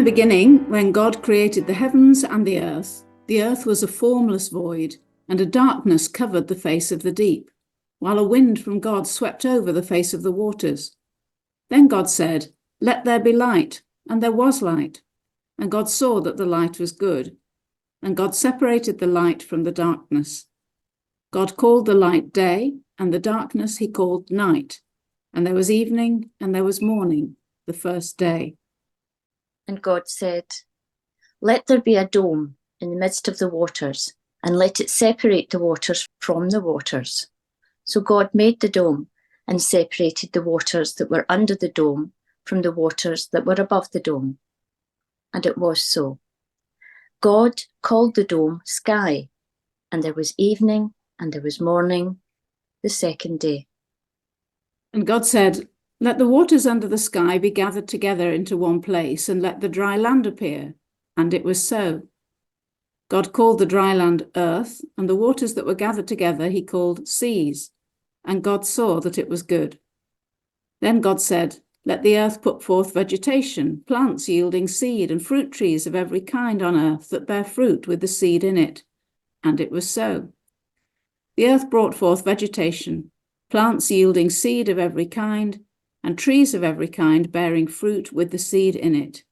the beginning, when God created the heavens and the earth was a formless void, and a darkness covered the face of the deep, while a wind from God swept over the face of the waters. Then God said, "Let there be light," and there was light. And God saw that the light was good. And God separated the light from the darkness. God called the light day, and the darkness he called night. And there was evening, and there was morning, the first day. And God said, "Let there be a dome in the midst of the waters, and let it separate the waters from the waters." So God made the dome and separated the waters that were under the dome from the waters that were above the dome. And it was so. God called the dome sky, and there was evening and there was morning, the second day. And God said, "Let the waters under the sky be gathered together into one place, and let the dry land appear." And it was so. God called the dry land earth, and the waters that were gathered together he called seas. And God saw that it was good. Then God said, "Let the earth put forth vegetation, plants yielding seed, and fruit trees of every kind on earth that bear fruit with the seed in it." And it was so. The earth brought forth vegetation, plants yielding seed of every kind, and trees of every kind bearing fruit with the seed in it.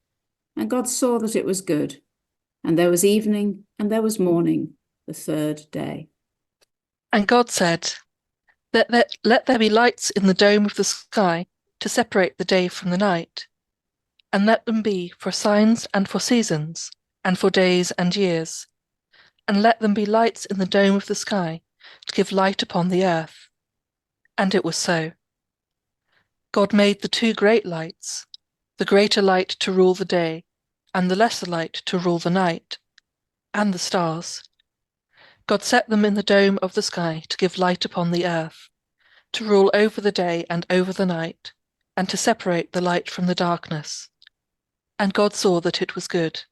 And God saw that it was good. And there was evening, and there was morning, the third day. And God said, Let there be lights in the dome of the sky to separate the day from the night, and let them be for signs and for seasons, and for days and years. And let them be lights in the dome of the sky to give light upon the earth. And it was so. God made the two great lights, the greater light to rule the day, and the lesser light to rule the night, and the stars. God set them in the dome of the sky to give light upon the earth, to rule over the day and over the night, and to separate the light from the darkness. And God saw that it was good.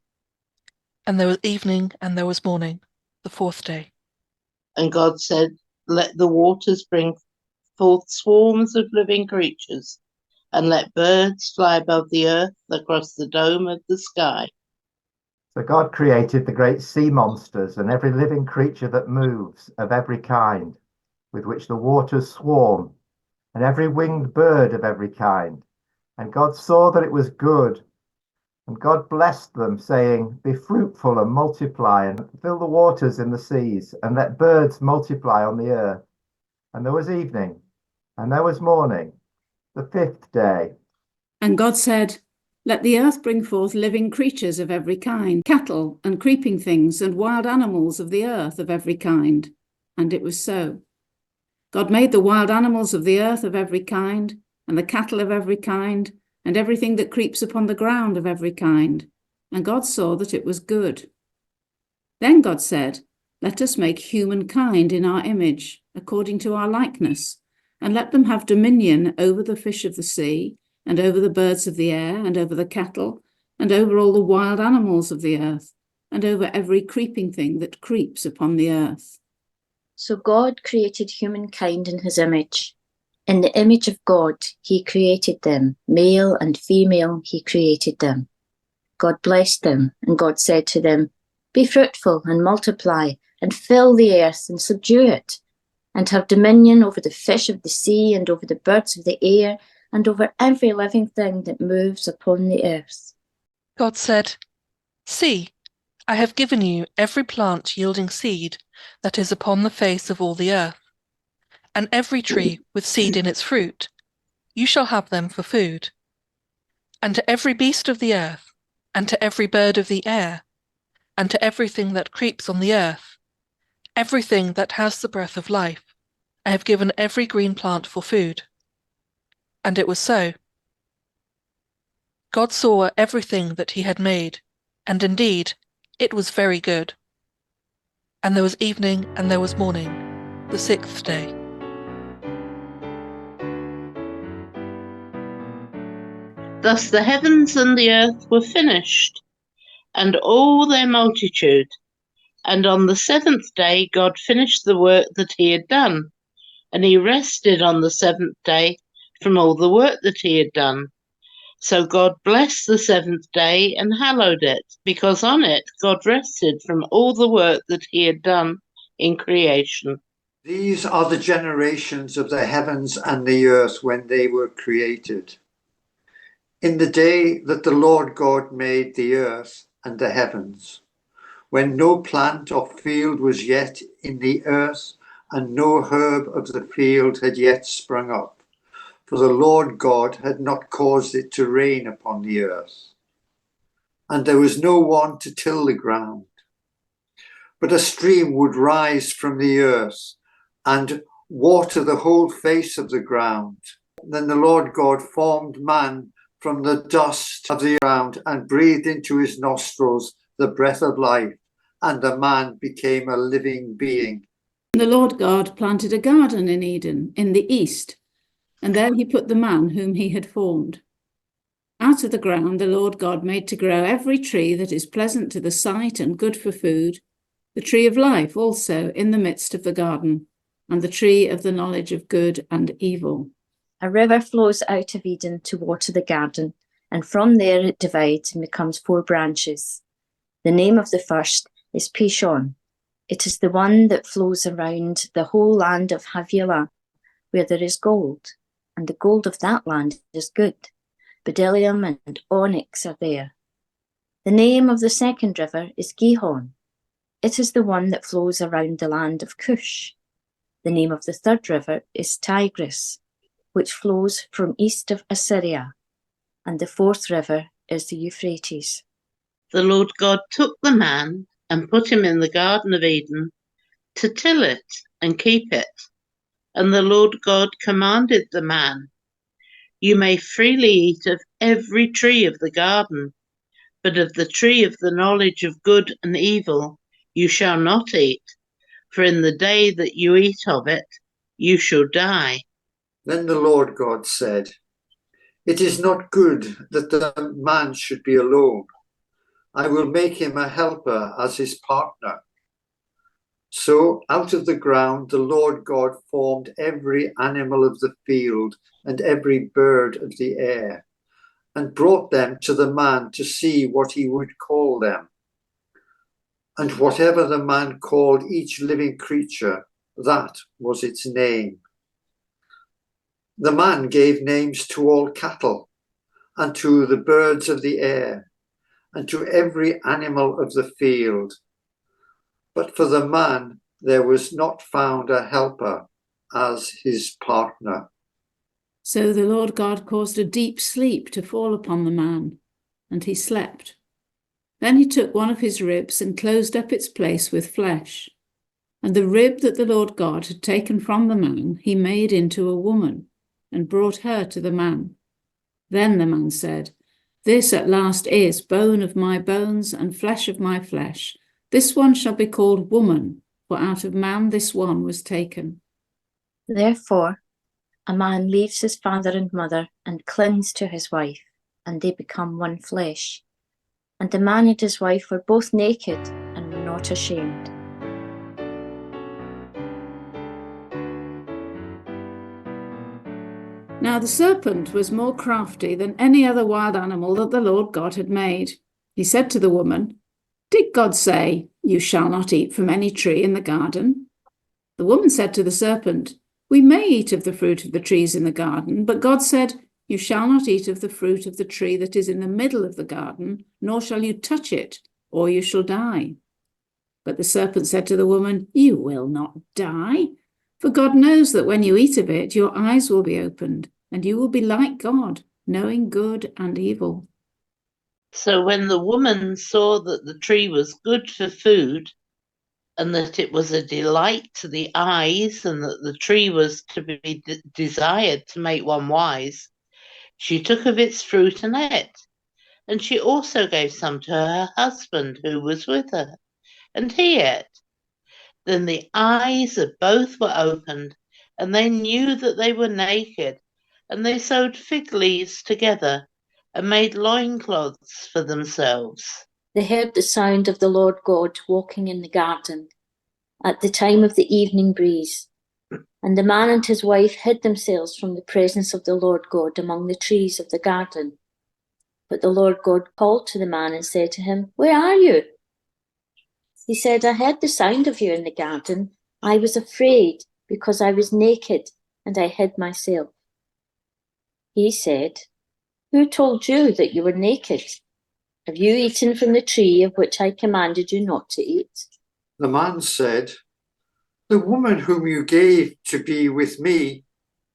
And there was evening and there was morning, the fourth day. And God said, "Let the waters bring forth swarms of living creatures, and let birds fly above the earth across the dome of the sky." So God created the great sea monsters and every living creature that moves of every kind, with which the waters swarm, and every winged bird of every kind. And God saw that it was good. And God blessed them, saying, "Be fruitful and multiply, and fill the waters in the seas, and let birds multiply on the earth." And there was evening, and there was morning, the fifth day. And God said, "Let the earth bring forth living creatures of every kind, cattle and creeping things, and wild animals of the earth of every kind." And it was so. God made the wild animals of the earth of every kind, and the cattle of every kind, and everything that creeps upon the ground of every kind. And God saw that it was good. Then God said, "Let us make humankind in our image, according to our likeness, and let them have dominion over the fish of the sea, and over the birds of the air, and over the cattle, and over all the wild animals of the earth, and over every creeping thing that creeps upon the earth." So God created humankind in his image. In the image of God, he created them. Male and female, he created them. God blessed them, and God said to them, "Be fruitful and multiply, and fill the earth and subdue it, and have dominion over the fish of the sea, and over the birds of the air, and over every living thing that moves upon the earth." God said, "See, I have given you every plant yielding seed that is upon the face of all the earth, and every tree with seed in its fruit. You shall have them for food. And to every beast of the earth, and to every bird of the air, and to everything that creeps on the earth, everything that has the breath of life, I have given every green plant for food." And it was so. God saw everything that he had made, and indeed it was very good. And there was evening and there was morning, the sixth day. Thus the heavens and the earth were finished, and all their multitude. And on the seventh day God finished the work that he had done, and he rested on the seventh day from all the work that he had done. So God blessed the seventh day and hallowed it, because on it God rested from all the work that he had done in creation. These are the generations of the heavens and the earth when they were created. In the day that the Lord God made the earth and the heavens, when no plant or field was yet in the earth, and no herb of the field had yet sprung up, for the Lord God had not caused it to rain upon the earth. And there was no one to till the ground. But a stream would rise from the earth and water the whole face of the ground. Then the Lord God formed man from the dust of the ground and breathed into his nostrils the breath of life, and the man became a living being. The Lord God planted a garden in Eden in the east, and there he put the man whom he had formed. Out of the ground the Lord God made to grow every tree that is pleasant to the sight and good for food, the tree of life also in the midst of the garden, and the tree of the knowledge of good and evil. A river flows out of Eden to water the garden, and from there it divides and becomes 4 branches. The name of the first is Pishon. It is the one that flows around the whole land of Havilah, where there is gold, and the gold of that land is good. Bdellium and onyx are there. The name of the second river is Gihon. It is the one that flows around the land of Cush. The name of the third river is Tigris, which flows from east of Assyria, and the fourth river is the Euphrates. The Lord God took the man and put him in the Garden of Eden to till it and keep it. And the Lord God commanded the man, "You may freely eat of every tree of the garden, but of the tree of the knowledge of good and evil you shall not eat, for in the day that you eat of it, you shall die." Then the Lord God said, "It is not good that the man should be alone. I will make him a helper as his partner." So out of the ground the Lord God formed every animal of the field and every bird of the air, and brought them to the man to see what he would call them. And whatever the man called each living creature, that was its name. The man gave names to all cattle, and to the birds of the air, and to every animal of the field. But for the man there was not found a helper as his partner. So the Lord God caused a deep sleep to fall upon the man, and he slept. Then he took one of his ribs and closed up its place with flesh. And the rib that the Lord God had taken from the man he made into a woman, and brought her to the man. Then the man said, "This at last is bone of my bones and flesh of my flesh. This one shall be called woman, for out of man this one was taken." Therefore, a man leaves his father and mother and clings to his wife, and they become one flesh. And the man and his wife were both naked and were not ashamed. Now the serpent was more crafty than any other wild animal that the Lord God had made. He said to the woman, "Did God say, 'You shall not eat from any tree in the garden'?" The woman said to the serpent, "We may eat of the fruit of the trees in the garden, but God said, 'You shall not eat of the fruit of the tree that is in the middle of the garden, nor shall you touch it, or you shall die.' But the serpent said to the woman, 'You will not die. For God knows that when you eat of it, your eyes will be opened, and you will be like God, knowing good and evil.' So when the woman saw that the tree was good for food, and that it was a delight to the eyes, and that the tree was to be desired to make one wise, she took of its fruit and ate. And she also gave some to her husband who was with her, and he ate. Then the eyes of both were opened, and they knew that they were naked, and they sewed fig leaves together and made loincloths for themselves. They heard the sound of the Lord God walking in the garden at the time of the evening breeze. And the man and his wife hid themselves from the presence of the Lord God among the trees of the garden. But the Lord God called to the man and said to him, "Where are you?" He said, "I heard the sound of you in the garden. I was afraid because I was naked and I hid myself." He said, "Who told you that you were naked? Have you eaten from the tree of which I commanded you not to eat?" The man said, "The woman whom you gave to be with me,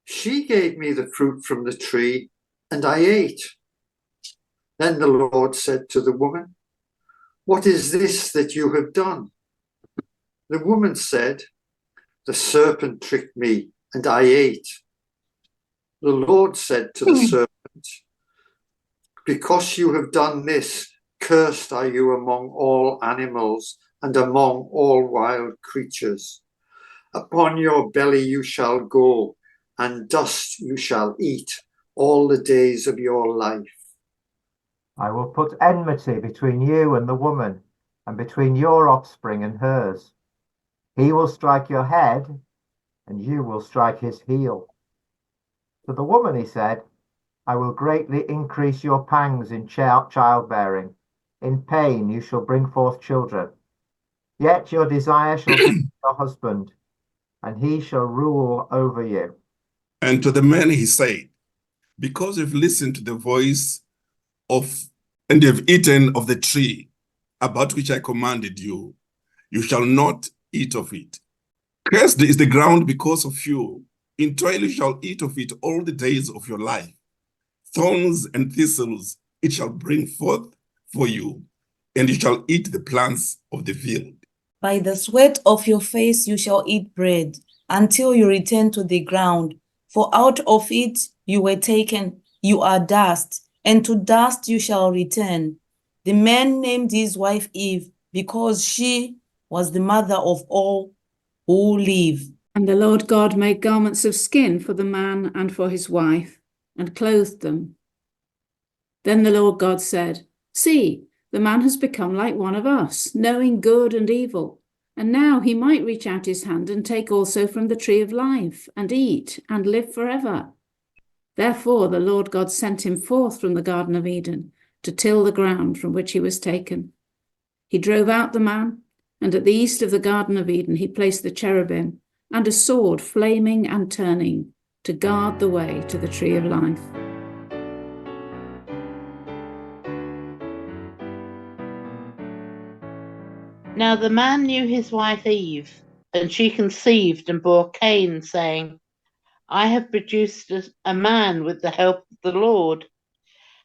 she gave me the fruit from the tree, and I ate." Then the Lord said to the woman, "What is this that you have done?" The woman said, "The serpent tricked me, and I ate." The Lord said to the serpent, "Because you have done this, cursed are you among all animals and among all wild creatures. Upon your belly you shall go, and dust you shall eat all the days of your life. I will put enmity between you and the woman, and between your offspring and hers. He will strike your head, and you will strike his heel." To the woman he said, "I will greatly increase your pangs in childbearing. In pain you shall bring forth children. Yet your desire shall be your husband, and he shall rule over you." And to the man he said, "Because you've listened to the voice of, and you've eaten of the tree about which I commanded you, you shall not eat of it. Cursed is the ground because of you. In toil you shall eat of it all the days of your life. Thorns and thistles it shall bring forth for you, and you shall eat the plants of the field. By the sweat of your face you shall eat bread, until you return to the ground. For out of it you were taken, you are dust, and to dust you shall return. The man named his wife Eve, because she was the mother of all who live. And the Lord God made garments of skin for the man and for his wife, and clothed them. Then the Lord God said, "See, the man has become like one of us, knowing good and evil. And now he might reach out his hand and take also from the tree of life, and eat, and live forever." Therefore the Lord God sent him forth from the Garden of Eden to till the ground from which he was taken. He drove out the man, and at the east of the Garden of Eden he placed the cherubim and a sword flaming and turning to guard the way to the tree of life. Now the man knew his wife Eve, and she conceived and bore Cain, saying, "I have produced a man with the help of the Lord."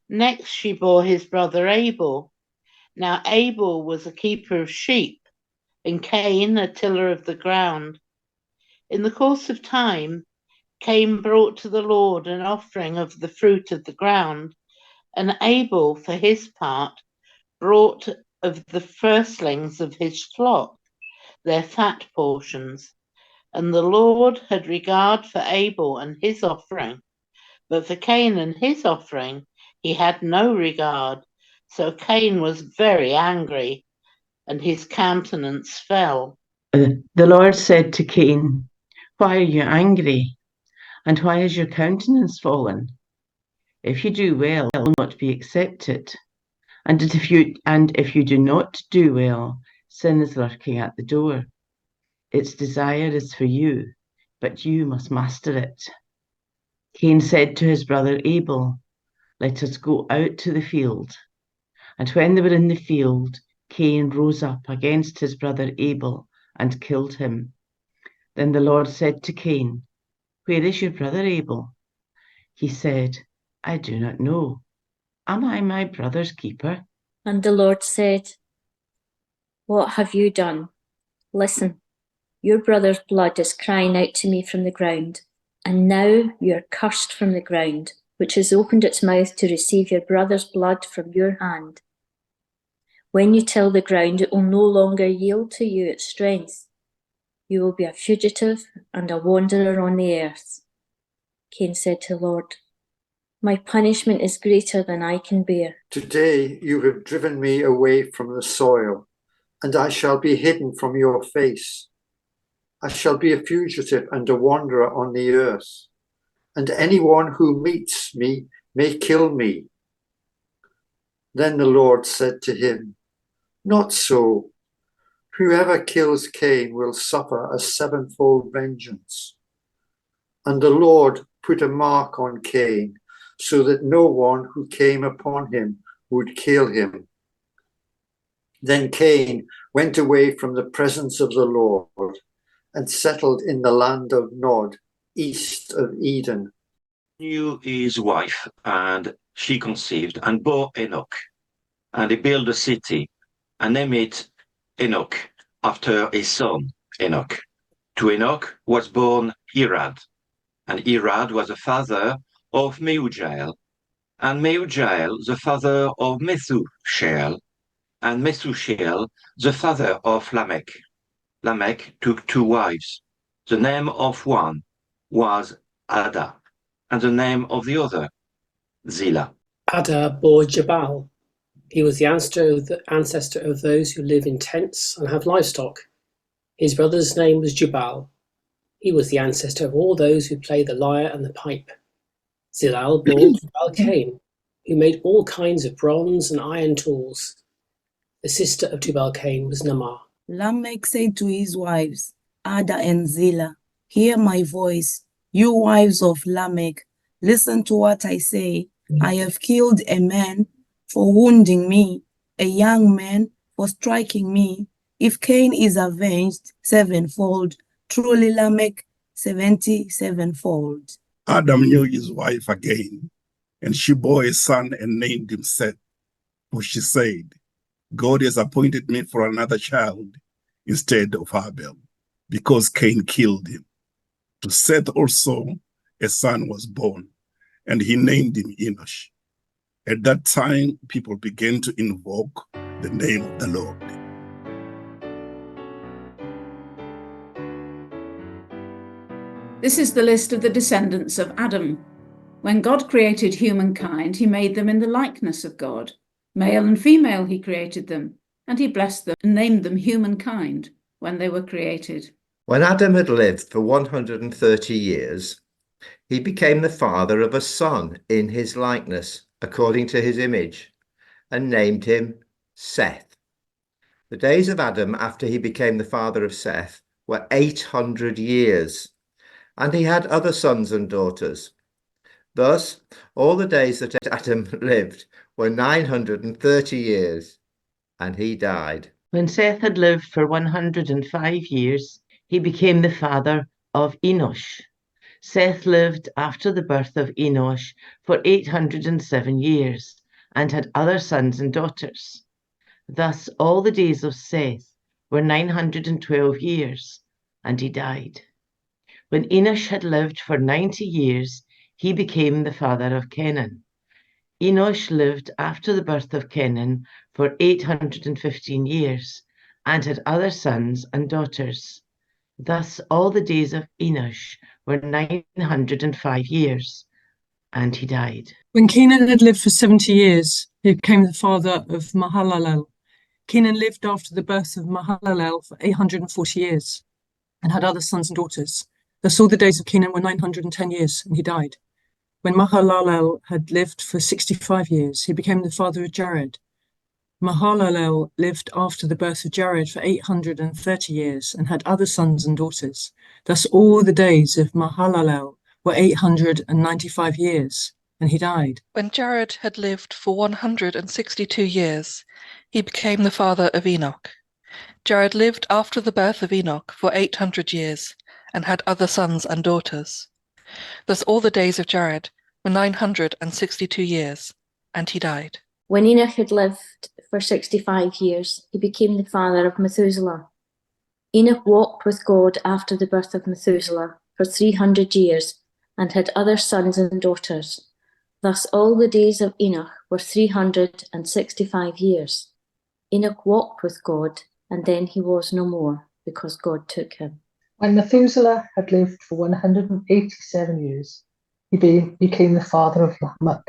Next she bore his brother Abel. Now Abel was a keeper of sheep, and Cain a tiller of the ground. In the course of time, Cain brought to the Lord an offering of the fruit of the ground, and Abel, for his part, brought of the firstlings of his flock, their fat portions. And the Lord had regard for Abel and his offering, but for Cain and his offering he had no regard. So Cain was very angry, and his countenance fell. The Lord said to Cain, "Why are you angry? And why has your countenance fallen? If you do well, it will not be accepted. And if you do not do well, sin is lurking at the door. Its desire is for you, but you must master it." Cain said to his brother Abel, "Let us go out to the field." And when they were in the field, Cain rose up against his brother Abel and killed him. Then the Lord said to Cain, "Where is your brother Abel?" He said, "I do not know. Am I my brother's keeper?" And the Lord said, "What have you done? Listen, your brother's blood is crying out to me from the ground, and now you are cursed from the ground, which has opened its mouth to receive your brother's blood from your hand. When you till the ground, it will no longer yield to you its strength. You will be a fugitive and a wanderer on the earth." Cain said to the Lord, "My punishment is greater than I can bear. Today you have driven me away from the soil, and I shall be hidden from your face. I shall be a fugitive and a wanderer on the earth, and anyone who meets me may kill me." Then the Lord said to him, "Not so. Whoever kills Cain will suffer a sevenfold vengeance." And the Lord put a mark on Cain, so that no one who came upon him would kill him. Then Cain went away from the presence of the Lord and settled in the land of Nod, east of Eden. He knew his wife, and she conceived and bore Enoch. And he built a city and named it Enoch, after his son Enoch. To Enoch was born Irad, and Irad was the father of Meujael, and Meujael the father of Methushael, and Methushael the father of Lamech. Lamech took two wives. The name of one was Ada, and the name of the other Zillah. Ada bore Jabal. He was the ancestor of those who live in tents and have livestock. His brother's name was Jubal. He was the ancestor of all those who play the lyre and the pipe. Zilal bore Tubal-Cain, who made all kinds of bronze and iron tools. The sister of Tubal-Cain was Naamah. Lamech said to his wives, Ada and Zillah, "Hear my voice, you wives of Lamech. Listen to what I say. I have killed a man for wounding me, a young man for striking me. If Cain is avenged sevenfold, truly Lamech 77-fold. Adam knew his wife again, and she bore a son and named him Seth. For she said, God has appointed me for another child instead of Abel, because Cain killed him. To Seth also a son was born, and he named him Enosh. At that time, people began to invoke the name of the Lord. This is the list of the descendants of Adam. When God created humankind, he made them in the likeness of God. Male and female he created them, and he blessed them and named them humankind when they were created. When Adam had lived for 130 years, he became the father of a son in his likeness, according to his image, and named him Seth. The days of Adam after he became the father of Seth were 800 years, and he had other sons and daughters. Thus, all the days that Adam lived were 930 years, and he died. When Seth had lived for 105 years, he became the father of Enosh. Seth lived after the birth of Enosh for 807 years and had other sons and daughters. Thus all the days of Seth were 912 years, and he died. When Enosh had lived for 90 years, he became the father of Kenan. Enosh lived after the birth of Kenan for 815 years and had other sons and daughters. Thus all the days of Enosh were 905 years, and he died. When Kenan had lived for 70 years, he became the father of Mahalalel. Kenan lived after the birth of Mahalalel for 840 years and had other sons and daughters. Thus all the days of Kenan were 910 years, and he died. When Mahalalel had lived for 65 years, he became the father of Jared. Mahalalel lived after the birth of Jared for 830 years and had other sons and daughters. Thus all the days of Mahalalel were 895 years, and he died. When Jared had lived for 162 years, he became the father of Enoch. Jared lived after the birth of Enoch for 800 years and had other sons and daughters. Thus all the days of Jared were 962 years, and he died. When Enoch had lived for 65 years, he became the father of Methuselah. Enoch walked with God after the birth of Methuselah for 300 years and had other sons and daughters. Thus all the days of Enoch were 365 years. Enoch walked with God, and then he was no more, because God took him. When Methuselah had lived for 187 years, he became the father of Lamech.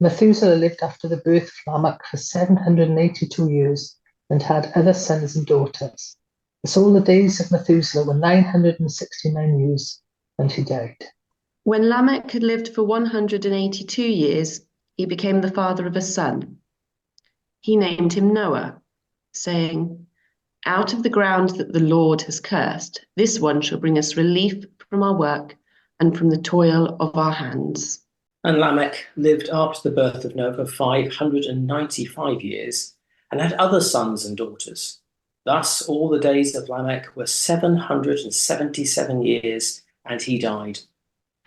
Methuselah lived after the birth of Lamech for 782 years and had other sons and daughters. Thus all the days of Methuselah were 969 years, and he died. When Lamech had lived for 182 years, he became the father of a son. he named him Noah, saying, "Out of the ground that the Lord has cursed, this one shall bring us relief from our work and from the toil of our hands." And Lamech lived after the birth of Noah 595 years and had other sons and daughters. Thus all the days of Lamech were 777 years, and he died.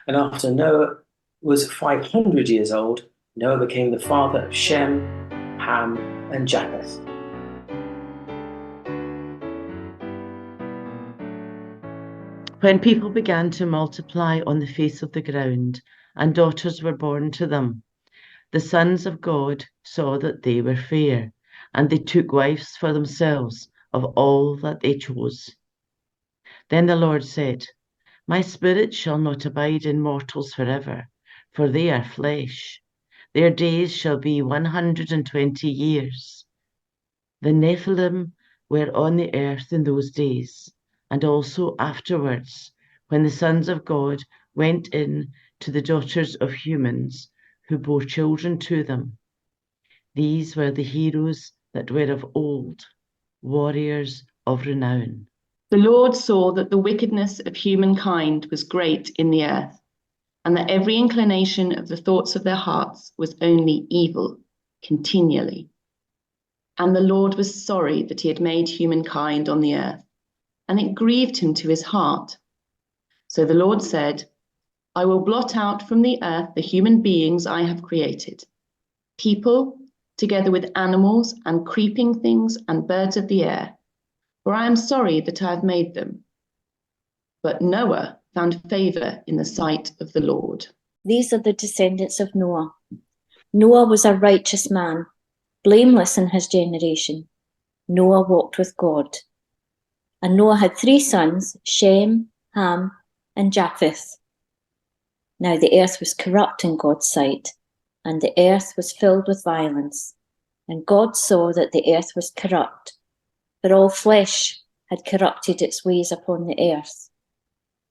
And after Noah was 500 years old, Noah became the father of Shem, Ham, and Japheth. When people began to multiply on the face of the ground, and daughters were born to them, the sons of God saw that they were fair, and they took wives for themselves of all that they chose. Then the Lord said, "My spirit shall not abide in mortals forever, for they are flesh. Their days shall be 120 years. The Nephilim were on the earth in those days, and also afterwards, when the sons of God went in to the daughters of humans, who bore children to them. These were the heroes that were of old, warriors of renown." The Lord saw that the wickedness of humankind was great in the earth, and that every inclination of the thoughts of their hearts was only evil continually. And the Lord was sorry that he had made humankind on the earth, and it grieved him to his heart. So the Lord said, "I will blot out from the earth the human beings I have created, people, together with animals and creeping things and birds of the air, for I am sorry that I have made them." But Noah found favor in the sight of the Lord. These are the descendants of Noah. Noah was a righteous man, blameless in his generation. Noah walked with God. And Noah had 3 sons, Shem, Ham, and Japheth. Now the earth was corrupt in God's sight, and the earth was filled with violence. And God saw that the earth was corrupt, for all flesh had corrupted its ways upon the earth.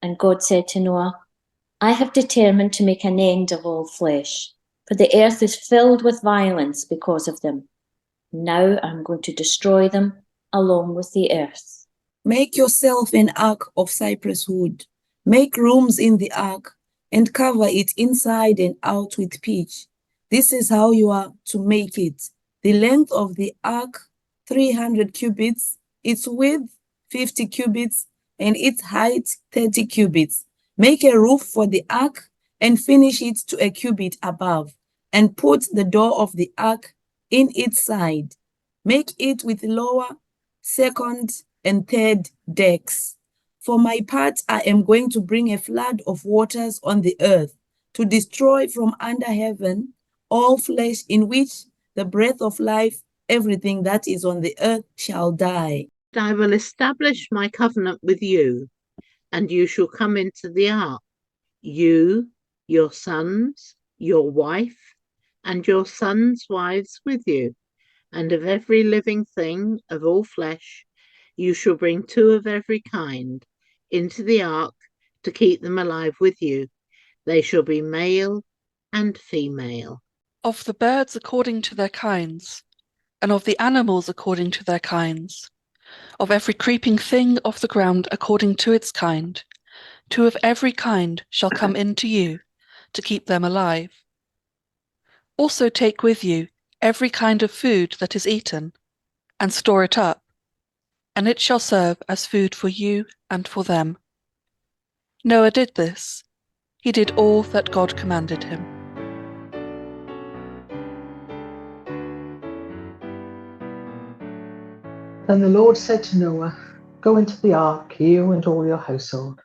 And God said to Noah, "I have determined to make an end of all flesh, for the earth is filled with violence because of them. Now I'm going to destroy them along with the earth." Make yourself an ark of cypress wood. Make rooms in the ark and cover it inside and out with pitch. This is how you are to make it. The length of the ark, 300 cubits, its width, 50 cubits, and its height, 30 cubits. Make a roof for the ark and finish it to a cubit above, and put the door of the ark in its side. Make it with lower, second, and third decks. For my part, I am going to bring a flood of waters on the earth to destroy from under heaven all flesh, in which the breath of life, everything that is on the earth shall die. I will establish my covenant with you, and you shall come into the ark, you, your sons, your wife, and your sons' wives with you. And of every living thing of all flesh, you shall bring 2 of every kind into the ark to keep them alive with you. They shall be male and female. Of the birds according to their kinds, and of the animals according to their kinds, of every creeping thing of the ground according to its kind, 2 of every kind shall come into you, to keep them alive. Also take with you every kind of food that is eaten, and store it up, and it shall serve as food for you and for them. Noah did this. He did all that God commanded him. Then the Lord said to Noah, "Go into the ark, you and all your household,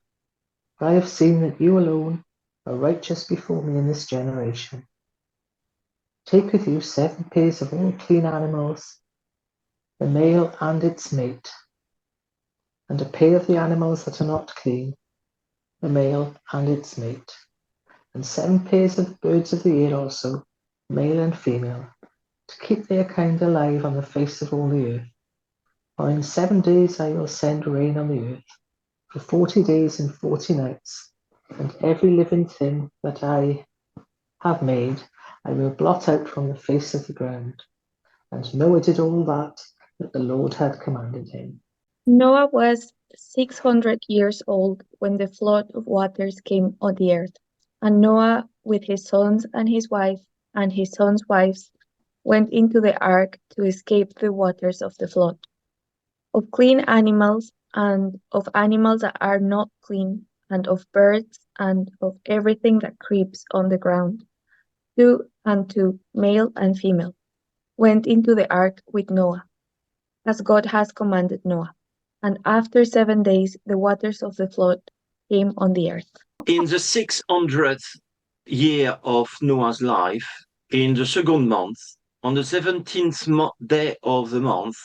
for I have seen that you alone are righteous before me in this generation. Take with you 7 pairs of all clean animals, the male and its mate, and a pair of the animals that are not clean, the male and its mate, and 7 pairs of birds of the air also, male and female, to keep their kind alive on the face of all the earth. For in 7 days I will send rain on the earth, for 40 days and 40 nights, and every living thing that I have made I will blot out from the face of the ground. And Noah did all that the Lord had commanded him. Noah was 600 years old when the flood of waters came on the earth. And Noah, with his sons and his wife, and his sons' wives, went into the ark to escape the waters of the flood. Of clean animals, and of animals that are not clean, and of birds, and of everything that creeps on the ground. Two and two, male and female, went into the ark with Noah, as God has commanded Noah. And after 7 days, the waters of the flood came on the earth. In the 600th year of Noah's life, in the second month, on the 17th day of the month,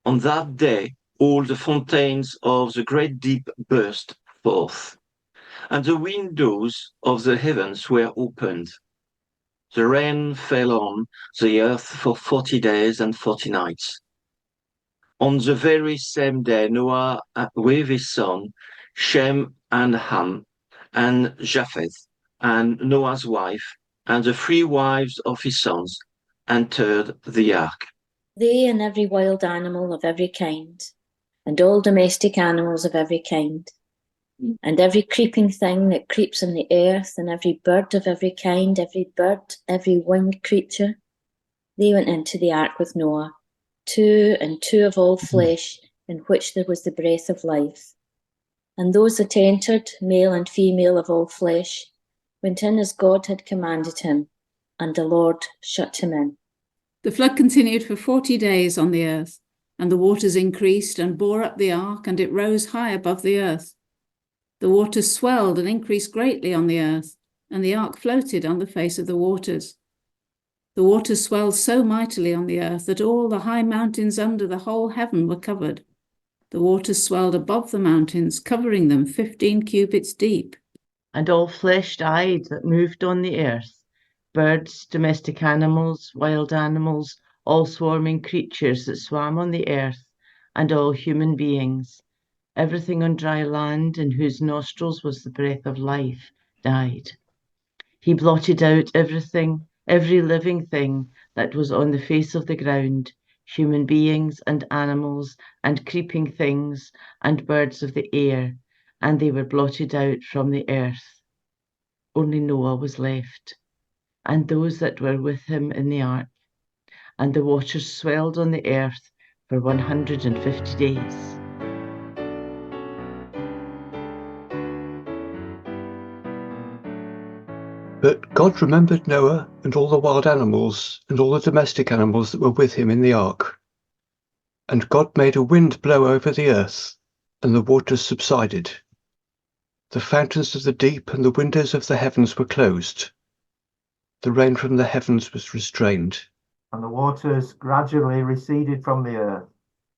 on that day, all the fountains of the great deep burst forth, and the windows of the heavens were opened. The rain fell on the earth for 40 days and 40 nights. On the very same day, Noah with his son, Shem and Ham, and Japheth, and Noah's wife, and the 3 wives of his sons, entered the ark. They and every wild animal of every kind, and all domestic animals of every kind, and every creeping thing that creeps on the earth, and every bird of every kind, every bird, every winged creature, they went into the ark with Noah, 2 and 2 of all flesh, in which there was the breath of life. And those that entered, male and female of all flesh, went in as God had commanded him, and the Lord shut him in. The flood continued for 40 days on the earth, and the waters increased and bore up the ark, and it rose high above the earth. The waters swelled and increased greatly on the earth, and the ark floated on the face of the waters. The waters swelled so mightily on the earth that all the high mountains under the whole heaven were covered. The waters swelled above the mountains, covering them 15 cubits deep. And all flesh died that moved on the earth, birds, domestic animals, wild animals, all swarming creatures that swam on the earth, and all human beings. Everything on dry land in whose nostrils was the breath of life died. He blotted out everything, every living thing that was on the face of the ground, human beings and animals and creeping things and birds of the air, and they were blotted out from the earth. Only Noah was left, and those that were with him in the ark, and the waters swelled on the earth for 150 days. But God remembered Noah and all the wild animals and all the domestic animals that were with him in the ark. And God made a wind blow over the earth, and the waters subsided. The fountains of the deep and the windows of the heavens were closed. The rain from the heavens was restrained. And the waters gradually receded from the earth.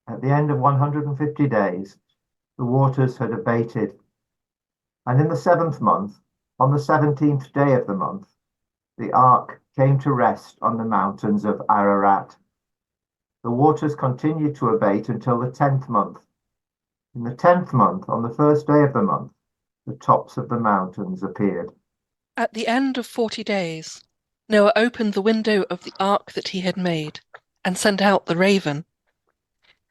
At the end of 150 days, the waters had abated. And in the 7th month, on the 17th day of the month, the ark came to rest on the mountains of Ararat. The waters continued to abate until the 10th month. In the 10th month, on the 1st day of the month, the tops of the mountains appeared. At the end of 40 days, Noah opened the window of the ark that he had made, and sent out the raven.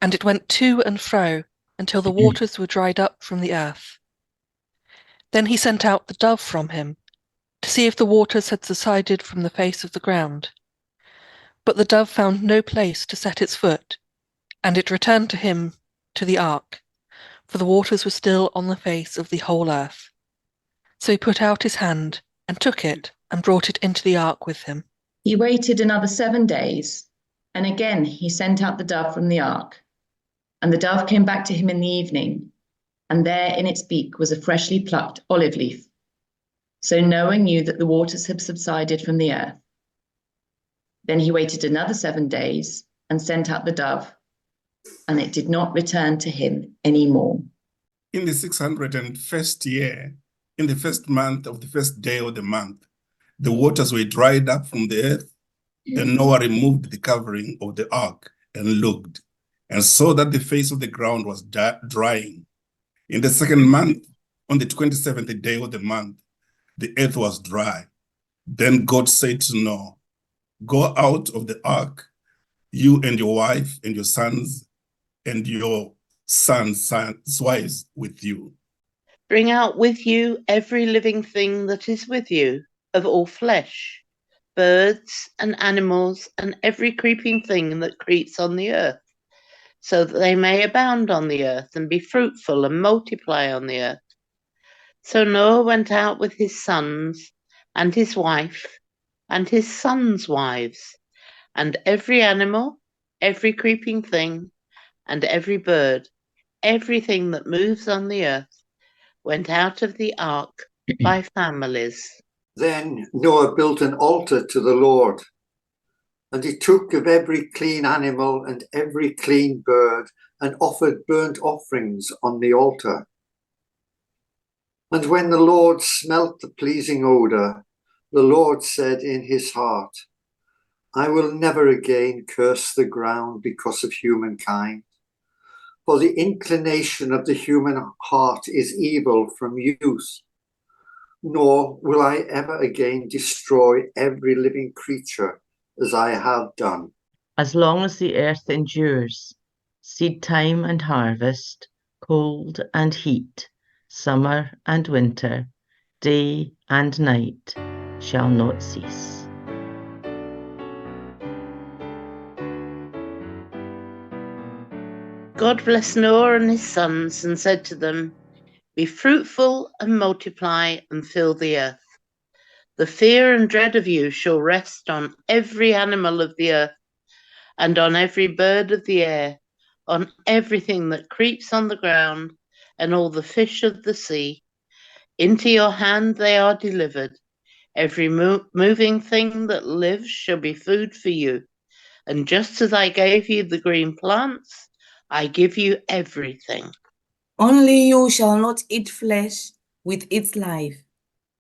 And it went to and fro until the waters were dried up from the earth. Then he sent out the dove from him, to see if the waters had subsided from the face of the ground. But the dove found no place to set its foot, and it returned to him to the ark, for the waters were still on the face of the whole earth. So he put out his hand and took it and brought it into the ark with him. He waited another 7 days, and again he sent out the dove from the ark. And the dove came back to him in the evening, and there in its beak was a freshly plucked olive leaf. So Noah knew that the waters had subsided from the earth. Then he waited another 7 days and sent out the dove, and it did not return to him any more. In the 601st year, in the first month of the first day of the month, the waters were dried up from the earth. Then Noah removed the covering of the ark and looked, and saw that the face of the ground was drying. In the 2nd month, on the 27th day of the month, the earth was dry. Then God said to Noah, "Go out of the ark, you and your wife and your sons and your sons' wives with you. Bring out with you every living thing that is with you, of all flesh, birds and animals, and every creeping thing that creeps on the earth, so that they may abound on the earth and be fruitful and multiply on the earth. So Noah went out with his sons and his wife and his sons' wives, and every animal, every creeping thing, and every bird, everything that moves on the earth, went out of the ark by families. Then Noah built an altar to the Lord, and he took of every clean animal and every clean bird and offered burnt offerings on the altar. And when the Lord smelt the pleasing odour, the Lord said in his heart, I will never again curse the ground because of humankind. For the inclination of the human heart is evil from youth, nor will I ever again destroy every living creature as I have done. As long as the earth endures, seed time and harvest, cold and heat, summer and winter, day and night shall not cease. God blessed Noah and his sons and said to them, Be fruitful and multiply and fill the earth. The fear and dread of you shall rest on every animal of the earth, and on every bird of the air, on everything that creeps on the ground, and all the fish of the sea. Into your hand they are delivered. Every moving thing that lives shall be food for you. And just as I gave you the green plants, I give you everything. Only you shall not eat flesh with its life,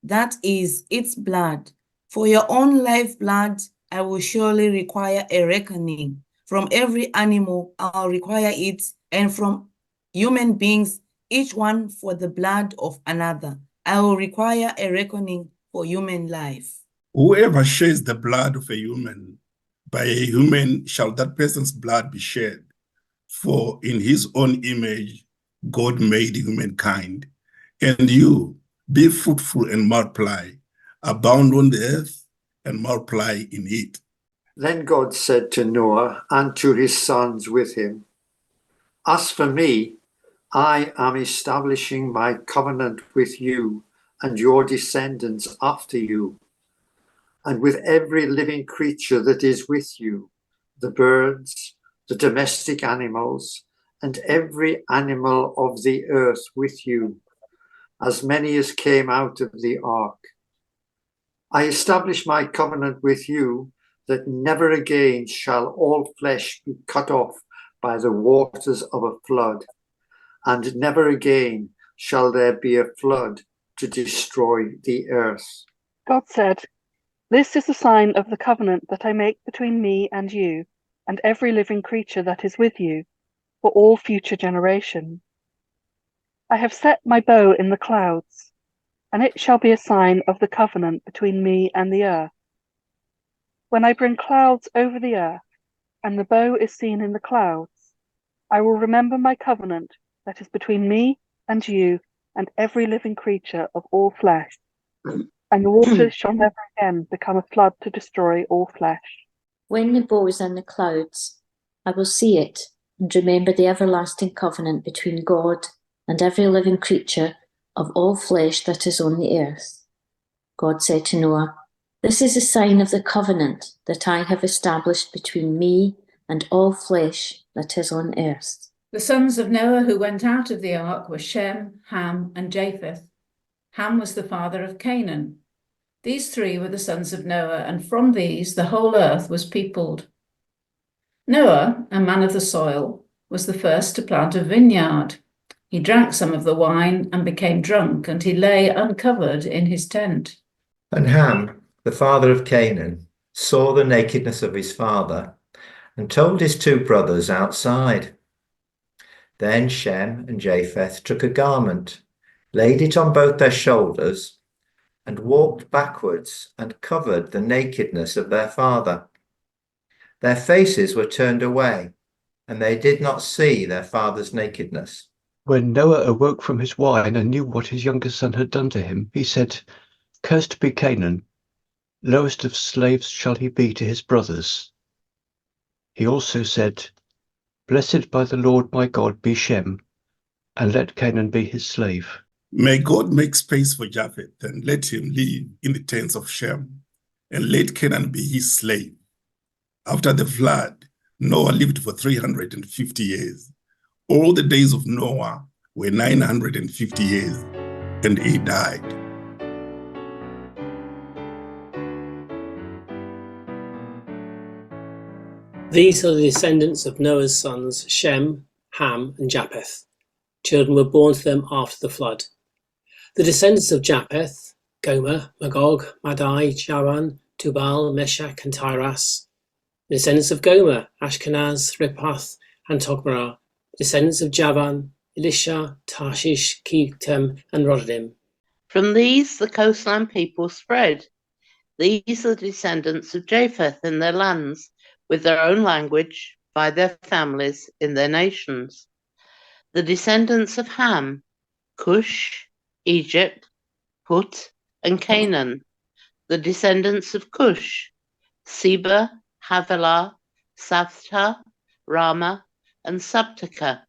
that is, its blood. For your own life blood, I will surely require a reckoning. From every animal, I'll require it, and from human beings, each one for the blood of another. I will require a reckoning for human life. Whoever sheds the blood of a human, by a human shall that person's blood be shed. For in his own image, God made humankind. And you, be fruitful and multiply, abound on the earth and multiply in it. Then God said to Noah and to his sons with him, As for me, I am establishing my covenant with you and your descendants after you, and with every living creature that is with you, the birds, the domestic animals, and every animal of the earth with you, as many as came out of the ark. I establish my covenant with you that never again shall all flesh be cut off by the waters of a flood, and never again shall there be a flood to destroy the earth. God said, This is the sign of the covenant that I make between me and you, and every living creature that is with you, for all future generations. I have set my bow in the clouds, and it shall be a sign of the covenant between me and the earth. When I bring clouds over the earth, and the bow is seen in the clouds, I will remember my covenant that is between me and you and every living creature of all flesh, and the waters shall never again become a flood to destroy all flesh. When the bow is in the clouds, I will see it and remember the everlasting covenant between God and every living creature of all flesh that is on the earth. God said to Noah, This is a sign of the covenant that I have established between me and all flesh that is on earth. The sons of Noah who went out of the ark were Shem, Ham, and Japheth. Ham was the father of Canaan. These three were the sons of Noah, and from these the whole earth was peopled. Noah, a man of the soil, was the first to plant a vineyard. He drank some of the wine and became drunk, and he lay uncovered in his tent. And Ham, the father of Canaan, saw the nakedness of his father and told his two brothers outside. Then Shem and Japheth took a garment, laid it on both their shoulders, and walked backwards and covered the nakedness of their father. Their faces were turned away, and they did not see their father's nakedness. When Noah awoke from his wine and knew what his younger son had done to him, he said, "Cursed be Canaan, lowest of slaves shall he be to his brothers." He also said, "Blessed by the Lord my God be Shem, and let Canaan be his slave." May God make space for Japheth and let him live in the tents of Shem, and let Canaan be his slave. After the flood, Noah lived for 350 years. All the days of Noah were 950 years, and he died. These are the descendants of Noah's sons Shem, Ham, and Japheth. Children were born to them after the flood. The descendants of Japheth, Gomer, Magog, Madai, Javan, Tubal, Meshach, and Tiras. The descendants of Gomer, Ashkenaz, Riphath, and Togmarah. The descendants of Javan, Elisha, Tarshish, Kittim, and Rodanim. From these the coastland people spread. These are the descendants of Japheth in their lands, with their own language, by their families, in their nations. The descendants of Ham, Cush, Egypt, Put, and Canaan. The descendants of Cush, Seba, Havilah, Savta, Rama, and Sabteka.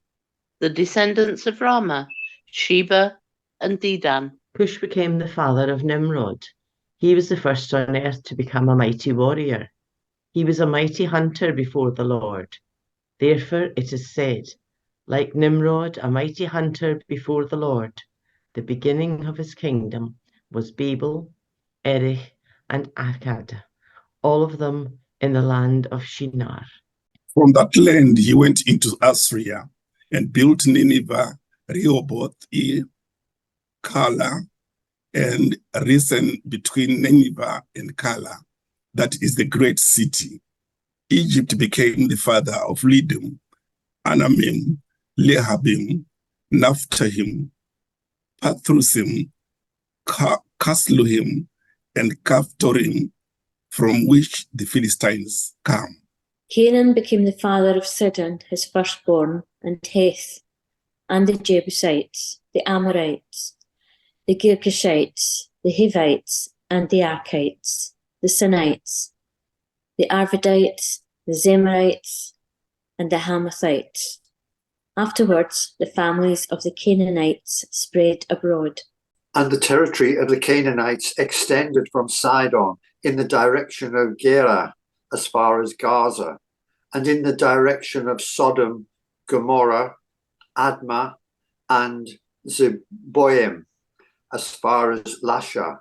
The descendants of Rama, Sheba, and Dedan. Cush became the father of Nimrod. He was the first on earth to become a mighty warrior. He was a mighty hunter before the Lord. Therefore it is said, like Nimrod, a mighty hunter before the Lord, the beginning of his kingdom was Babel, Erech, and Akkad, all of them in the land of Shinar. From that land he went into Assyria and built Nineveh, Rehoboth, Kala, and Resen between Nineveh and Kala. That is the great city. Egypt became the father of Lidum, Anamim, Lehabim, Naphtahim, Pathrusim, Casluhim, and Caphtorim, from which the Philistines come. Canaan became the father of Sidon, his firstborn, and Heth, and the Jebusites, the Amorites, the Girgashites, the Hivites, and the Arkites, the Sinites, the Arvadites, the Zemarites, and the Hamathites. Afterwards, the families of the Canaanites spread abroad. And the territory of the Canaanites extended from Sidon in the direction of Gerar as far as Gaza, and in the direction of Sodom, Gomorrah, Admah, and Zeboim as far as Lasha.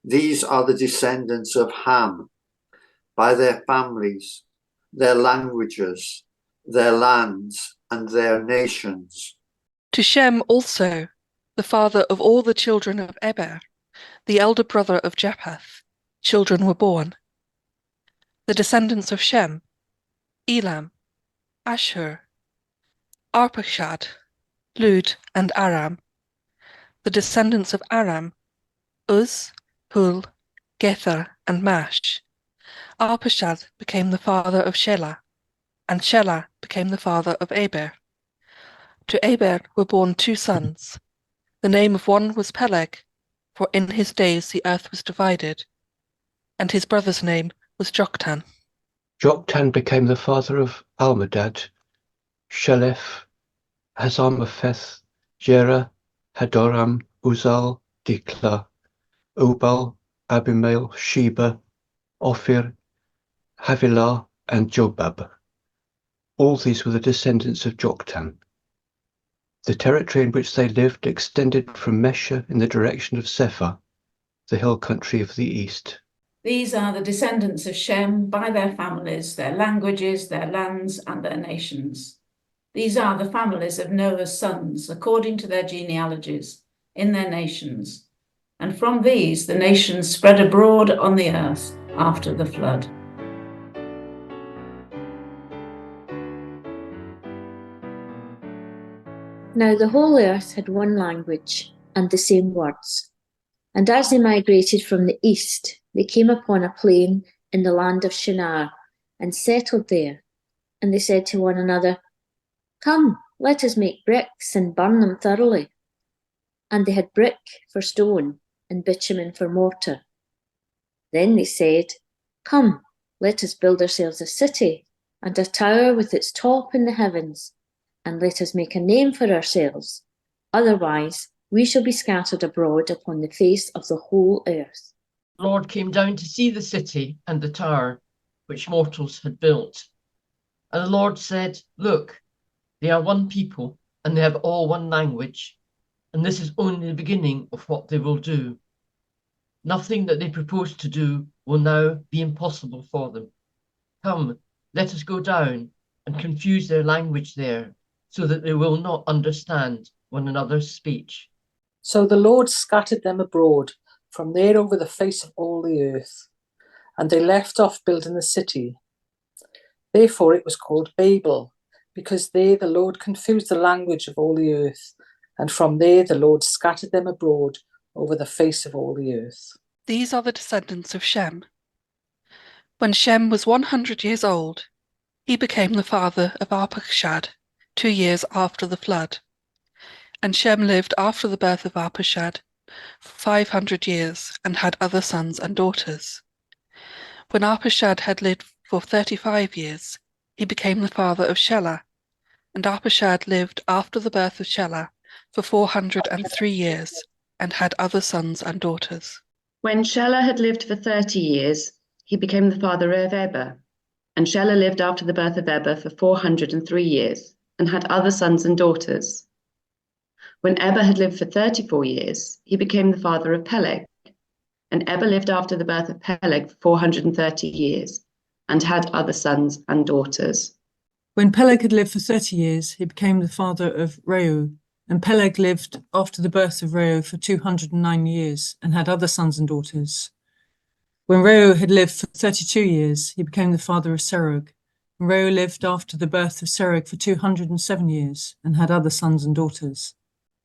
These are the descendants of Ham, by their families, their languages, their lands, and their nations. To Shem also, the father of all the children of Eber, the elder brother of Japheth, children were born. The descendants of Shem, Elam, Ashur, Arpachshad, Lud, and Aram. The descendants of Aram, Uz, Hul, Gether, and Mash. Arpachshad became the father of Shelah, and Shelah became the father of Eber. To Eber were born 2 sons. The name of one was Peleg, for in his days the earth was divided, and his brother's name was Joktan. Joktan became the father of Almadad, Shelef, Hazarmaveth, Jerah, Hadoram, Uzal, Dikla, Obal, Abimael, Sheba, Ophir, Havilah, and Jobab. All these were the descendants of Joktan. The territory in which they lived extended from Mesha in the direction of Sephar, the hill country of the east. These are the descendants of Shem by their families, their languages, their lands, and their nations. These are the families of Noah's sons, according to their genealogies, in their nations. And from these the nations spread abroad on the earth after the flood. Now the whole earth had one language and the same words. And as they migrated from the east, they came upon a plain in the land of Shinar, and settled there. And they said to one another, "Come, let us make bricks and burn them thoroughly." And they had brick for stone and bitumen for mortar. Then they said, "Come, let us build ourselves a city and a tower with its top in the heavens, and let us make a name for ourselves. Otherwise, we shall be scattered abroad upon the face of the whole earth." The Lord came down to see the city and the tower which mortals had built. And the Lord said, "Look, they are one people, and they have all one language, and this is only the beginning of what they will do. Nothing that they propose to do will now be impossible for them. Come, let us go down and confuse their language there, so that they will not understand one another's speech." So the Lord scattered them abroad from there over the face of all the earth, and they left off building the city. Therefore it was called Babel, because there the Lord confused the language of all the earth, and from there the Lord scattered them abroad over the face of all the earth. These are the descendants of Shem. When Shem was 100 years old, he became the father of Arpachshad 2 years after the flood. And Shem lived after the birth of Arpachshad for 500 years and had other sons and daughters. When Arpachshad had lived for 35 years, he became the father of Shelah. And Arpachshad lived after the birth of Shelah for 403 years and had other sons and daughters. When Shelah had lived for 30 years, he became the father of Eber. And Shelah lived after the birth of Eber for 403 years and had other sons and daughters. When Eber had lived for 34 years, he became the father of Peleg. And Eber lived after the birth of Peleg for 430 years and had other sons and daughters. When Peleg had lived for 30 years, he became the father of Reu. And Peleg lived after the birth of Reu for 209 years and had other sons and daughters. When Reu had lived for 32 years, he became the father of Serug. And Reu lived after the birth of Serug for 207 years and had other sons and daughters.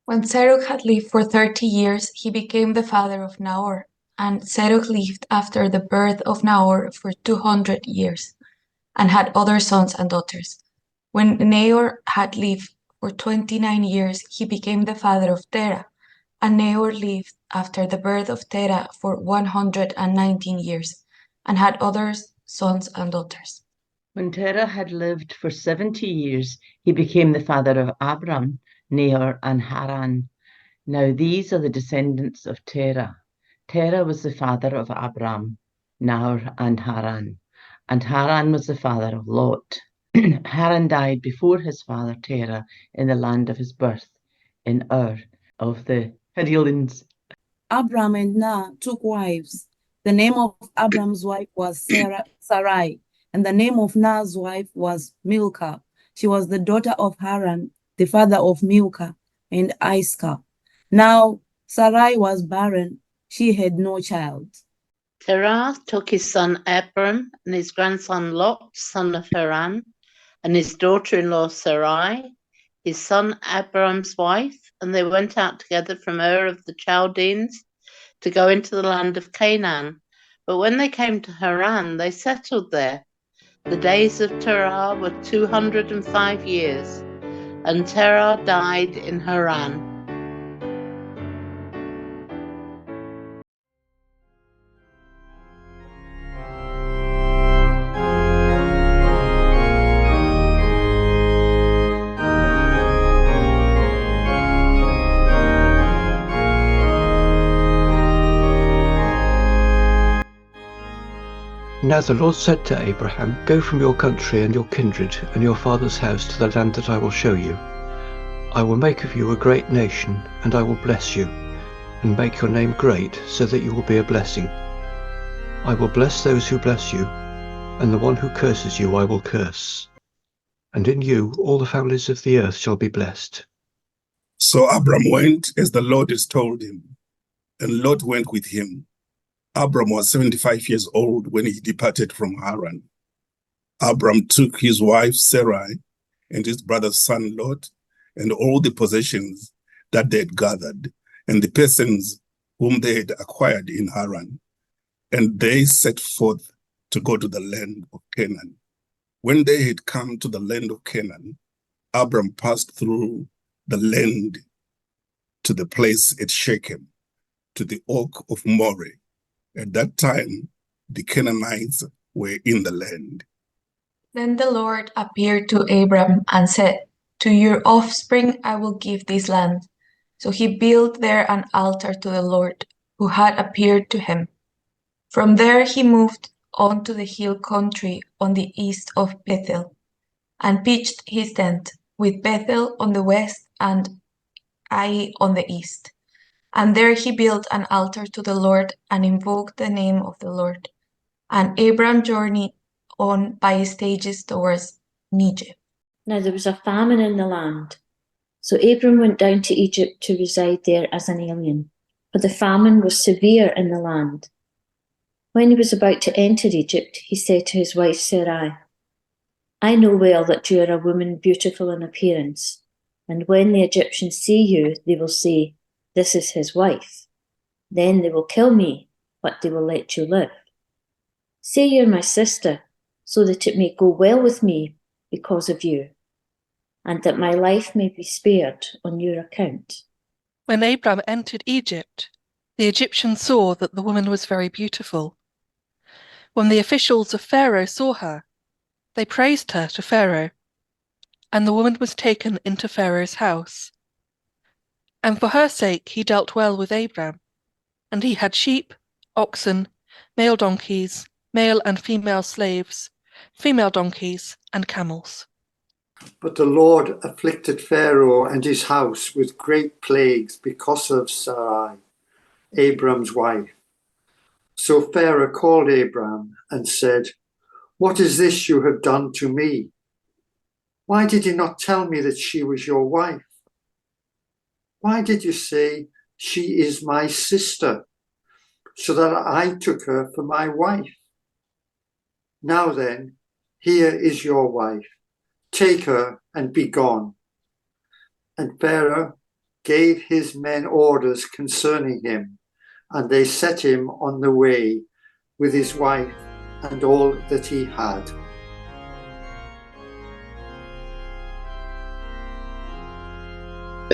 When Serug had lived for 30 years, he became the father of Nahor. And Serug lived after the birth of Nahor for 200 years and had other sons and daughters. When Nahor had lived for 29 years, he became the father of Terah. And Nahor lived after the birth of Terah for 119 years and had other sons and daughters. When Terah had lived for 70 years, he became the father of Abram, Nahor, and Haran. Now these are the descendants of Terah. Terah was the father of Abram, Nahor, and Haran. And Haran was the father of Lot. Haran died before his father Terah in the land of his birth, in Ur of the Chaldeans. Abram and Nah took wives. The name of Abram's wife was Sarai, and the name of Nah's wife was Milcah. She was the daughter of Haran, the father of Milcah and Iscah. Now Sarai was barren. She had no child. Terah took his son Abram and his grandson Lot, son of Haran, and his daughter-in-law Sarai, his son Abram's wife, and they went out together from Ur of the Chaldeans to go into the land of Canaan. But when they came to Haran, they settled there. The days of Terah were 205 years, and Terah died in Haran. Now the Lord said to Abraham, "Go from your country and your kindred and your father's house to the land that I will show you. I will make of you a great nation, and I will bless you, and make your name great, so that you will be a blessing. I will bless those who bless you, and the one who curses you I will curse. And in you all the families of the earth shall be blessed." So Abram went as the Lord had told him, and Lot went with him. Abram was 75 years old when he departed from Haran. Abram took his wife Sarai and his brother's son Lot and all the possessions that they had gathered and the persons whom they had acquired in Haran. And they set forth to go to the land of Canaan. When they had come to the land of Canaan, Abram passed through the land to the place at Shechem, to the oak of Moreh. At that time, the Canaanites were in the land. Then the Lord appeared to Abram and said, "To your offspring I will give this land." So he built there an altar to the Lord, who had appeared to him. From there he moved on to the hill country on the east of Bethel, and pitched his tent, with Bethel on the west and Ai on the east. And there he built an altar to the Lord and invoked the name of the Lord. And Abram journeyed on by stages towards Negev. Now there was a famine in the land. So Abram went down to Egypt to reside there as an alien, for the famine was severe in the land. When he was about to enter Egypt, he said to his wife Sarai, "I know well that you are a woman beautiful in appearance, and when the Egyptians see you, they will say, 'This is his wife.' Then they will kill me, but they will let you live. Say you're my sister, so that it may go well with me because of you, and that my life may be spared on your account." When Abram entered Egypt, the Egyptians saw that the woman was very beautiful. When the officials of Pharaoh saw her, they praised her to Pharaoh, and the woman was taken into Pharaoh's house. And for her sake he dealt well with Abram, and he had sheep, oxen, male donkeys, male and female slaves, female donkeys, and camels. But the Lord afflicted Pharaoh and his house with great plagues because of Sarai, Abram's wife. So Pharaoh called Abram and said, "What is this you have done to me? Why did you not tell me that she was your wife? Why did you say, 'She is my sister,' so that I took her for my wife? Now then, here is your wife. Take her and be gone." And Pharaoh gave his men orders concerning him, and they set him on the way with his wife and all that he had.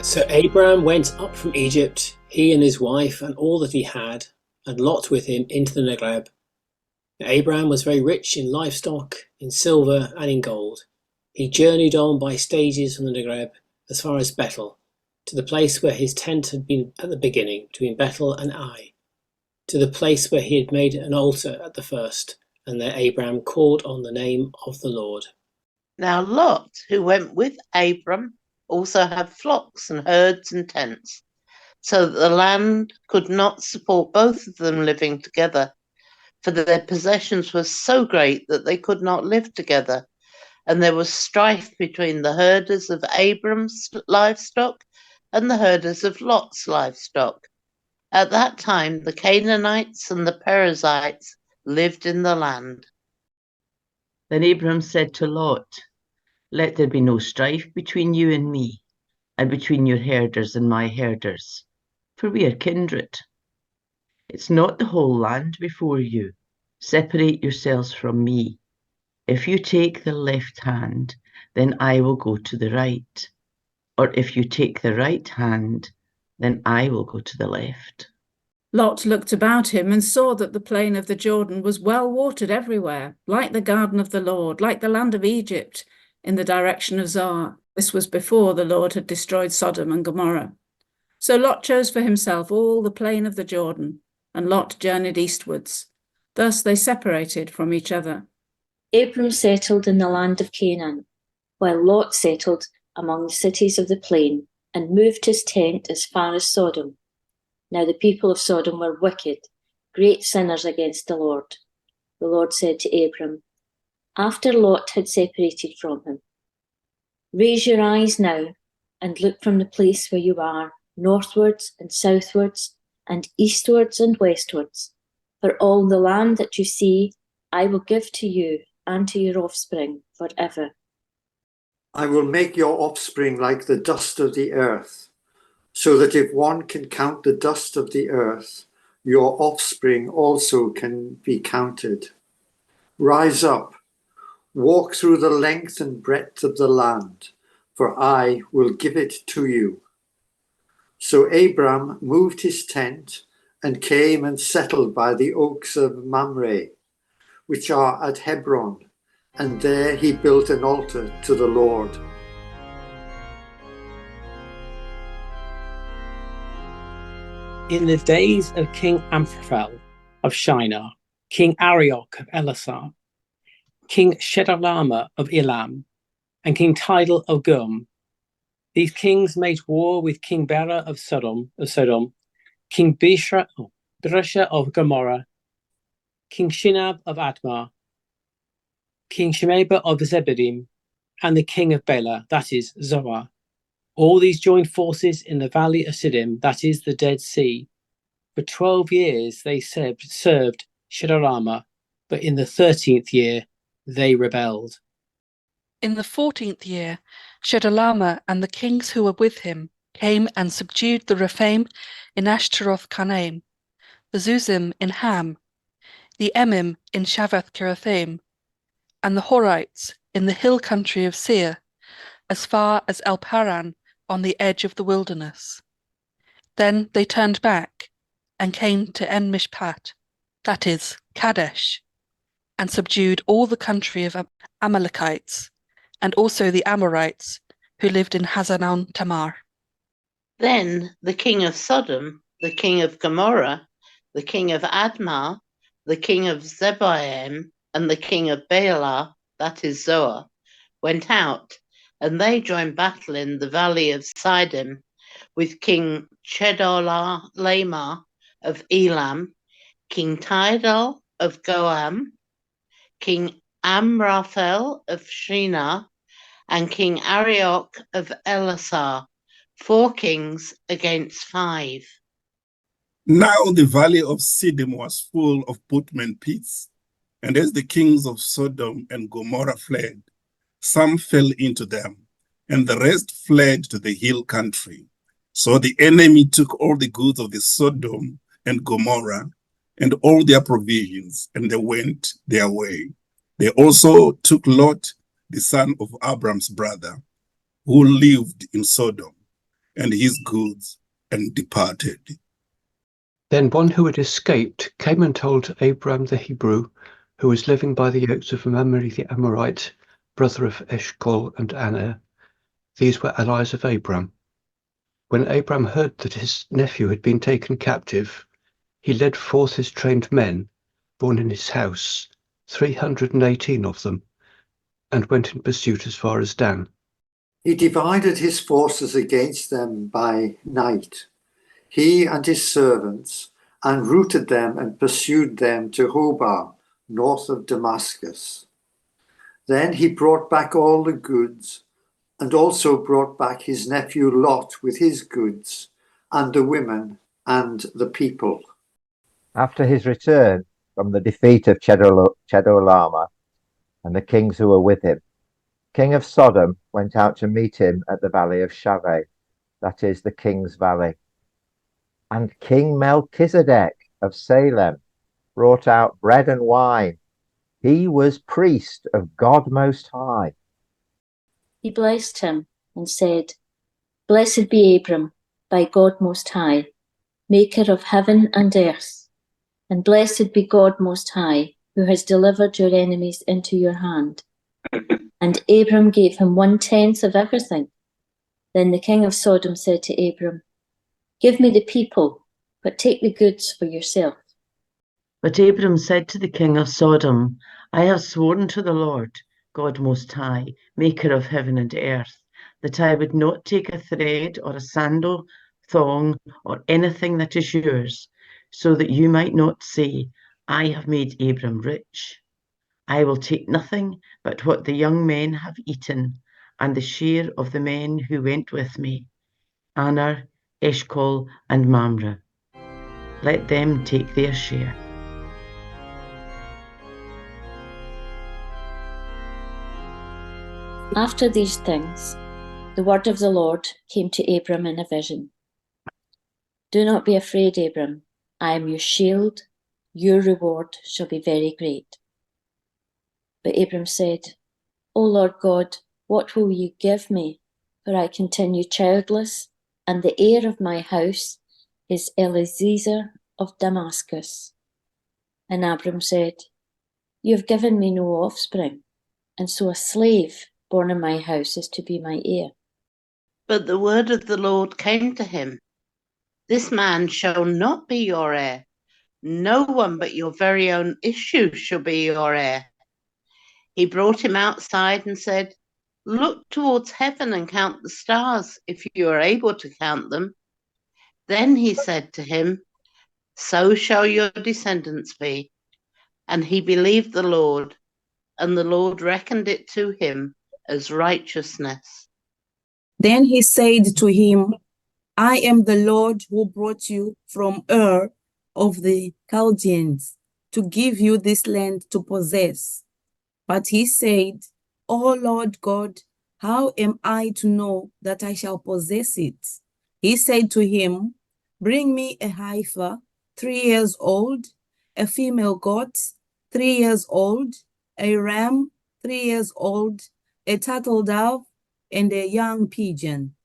So Abraham went up from Egypt, he and his wife and all that he had, and Lot with him into the Negev. Now Abraham was very rich in livestock, in silver and in gold. He journeyed on by stages from the Negev as far as Bethel, to the place where his tent had been at the beginning, between Bethel and Ai, to the place where he had made an altar at the first, and there Abraham called on the name of the Lord. Now Lot, who went with Abram, also had flocks and herds and tents, so that the land could not support both of them living together, for their possessions were so great that they could not live together. And there was strife between the herders of Abram's livestock and the herders of Lot's livestock. At that time, the Canaanites and the Perizzites lived in the land. Then Abram said to Lot, "Let there be no strife between you and me, and between your herders and my herders, for we are kindred. It's not the whole land before you. Separate yourselves from me. If you take the left hand, then I will go to the right. Or if you take the right hand, then I will go to the left." Lot looked about him and saw that the plain of the Jordan was well watered everywhere, like the garden of the Lord, like the land of Egypt, in the direction of Zoar. This was before the Lord had destroyed Sodom and Gomorrah. So Lot chose for himself all the plain of the Jordan, and Lot journeyed eastwards. Thus they separated from each other. Abram settled in the land of Canaan, while Lot settled among the cities of the plain and moved his tent as far as Sodom. Now the people of Sodom were wicked, great sinners against the Lord. The Lord said to Abram, after Lot had separated from him, "Raise your eyes now and look from the place where you are, northwards and southwards and eastwards and westwards. For all the land that you see, I will give to you and to your offspring forever. I will make your offspring like the dust of the earth, so that if one can count the dust of the earth, your offspring also can be counted. Rise up, Walk through the length and breadth of the land, for I will give it to you. So Abram moved his tent and came and settled by the oaks of Mamre, which are at Hebron, and there he built an altar to the Lord. In the days of King Amraphel of Shinar, King Arioch of Elasar, King Chedorlaomer of Elam, and King Tidal of Gum, these kings made war with King Bera of Sodom, King Birsha of Gomorrah, King Shinab of Admah, King Shemeba of Zebedim, and the king of Bela, that is Zoar. All these joined forces in the valley of Siddim, that is the Dead Sea. For 12 years they served Chedorlaomer, but in the 13th year they rebelled. In the 14th year, Chedorlaomer and the kings who were with him came and subdued the Rephaim in Ashtaroth Karnaim, the Zuzim in Ham, the Emim in Shavath Kiriathaim, and the Horites in the hill country of Seir, as far as El Paran on the edge of the wilderness. Then they turned back and came to En Mishpat, that is, Kadesh, and subdued all the country of Amalekites, and also the Amorites who lived in Hazanon Tamar. Then the king of Sodom, the king of Gomorrah, the king of Admah, the king of Zeboim, and the king of Bela, that is Zoar, went out, and they joined battle in the valley of Siddim with King Chedorlaomer of Elam, King Tidal of Goam, King Amraphel of Shinar, and King Arioch of Elasar, 4 kings against 5. Now the valley of Siddim was full of putmen pits, and as the kings of Sodom and Gomorrah fled, some fell into them, and the rest fled to the hill country. So the enemy took all the goods of the Sodom and Gomorrah and all their provisions, and they went their way. They also took Lot, the son of Abram's brother, who lived in Sodom, and his goods, and departed. Then one who had escaped came and told Abram the Hebrew, who was living by the oaks of Mamre the Amorite, brother of Eshcol and Aner. These were allies of Abram. When Abram heard that his nephew had been taken captive, he led forth his trained men, born in his house, 318 of them, and went in pursuit as far as Dan. He divided his forces against them by night, he and his servants, and routed them and pursued them to Hobah, north of Damascus. Then he brought back all the goods, and also brought back his nephew Lot with his goods, and the women and the people. After his return from the defeat of Chedorlaomer and the kings who were with him, king of Sodom went out to meet him at the valley of Shaveh, that is the king's valley. And King Melchizedek of Salem brought out bread and wine. He was priest of God Most High. He blessed him and said, Blessed be Abram, by God Most High, maker of heaven and earth, and blessed be God Most High, who has delivered your enemies into your hand. And Abram gave him 1/10 of everything. Then the king of Sodom said to Abram, Give me the people, but take the goods for yourself. But Abram said to the king of Sodom, I have sworn to the Lord, God Most High, maker of heaven and earth, that I would not take a thread or a sandal, thong, or anything that is yours, so that you might not say, I have made Abram rich. I will take nothing but what the young men have eaten, and the share of the men who went with me, Aner, Eshcol, and Mamre. Let them take their share. After these things, the word of the Lord came to Abram in a vision. Do not be afraid, Abram. I am your shield. Your reward shall be very great. But Abram said, O Lord God, what will you give me? For I continue childless, and the heir of my house is Eliezer of Damascus. And Abram said, You have given me no offspring, and so a slave born in my house is to be my heir. But the word of the Lord came to him, This man shall not be your heir. No one but your very own issue shall be your heir. He brought him outside and said, Look towards heaven and count the stars, if you are able to count them. Then he said to him, So shall your descendants be. And he believed the Lord, and the Lord reckoned it to him as righteousness. Then he said to him, I am the Lord who brought you from Ur of the Chaldeans to give you this land to possess. But he said, O Lord God, how am I to know that I shall possess it? He said to him, Bring me a heifer, 3 years old, a female goat, 3 years old, a ram, 3 years old, a turtle dove, and a young pigeon.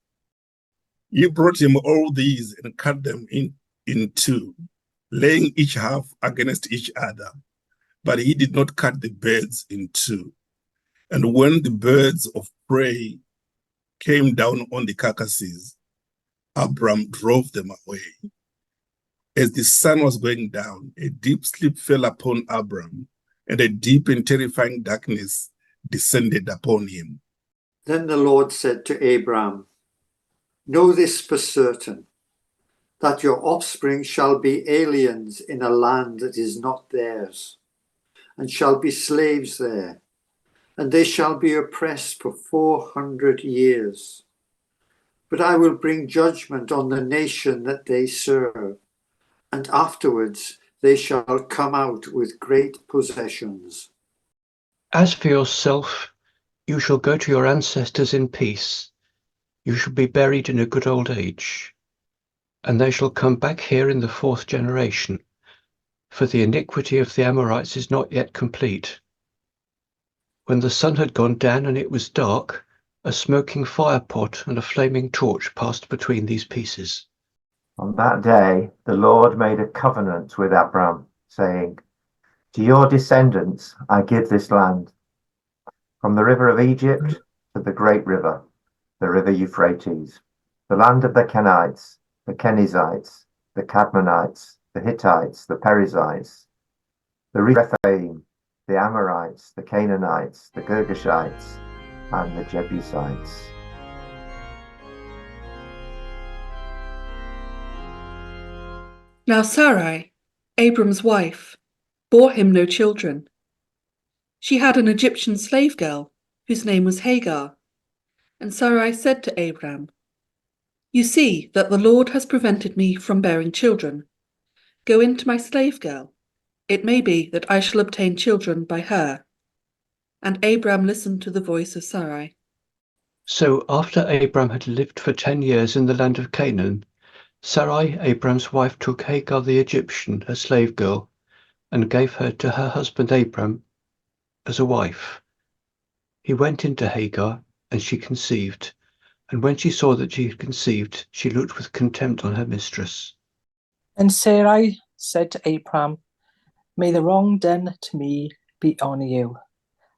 You brought him all these and cut them in two, laying each half against each other. But he did not cut the birds in two. And when the birds of prey came down on the carcasses, Abram drove them away. As the sun was going down, a deep sleep fell upon Abram, and a deep and terrifying darkness descended upon him. Then the Lord said to Abram, Know this for certain, that your offspring shall be aliens in a land that is not theirs, and shall be slaves there, and they shall be oppressed for 400 years. But I will bring judgment on the nation that they serve, and afterwards they shall come out with great possessions. As for yourself, you shall go to your ancestors in peace. You shall be buried in a good old age. And they shall come back here in the 4th generation, for the iniquity of the Amorites is not yet complete. When the sun had gone down and it was dark, a smoking firepot and a flaming torch passed between these pieces. On that day, the Lord made a covenant with Abram, saying, To your descendants I give this land, from the river of Egypt to the great river, the river Euphrates, the land of the Kenites, the Kenizzites, the Cadmonites, the Hittites, the Perizzites, the Rephaim, the Amorites, the Canaanites, the Girgashites, and the Jebusites. Now Sarai, Abram's wife, bore him no children. She had an Egyptian slave girl, whose name was Hagar. And Sarai said to Abram, You see that the Lord has prevented me from bearing children. Go in to my slave girl. It may be that I shall obtain children by her. And Abram listened to the voice of Sarai. So after Abram had lived for 10 years in the land of Canaan, Sarai, Abram's wife, took Hagar the Egyptian, a slave girl, and gave her to her husband Abram as a wife. He went into Hagar, and she conceived. And when she saw that she had conceived, she looked with contempt on her mistress. And Sarai said to Abram, May the wrong done to me be on you.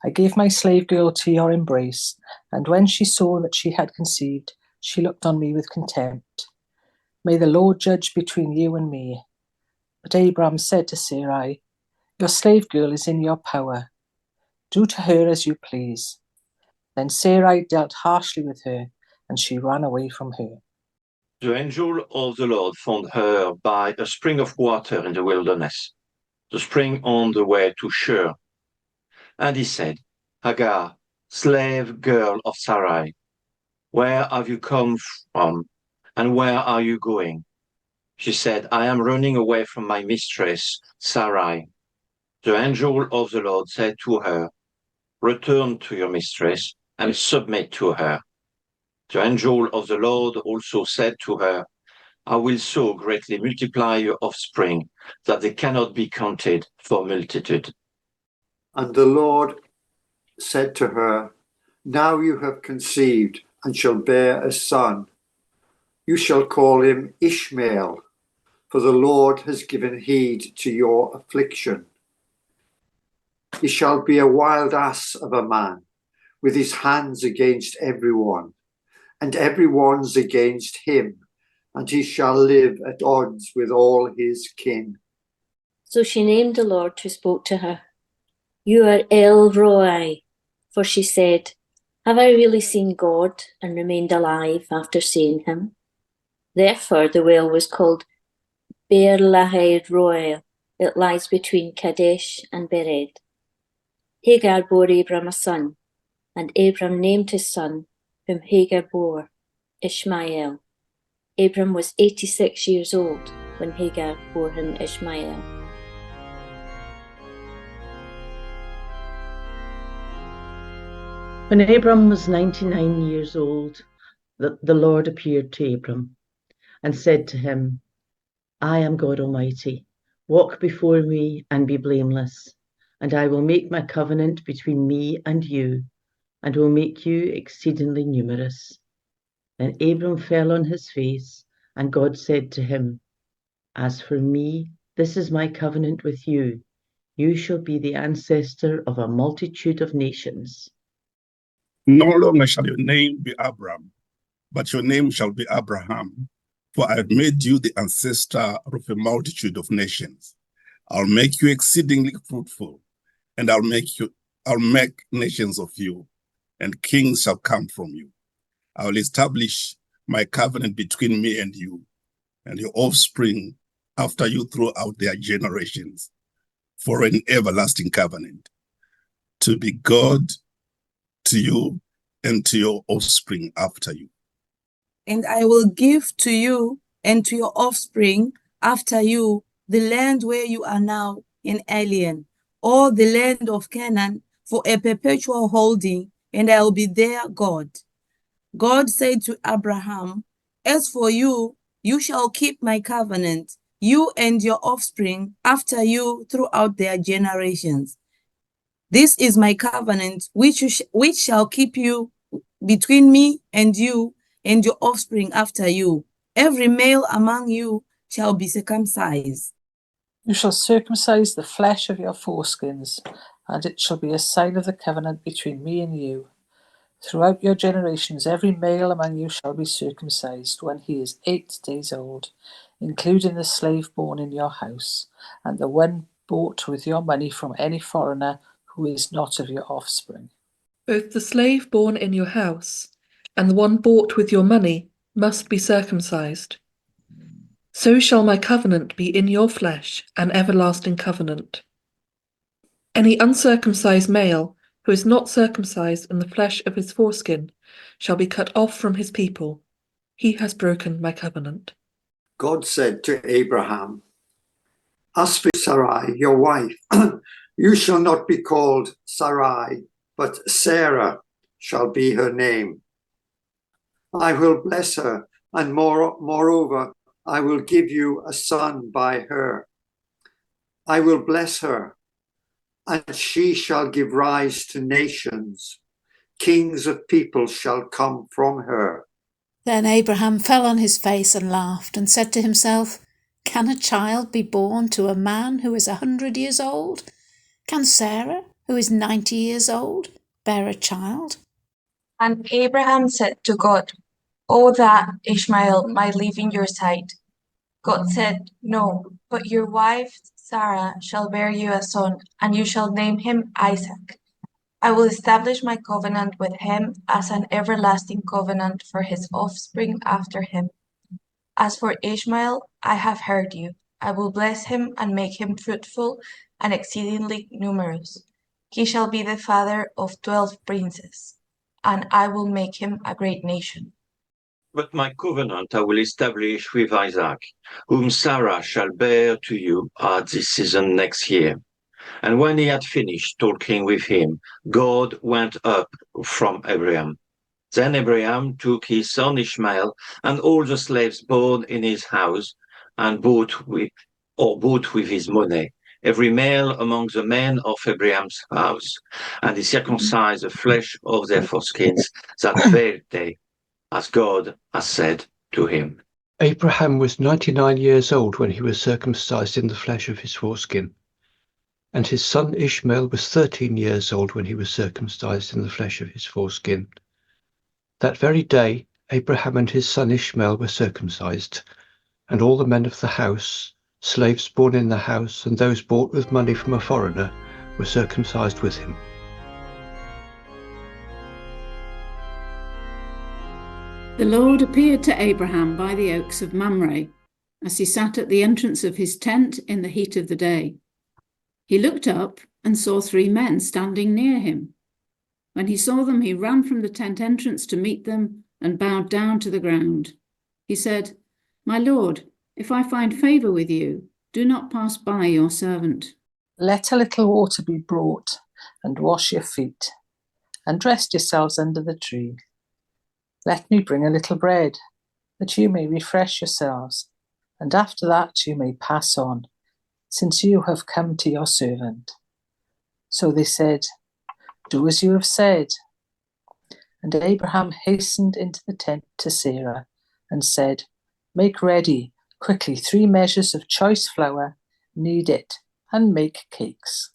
I gave my slave girl to your embrace, and when she saw that she had conceived, she looked on me with contempt. May the Lord judge between you and me. But Abram said to Sarai, Your slave girl is in your power. Do to her as you please. Then Sarai dealt harshly with her, and she ran away from her. The angel of the Lord found her by a spring of water in the wilderness, the spring on the way to Shur. And he said, Hagar, slave girl of Sarai, where have you come from, and where are you going? She said, I am running away from my mistress, Sarai. The angel of the Lord said to her, Return to your mistress and submit to her. The angel of the Lord also said to her, I will so greatly multiply your offspring that they cannot be counted for multitude. And the Lord said to her, Now you have conceived and shall bear a son. You shall call him Ishmael, for the Lord has given heed to your affliction. He shall be a wild ass of a man, with his hands against everyone, and everyone's against him, and he shall live at odds with all his kin. So she named the Lord who spoke to her. You are El Roi, for she said, have I really seen God and remained alive after seeing him? Therefore the well was called Beer Lahai Roi. It lies between Kadesh and Bered. Hagar bore Abram a son, and Abram named his son, whom Hagar bore, Ishmael. Abram was 86 years old when Hagar bore him Ishmael. When Abram was 99 years old, the Lord appeared to Abram and said to him, I am God Almighty. Walk before me and be blameless, and I will make my covenant between me and you, and will make you exceedingly numerous. Then Abram fell on his face, and God said to him, As for me, this is my covenant with you. You shall be the ancestor of a multitude of nations. No longer shall your name be Abram, but your name shall be Abraham, for I have made you the ancestor of a multitude of nations. I'll make you exceedingly fruitful, and I'll make nations of you, and kings shall come from you. I will establish my covenant between me and you, and your offspring after you throughout their generations, for an everlasting covenant, to be God to you and to your offspring after you. And I will give to you and to your offspring after you the land where you are now an alien, or the land of Canaan, for a perpetual holding, and I will be their God. God said to Abraham, As for you, you shall keep my covenant, you and your offspring after you throughout their generations. This is my covenant, which shall keep you between me and you and your offspring after you. Every male among you shall be circumcised. You shall circumcise the flesh of your foreskins, and it shall be a sign of the covenant between me and you. Throughout your generations, every male among you shall be circumcised when he is 8 days old, including the slave born in your house, and the one bought with your money from any foreigner who is not of your offspring. Both the slave born in your house and the one bought with your money must be circumcised. So shall my covenant be in your flesh, an everlasting covenant. Any uncircumcised male who is not circumcised in the flesh of his foreskin shall be cut off from his people. He has broken my covenant. God said to Abraham, As for Sarai, your wife, you shall not be called Sarai, but Sarah shall be her name. I will bless her, and moreover, I will give you a son by her. I will bless her, and she shall give rise to nations. Kings of people shall come from her. Then Abraham fell on his face and laughed, and said to himself, Can a child be born to a man who is 100 years old? Can Sarah, who is 90 years old, bear a child? And Abraham said to God, Oh, that Ishmael might live in your sight. God said, No, but your wife Sarah shall bear you a son, and you shall name him Isaac. I will establish my covenant with him as an everlasting covenant for his offspring after him. As for Ishmael, I have heard you. I will bless him and make him fruitful and exceedingly numerous. He shall be the father of 12 princes, and I will make him a great nation. But my covenant I will establish with Isaac, whom Sarah shall bear to you at this season next year. And when he had finished talking with him, God went up from Abraham. Then Abraham took his son Ishmael and all the slaves born in his house and bought with his money every male among the men of Abraham's house, and he circumcised the flesh of their foreskins that very day, as God has said to him. Abraham was 99 years old when he was circumcised in the flesh of his foreskin, and his son Ishmael was 13 years old when he was circumcised in the flesh of his foreskin. That very day, Abraham and his son Ishmael were circumcised, and all the men of the house, slaves born in the house, and those bought with money from a foreigner, were circumcised with him. The Lord appeared to Abraham by the oaks of Mamre, as he sat at the entrance of his tent in the heat of the day. He looked up and saw 3 men standing near him. When he saw them, he ran from the tent entrance to meet them and bowed down to the ground. He said, "My Lord, if I find favor with you, do not pass by your servant." Let a little water be brought, and wash your feet, and rest yourselves under the tree. Let me bring a little bread, that you may refresh yourselves, and after that you may pass on, since you have come to your servant. So they said, "Do as you have said." And Abraham hastened into the tent to Sarah and said, "Make ready quickly 3 measures of choice flour, knead it, and make cakes."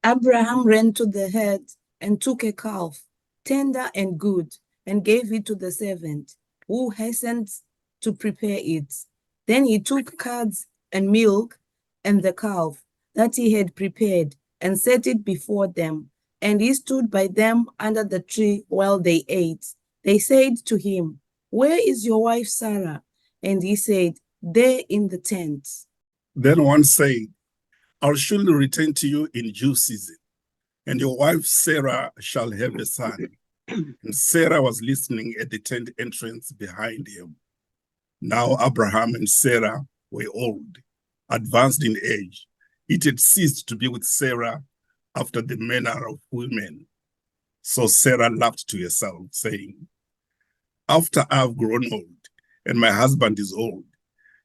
Abraham ran to the herd and took a calf, tender and good, and gave it to the servant, who hastened to prepare it. Then he took curds and milk and the calf that he had prepared and set it before them. And he stood by them under the tree while they ate. They said to him, "Where is your wife Sarah?" And he said, "There in the tent." Then one said, "I'll surely return to you in due season, and your wife Sarah shall have a son." And Sarah was listening at the tent entrance behind him. Now Abraham and Sarah were old, advanced in age. It had ceased to be with Sarah after the manner of women. So Sarah laughed to herself, saying, "After I have grown old, and my husband is old,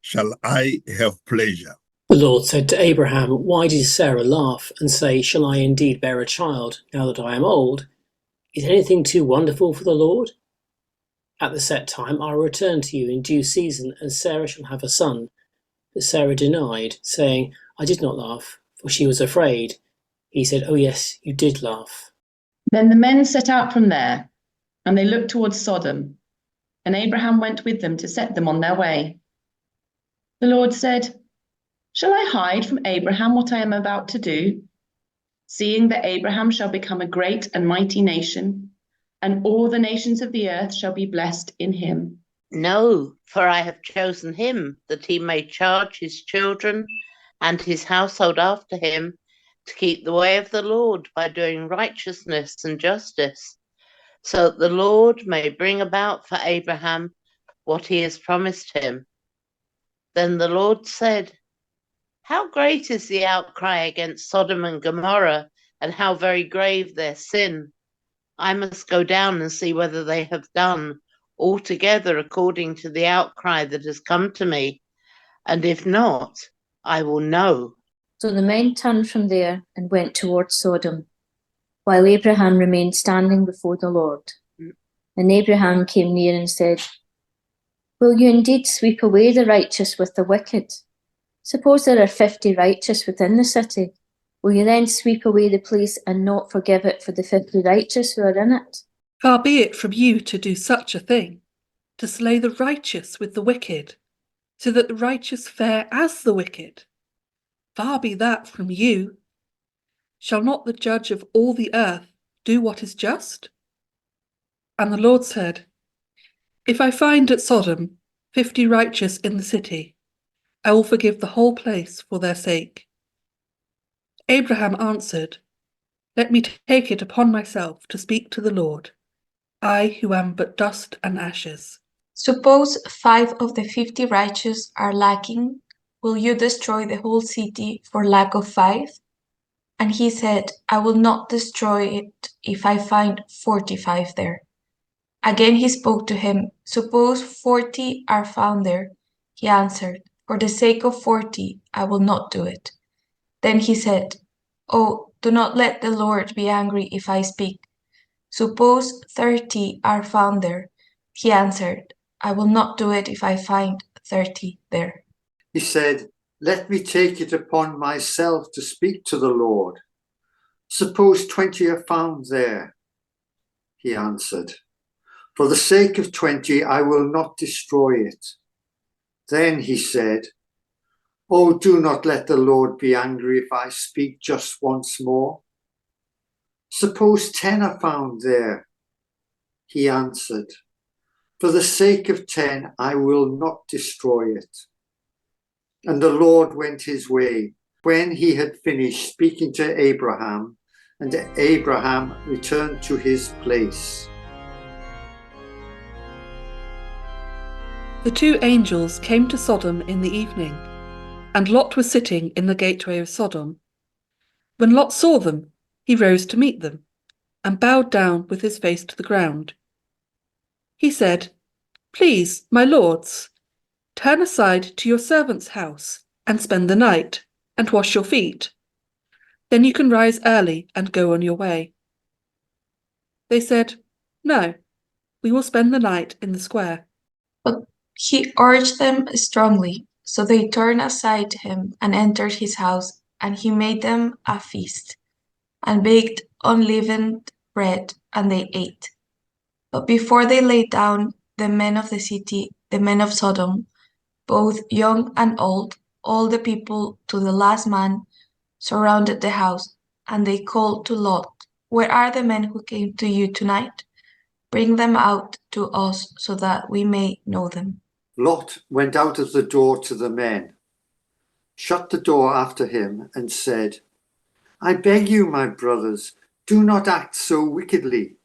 shall I have pleasure?" The Lord said to Abraham, "Why did Sarah laugh and say, 'Shall I indeed bear a child, now that I am old?' Is anything too wonderful for the Lord? At the set time I will return to you in due season, and Sarah shall have a son." But Sarah denied, saying, "I did not laugh," for she was afraid. He said, "Oh yes, you did laugh." Then the men set out from there, and they looked towards Sodom, and Abraham went with them to set them on their way. The Lord said, "Shall I hide from Abraham what I am about to do? Seeing that Abraham shall become a great and mighty nation, and all the nations of the earth shall be blessed in him." No, for I have chosen him, that he may charge his children and his household after him to keep the way of the Lord by doing righteousness and justice, so that the Lord may bring about for Abraham what he has promised him. Then the Lord said, "How great is the outcry against Sodom and Gomorrah, and how very grave their sin! I must go down and see whether they have done altogether according to the outcry that has come to me, and if not, I will know." So the men turned from there and went towards Sodom, while Abraham remained standing before the Lord. And Abraham came near and said, "Will you indeed sweep away the righteous with the wicked? Suppose there are 50 righteous within the city. Will you then sweep away the place and not forgive it for the 50 righteous who are in it?" Far be it from you to do such a thing, to slay the righteous with the wicked, so that the righteous fare as the wicked. Far be that from you. Shall not the judge of all the earth do what is just? And the Lord said, "If I find at Sodom 50 righteous in the city, I will forgive the whole place for their sake." Abraham answered, "Let me take it upon myself to speak to the Lord, I who am but dust and ashes." Suppose 5 of the 50 righteous are lacking, will you destroy the whole city for lack of 5? And he said, "I will not destroy it if I find 45 there." Again he spoke to him, "Suppose 40 are found there." He answered, "For the sake of 40, I will not do it." Then he said, "Oh, do not let the Lord be angry if I speak. Suppose 30 are found there." He answered, "I will not do it if I find 30 there." He said, "Let me take it upon myself to speak to the Lord. Suppose 20 are found there." He answered, "For the sake of 20, I will not destroy it." Then he said, "Oh, do not let the Lord be angry if I speak just once more. Suppose 10 are found there." He answered, "For the sake of 10, I will not destroy it." And the Lord went his way. When he had finished speaking to Abraham, and Abraham returned to his place. The two angels came to Sodom in the evening, and Lot was sitting in the gateway of Sodom. When Lot saw them, he rose to meet them, and bowed down with his face to the ground. He said, "Please, my lords, turn aside to your servant's house and spend the night, and wash your feet. Then you can rise early and go on your way." They said, "No, we will spend the night in the square." But he urged them strongly, so they turned aside to him and entered his house, and he made them a feast, and baked unleavened bread, and they ate. But before they lay down, the men of the city, the men of Sodom, both young and old, all the people to the last man, surrounded the house, and they called to Lot, "Where are the men who came to you tonight? Bring them out to us so that we may know them." Lot went out of the door to the men, shut the door after him, and said, "I beg you, my brothers, do not act so wickedly.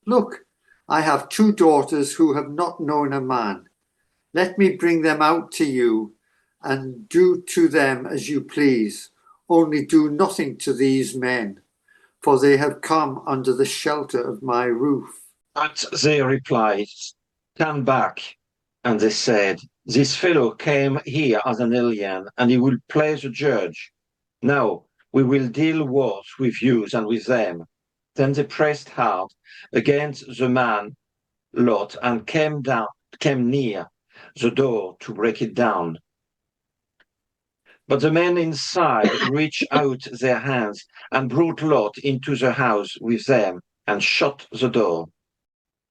Look, I have 2 daughters who have not known a man. Let me bring them out to you, and do to them as you please. Only do nothing to these men, for they have come under the shelter of my roof." But they replied, "Stand back." And they said, "This fellow came here as an alien, and he will play the judge. Now we will deal worse with you than with them." Then they pressed hard against the man Lot and came near the door to break it down. But the men inside reached out their hands and brought Lot into the house with them and shut the door.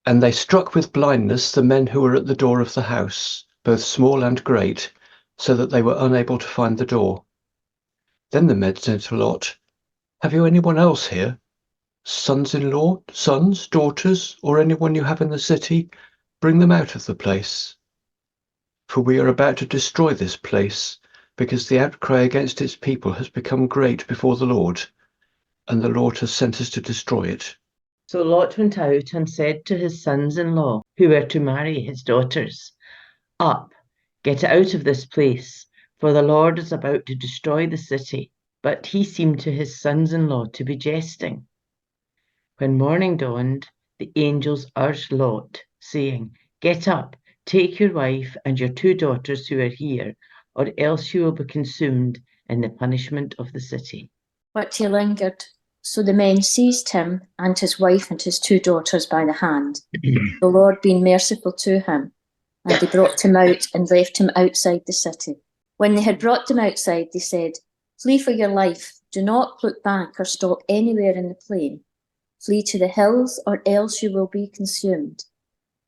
And they struck with blindness the men who were at the door of the house, both small and great, so that they were unable to find the door. Then the men said to Lot, "Have you anyone else here? Sons-in-law, sons, daughters, or anyone you have in the city? Bring them out of the place. For we are about to destroy this place, because the outcry against its people has become great before the Lord, and the Lord has sent us to destroy it." So Lot went out and said to his sons-in-law, who were to marry his daughters, "Up, get out of this place, for the Lord is about to destroy the city." But he seemed to his sons-in-law to be jesting. When morning dawned, the angels urged Lot, saying, "Get up, take your wife and your 2 daughters who are here, or else you will be consumed in the punishment of the city." But he lingered. So the men seized him and his wife and his 2 daughters by the hand, the Lord being merciful to him, and they brought him out and left him outside the city. When they had brought them outside, they said, "Flee for your life. Do not look back or stop anywhere in the plain. Flee to the hills, or else you will be consumed."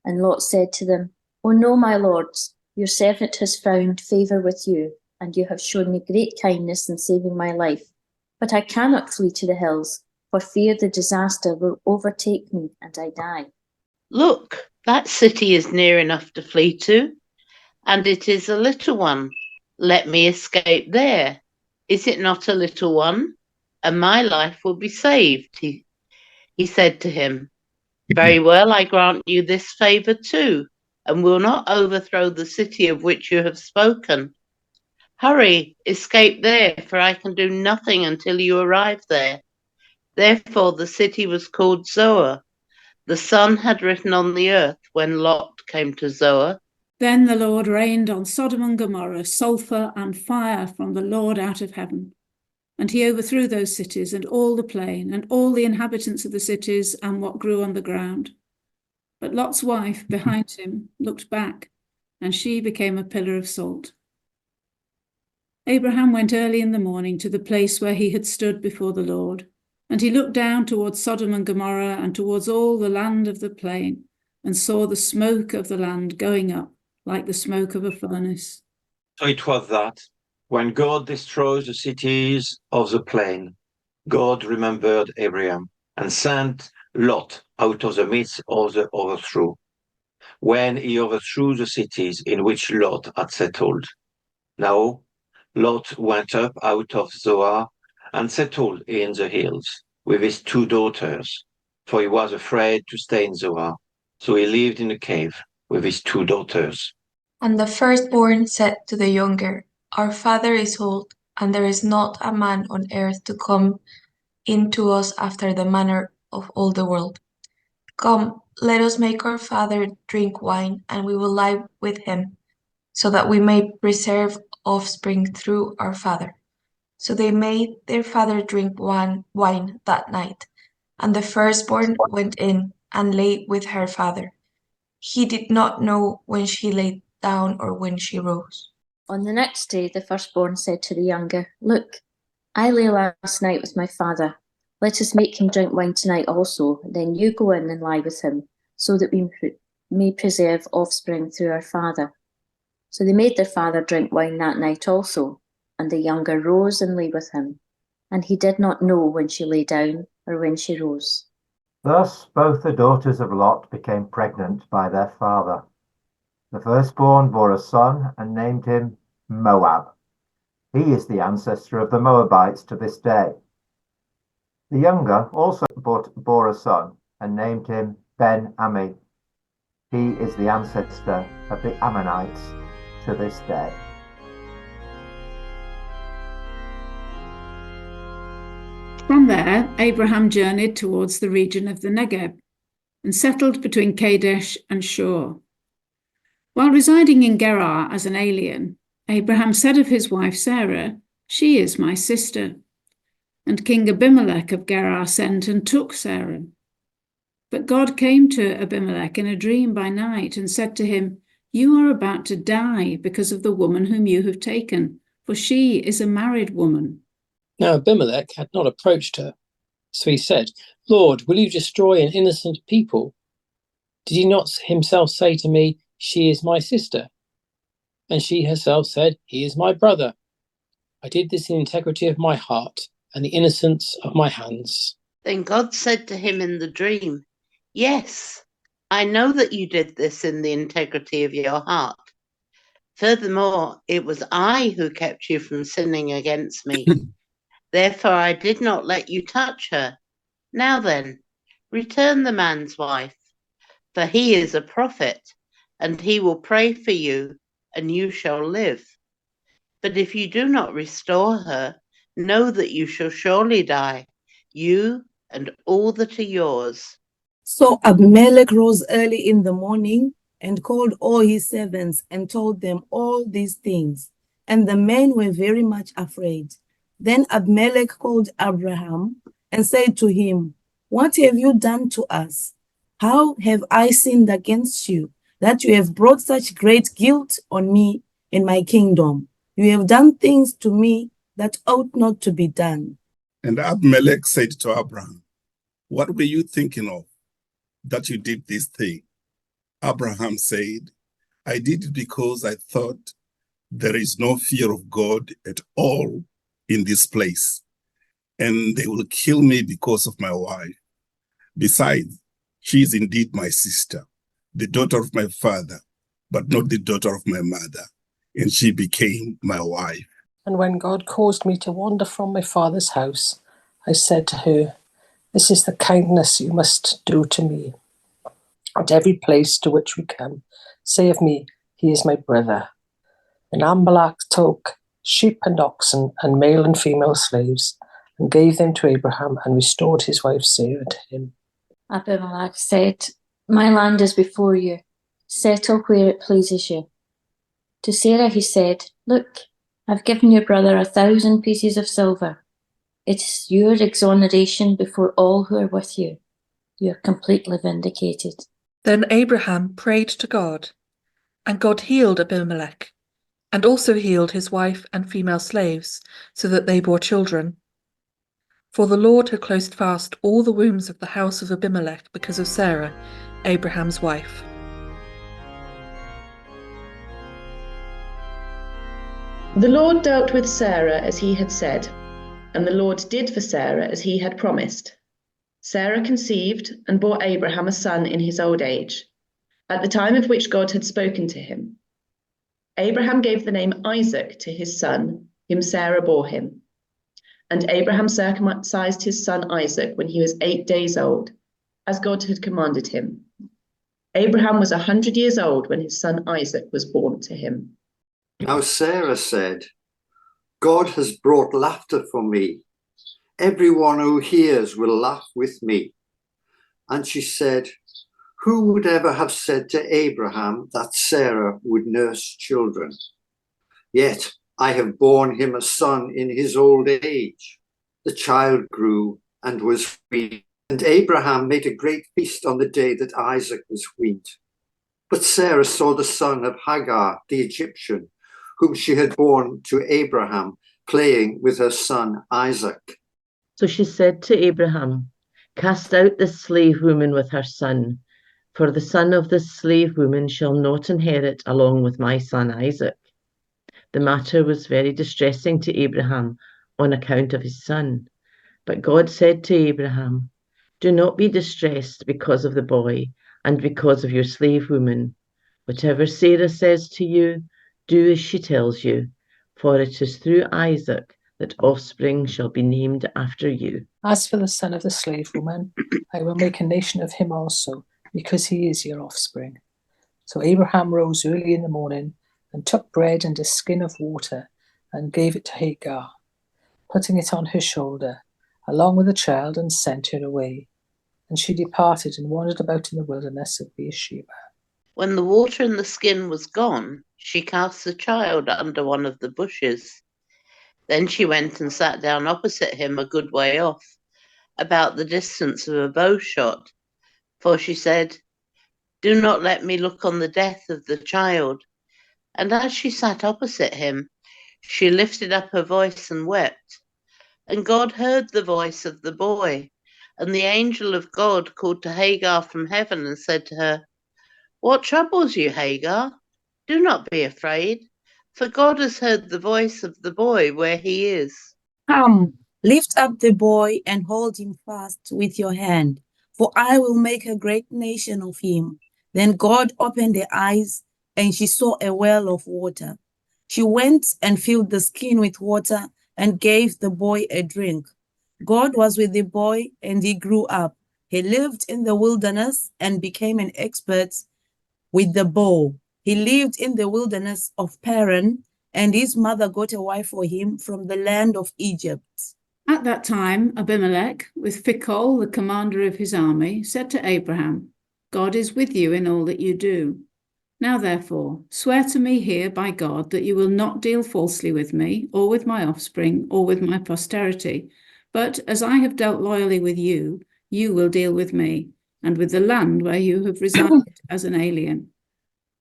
And Lot said to them, "Oh no, my lords, your servant has found favour with you, and you have shown me great kindness in saving my life. But I cannot flee to the hills, for fear the disaster will overtake me and I die." "Look, that city is near enough to flee to, and it is a little one. Let me escape there. Is it not a little one? And my life will be saved." He said to him, "Very well, I grant you this favour too, and will not overthrow the city of which you have spoken. Hurry, escape there, for I can do nothing until you arrive there." Therefore the city was called Zoar. The sun had risen on the earth when Lot came to Zoar. Then the Lord rained on Sodom and Gomorrah sulphur and fire from the Lord out of heaven. And he overthrew those cities and all the plain and all the inhabitants of the cities and what grew on the ground. But Lot's wife behind him looked back, and she became a pillar of salt. Abraham went early in the morning to the place where he had stood before the Lord, and he looked down towards Sodom and Gomorrah and towards all the land of the plain, and saw the smoke of the land going up like the smoke of a furnace. So it was that when God destroyed the cities of the plain, God remembered Abraham and sent Lot out of the midst of the overthrow, when he overthrew the cities in which Lot had settled. Now Lot went up out of Zoar and settled in the hills with his 2 daughters, for he was afraid to stay in Zoar. So he lived in a cave with his 2 daughters. And the firstborn said to the younger, Our father is old, and there is not a man on earth to come in to us after the manner of all the world. Come, let us make our father drink wine, and we will lie with him, so that we may preserve offspring through our father. So they made their father drink wine that night, and the firstborn went in and lay with her father. He did not know when she lay down or when she rose. On the next day, the firstborn said to the younger, Look, I lay last night with my father. Let us make him drink wine tonight also, then you go in and lie with him, so that we may preserve offspring through our father. So they made their father drink wine that night also, and the younger rose and lay with him. And he did not know when she lay down or when she rose. Thus both the daughters of Lot became pregnant by their father. The firstborn bore a son and named him Moab. He is the ancestor of the Moabites to this day. The younger also bore a son and named him Ben-Ammi. He is the ancestor of the Ammonites to this day. From there, Abraham journeyed towards the region of the Negev and settled between Kadesh and Shur. While residing in Gerar as an alien, Abraham said of his wife Sarah, She is my sister. And King Abimelech of Gerar sent and took Sarah. But God came to Abimelech in a dream by night and said to him, You are about to die because of the woman whom you have taken, for she is a married woman. Now Abimelech had not approached her, so he said, Lord, will you destroy an innocent people? Did he not himself say to me, She is my sister? And she herself said, He is my brother. I did this in integrity of my heart and the innocence of my hands. Then God said to him in the dream, Yes, I know that you did this in the integrity of your heart. Furthermore, it was I who kept you from sinning against me. Therefore I did not let you touch her. Now then, return the man's wife, for he is a prophet, and he will pray for you, and you shall live. But if you do not restore her, know that you shall surely die, you and all that are yours. So Abimelech rose early in the morning and called all his servants and told them all these things. And the men were very much afraid. Then Abimelech called Abraham and said to him, What have you done to us? How have I sinned against you, that you have brought such great guilt on me and my kingdom? You have done things to me that ought not to be done. And Abimelech said to Abraham, What were you thinking of, that you did this thing? Abraham said, I did it because I thought there is no fear of God at all in this place, and they will kill me because of my wife. Besides, she is indeed my sister, the daughter of my father, but not the daughter of my mother, and she became my wife. And when God caused me to wander from my father's house, I said to her, This is the kindness you must do to me. At every place to which we come, say of me, He is my brother. And Abimelech took sheep and oxen and male and female slaves, and gave them to Abraham, and restored his wife Sarah to him. Abimelech said, My land is before you. Settle where it pleases you. To Sarah he said, Look, I've given your brother 1,000 pieces of silver. It's your exoneration before all who are with you. You are completely vindicated. Then Abraham prayed to God, and God healed Abimelech, and also healed his wife and female slaves, so that they bore children. For the Lord had closed fast all the wombs of the house of Abimelech because of Sarah, Abraham's wife. The Lord dealt with Sarah as he had said, and the Lord did for Sarah as he had promised. Sarah conceived and bore Abraham a son in his old age, at the time of which God had spoken to him. Abraham gave the name Isaac to his son, whom Sarah bore him. And Abraham circumcised his son Isaac when he was 8 days old, as God had commanded him. Abraham was 100 years old when his son Isaac was born to him. Now Sarah said, God has brought laughter for me. Everyone who hears will laugh with me. And she said, who would ever have said to Abraham that Sarah would nurse children? Yet I have borne him a son in his old age. The child grew and was weaned, and Abraham made a great feast on the day that Isaac was weaned. But Sarah saw the son of Hagar, the Egyptian, whom she had borne to Abraham, playing with her son Isaac. So she said to Abraham, cast out this slave woman with her son, for the son of this slave woman shall not inherit along with my son Isaac. The matter was very distressing to Abraham on account of his son. But God said to Abraham, do not be distressed because of the boy and because of your slave woman. Whatever Sarah says to you, do as she tells you, for it is through Isaac that offspring shall be named after you. As for the son of the slave woman, I will make a nation of him also, because he is your offspring. So Abraham rose early in the morning and took bread and a skin of water and gave it to Hagar, putting it on her shoulder, along with the child, and sent her away. And she departed and wandered about in the wilderness of Beersheba. When the water in the skin was gone, she cast the child under one of the bushes. Then she went and sat down opposite him a good way off, about the distance of a bow shot, for she said, do not let me look on the death of the child. And as she sat opposite him, she lifted up her voice and wept. And God heard the voice of the boy, and the angel of God called to Hagar from heaven and said to her, what troubles you, Hagar? Do not be afraid, for God has heard the voice of the boy where he is. Come, lift up the boy and hold him fast with your hand, for I will make a great nation of him. Then God opened her eyes, and she saw a well of water. She went and filled the skin with water and gave the boy a drink. God was with the boy, and he grew up. He lived in the wilderness and became an expert with the bow. He lived in the wilderness of Paran, and his mother got a wife for him from the land of Egypt. At that time, Abimelech, with Phicol, the commander of his army, said to Abraham, God is with you in all that you do. Now, therefore, swear to me here by God that you will not deal falsely with me, or with my offspring, or with my posterity, but as I have dealt loyally with you, you will deal with me, and with the land where you have resided as an alien.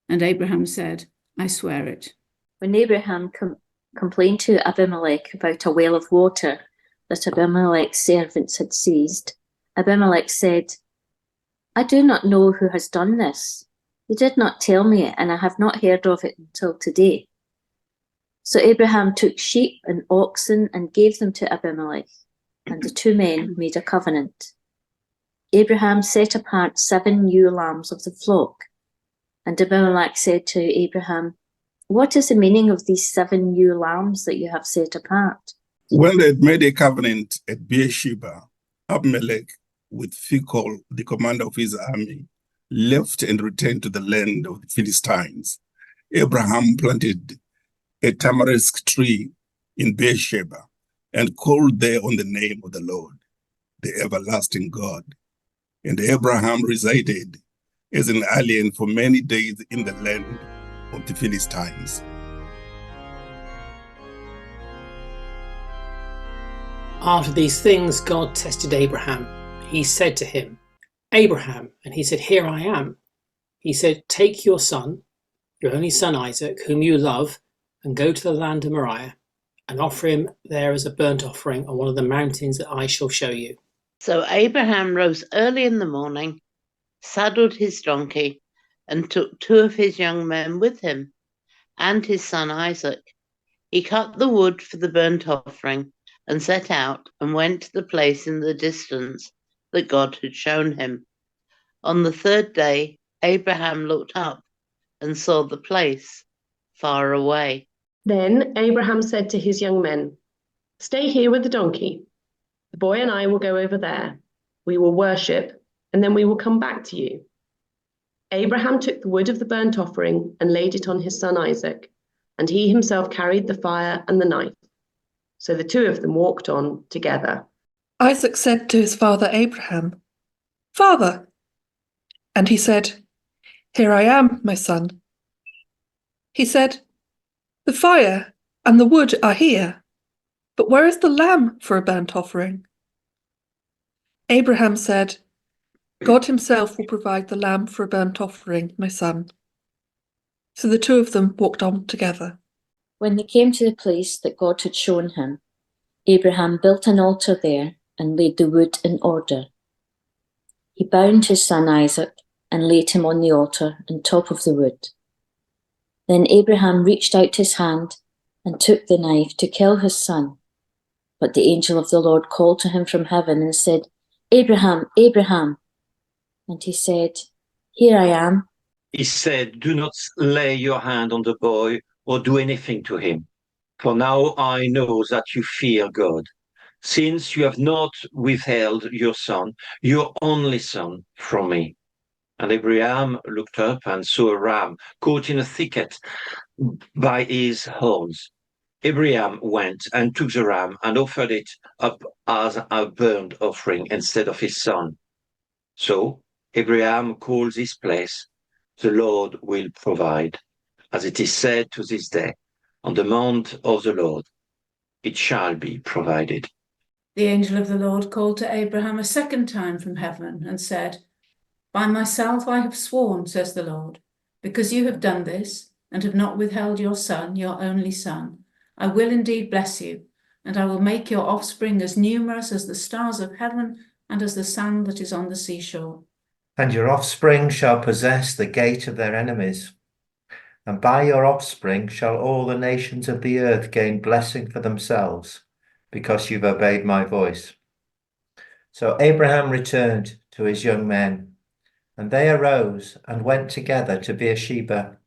And Abraham said, I swear it. When Abraham complained to Abimelech about a well of water that Abimelech's servants had seized, Abimelech said, I do not know who has done this. You did not tell me, and I have not heard of it until today. So Abraham took sheep and oxen and gave them to Abimelech, and the two men made a covenant. Abraham set apart 7 ewe lambs of the flock, and Abimelech said to Abraham, what is the meaning of these 7 ewe lambs that you have set apart? When they had made a covenant at Beersheba, Abimelech, with Phicol, the commander of his army, left and returned to the land of the Philistines. Abraham planted a tamarisk tree in Beersheba and called there on the name of the Lord, the everlasting God. And Abraham resided as an alien for many days in the land of the Philistines. After these things, God tested Abraham. He said to him, Abraham, and he said, Here I am. He said, Take your son, your only son Isaac, whom you love, and go to the land of Moriah, and offer him there as a burnt offering on one of the mountains that I shall show you. So Abraham rose early in the morning, saddled his donkey, and took 2 of his young men with him, and his son Isaac. He cut the wood for the burnt offering, and set out and went to the place in the distance that God had shown him. On the 3rd day, Abraham looked up and saw the place far away. Then Abraham said to his young men, Stay here with the donkey. The boy and I will go over there. We will worship, and then we will come back to you. Abraham took the wood of the burnt offering and laid it on his son Isaac, and he himself carried the fire and the knife. So the 2 of them walked on together. Isaac said to his father Abraham, Father! And he said, Here I am, my son. He said, The fire and the wood are here, but where is the lamb for a burnt offering? Abraham said, God himself will provide the lamb for a burnt offering, my son. So the 2 of them walked on together. When they came to the place that God had shown him, Abraham built an altar there and laid the wood in order. He bound his son Isaac and laid him on the altar on top of the wood. Then Abraham reached out his hand and took the knife to kill his son. But the angel of the Lord called to him from heaven and said, Abraham, Abraham. And he said, Here I am. He said, Do not lay your hand on the boy or do anything to him. For now I know that you fear God, since you have not withheld your son, your only son, from me. And Abraham looked up and saw a ram caught in a thicket by his horns. Abraham went and took the ram and offered it up as a burnt offering instead of his son. So Abraham called this place, The Lord will provide, as it is said to this day, On the mount of the Lord it shall be provided. The angel of the Lord called to Abraham a second time from heaven and said, By myself I have sworn, says the Lord, because you have done this and have not withheld your son, your only son, I will indeed bless you, and I will make your offspring as numerous as the stars of heaven and as the sand that is on the seashore. And your offspring shall possess the gate of their enemies. And by your offspring shall all the nations of the earth gain blessing for themselves, because you've obeyed my voice. So Abraham returned to his young men, and they arose and went together to Beersheba.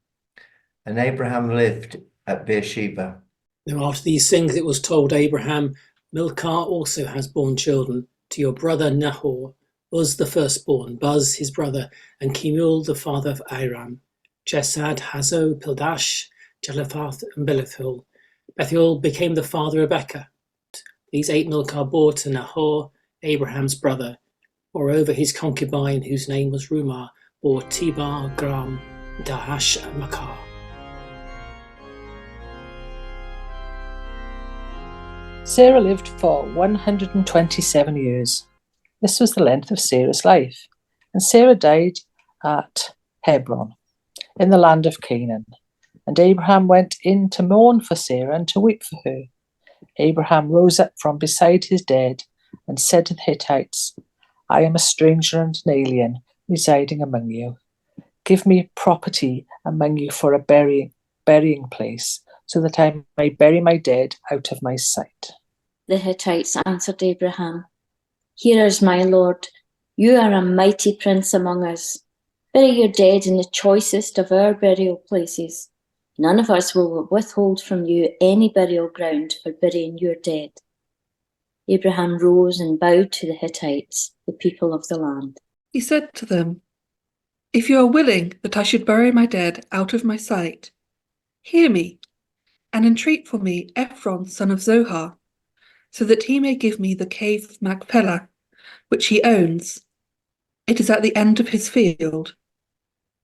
And Abraham lived at Beersheba. Now after these things it was told Abraham, Milcah also has borne children to your brother Nahor, Uz the firstborn, Buz his brother, and Kemuel the father of Aram, Chesed, Hazo, Pildash, Jephthah, and Bethuel. Bethuel became the father of Rebekah. These 8 Milcah bore to Nahor, Abraham's brother. Moreover, his concubine, whose name was Rumah, bore Tibar, Gram, Dahash, and Makah. Sarah lived for 127 years. This was the length of Sarah's life. And Sarah died at Hebron, in the land of Canaan. And Abraham went in to mourn for Sarah and to weep for her. Abraham rose up from beside his dead and said to the Hittites, I am a stranger and an alien residing among you. Give me property among you for a burying place, so that I may bury my dead out of my sight. The Hittites answered Abraham, Hear us, my lord, you are a mighty prince among us. Bury your dead in the choicest of our burial places. None of us will withhold from you any burial ground for burying your dead. Abraham rose and bowed to the Hittites, the people of the land. He said to them, If you are willing that I should bury my dead out of my sight, hear me, and entreat for me Ephron son of Zohar, so that he may give me the cave of Machpelah, which he owns. It is at the end of his field.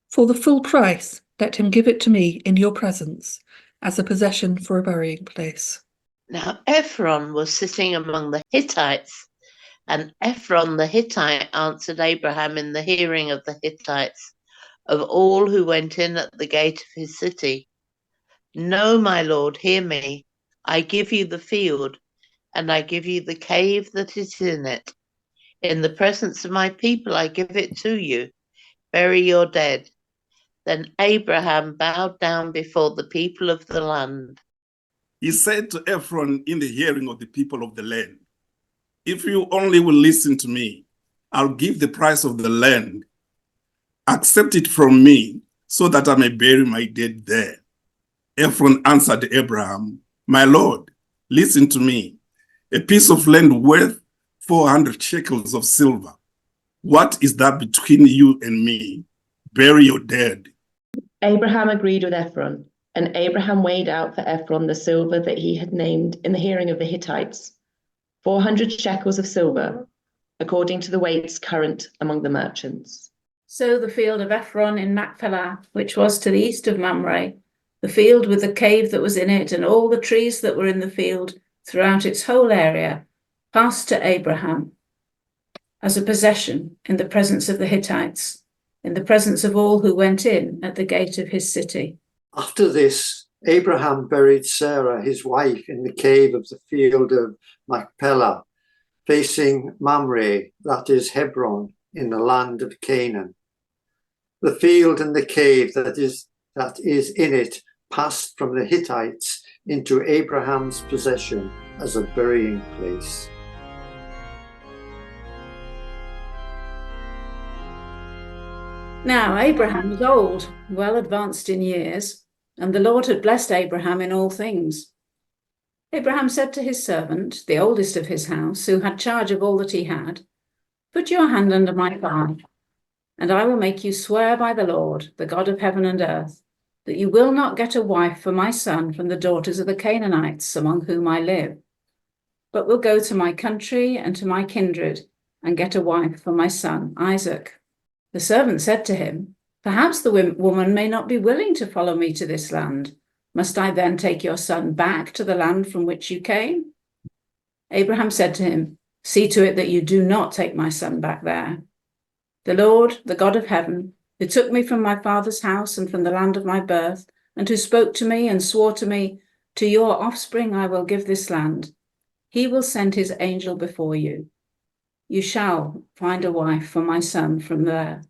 For the full price, let him give it to me in your presence, as a possession for a burying place. Now Ephron was sitting among the Hittites, and Ephron the Hittite answered Abraham in the hearing of the Hittites, of all who went in at the gate of his city. No, my lord, hear me. I give you the field, and I give you the cave that is in it. In the presence of my people I give it to you. Bury your dead. Then Abraham bowed down before the people of the land. He said to Ephron in the hearing of the people of the land, if you only will listen to me, I'll give the price of the land. Accept it from me so that I may bury my dead there. Ephron answered Abraham, my lord, listen to me. A piece of land worth 400 shekels of silver. What is that between you and me? Bury your dead. Abraham agreed with Ephron, and Abraham weighed out for Ephron the silver that he had named in the hearing of the Hittites, 400 shekels of silver, according to the weights current among the merchants. So the field of Ephron in Machpelah, which was to the east of Mamre, the field with the cave that was in it, and all the trees that were in the field throughout its whole area, passed to Abraham as a possession in the presence of the Hittites, in the presence of all who went in at the gate of his city. After this, Abraham buried Sarah, his wife, in the cave of the field of Machpelah, facing Mamre, that is Hebron, in the land of Canaan. The field and the cave that is in it passed from the Hittites into Abraham's possession as a burying place. Now Abraham was old, well advanced in years, and the Lord had blessed Abraham in all things. Abraham said to his servant, the oldest of his house, who had charge of all that he had, put your hand under my thigh, and I will make you swear by the Lord, the God of heaven and earth, that you will not get a wife for my son from the daughters of the Canaanites among whom I live, but will go to my country and to my kindred and get a wife for my son Isaac. The servant said to him, perhaps the woman may not be willing to follow me to this land. Must I then take your son back to the land from which you came? Abraham said to him, see to it that you do not take my son back there. The Lord, the God of heaven, who took me from my father's house and from the land of my birth, and who spoke to me and swore to me, to your offspring I will give this land. He will send his angel before you. You shall find a wife for my son from there.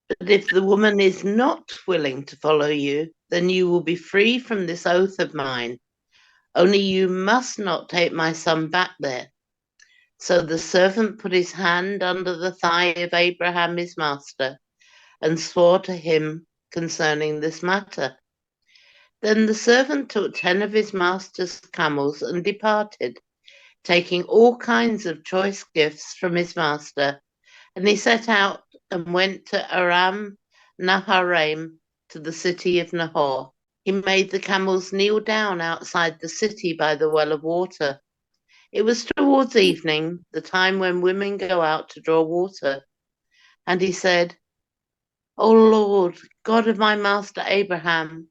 But if the woman is not willing to follow you, then you will be free from this oath of mine. Only you must not take my son back there. So the servant put his hand under the thigh of Abraham his master, and swore to him concerning this matter. Then the servant took 10 of his master's camels and departed, taking all kinds of choice gifts from his master, and he set out and went to Aram Naharaim, to the city of Nahor. He made the camels kneel down outside the city by the well of water. It was towards evening, the time when women go out to draw water. And he said, O Lord, God of my master Abraham,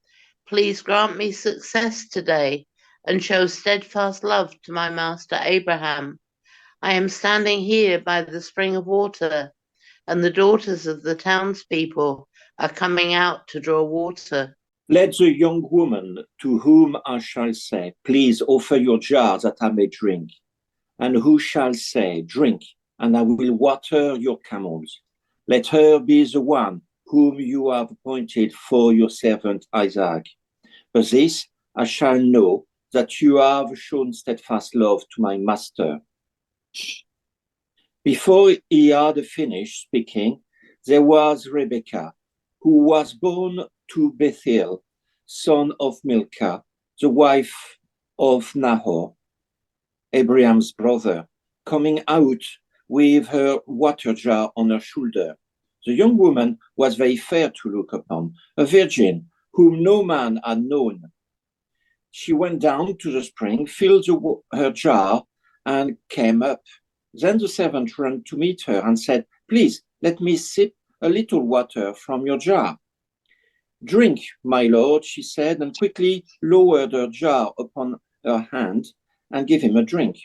please grant me success today and show steadfast love to my master Abraham. I am standing here by the spring of water, and the daughters of the townspeople are coming out to draw water. Let the young woman to whom I shall say, please offer your jar that I may drink, and who shall say, drink, and I will water your camels. Let her be the one whom you have appointed for your servant Isaac. For this I shall know that you have shown steadfast love to my master. Before he had finished speaking, there was Rebekah, who was born to Bethuel, son of Milcah, the wife of Nahor, Abraham's brother, coming out with her water jar on her shoulder. The young woman was very fair to look upon, a virgin whom no man had known. She went down to the spring, filled her jar, and came up. Then the servant ran to meet her and said, please, let me sip a little water from your jar. Drink, my lord, she said, and quickly lowered her jar upon her hand and give him a drink.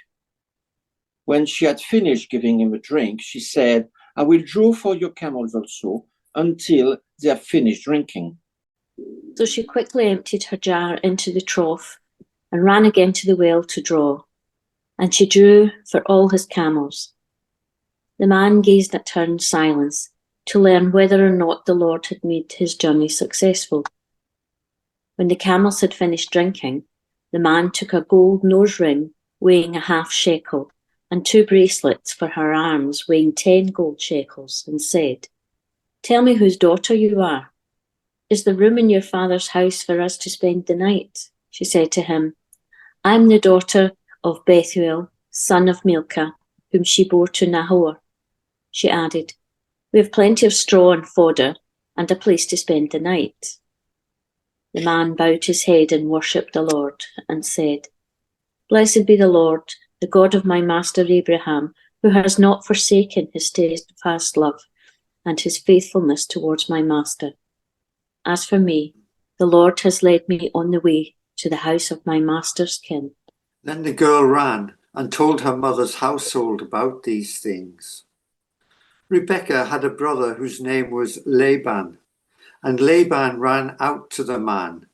When she had finished giving him a drink, she said, I will draw for your camels also until they have finished drinking. So she quickly emptied her jar into the trough and ran again to the well to draw, and she drew for all his camels. The man gazed at her in silence to learn whether or not the Lord had made his journey successful. When the camels had finished drinking, the man took a gold nose ring weighing a half shekel and 2 bracelets for her arms weighing 10 gold shekels and said, Tell me whose daughter you are. Is there room in your father's house for us to spend the night? She said to him, I am the daughter of Bethuel, son of Milcah, whom she bore to Nahor. She added, We have plenty of straw and fodder and a place to spend the night. The man bowed his head and worshipped the Lord and said, Blessed be the Lord, the God of my master Abraham, who has not forsaken his steadfast love and his faithfulness towards my master. As for me, the Lord has led me on the way to the house of my master's kin. Then the girl ran and told her mother's household about these things. Rebekah had a brother whose name was Laban, and Laban ran out to the man,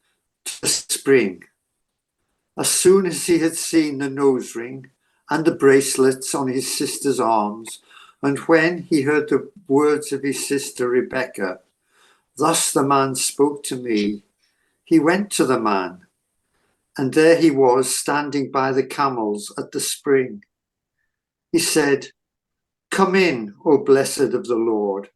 to the spring. As soon as he had seen the nose ring and the bracelets on his sister's arms, and when he heard the words of his sister Rebekah, Thus the man spoke to me, he went to the man, and there he was standing by the camels at the spring. He said, Come in, O blessed of the Lord.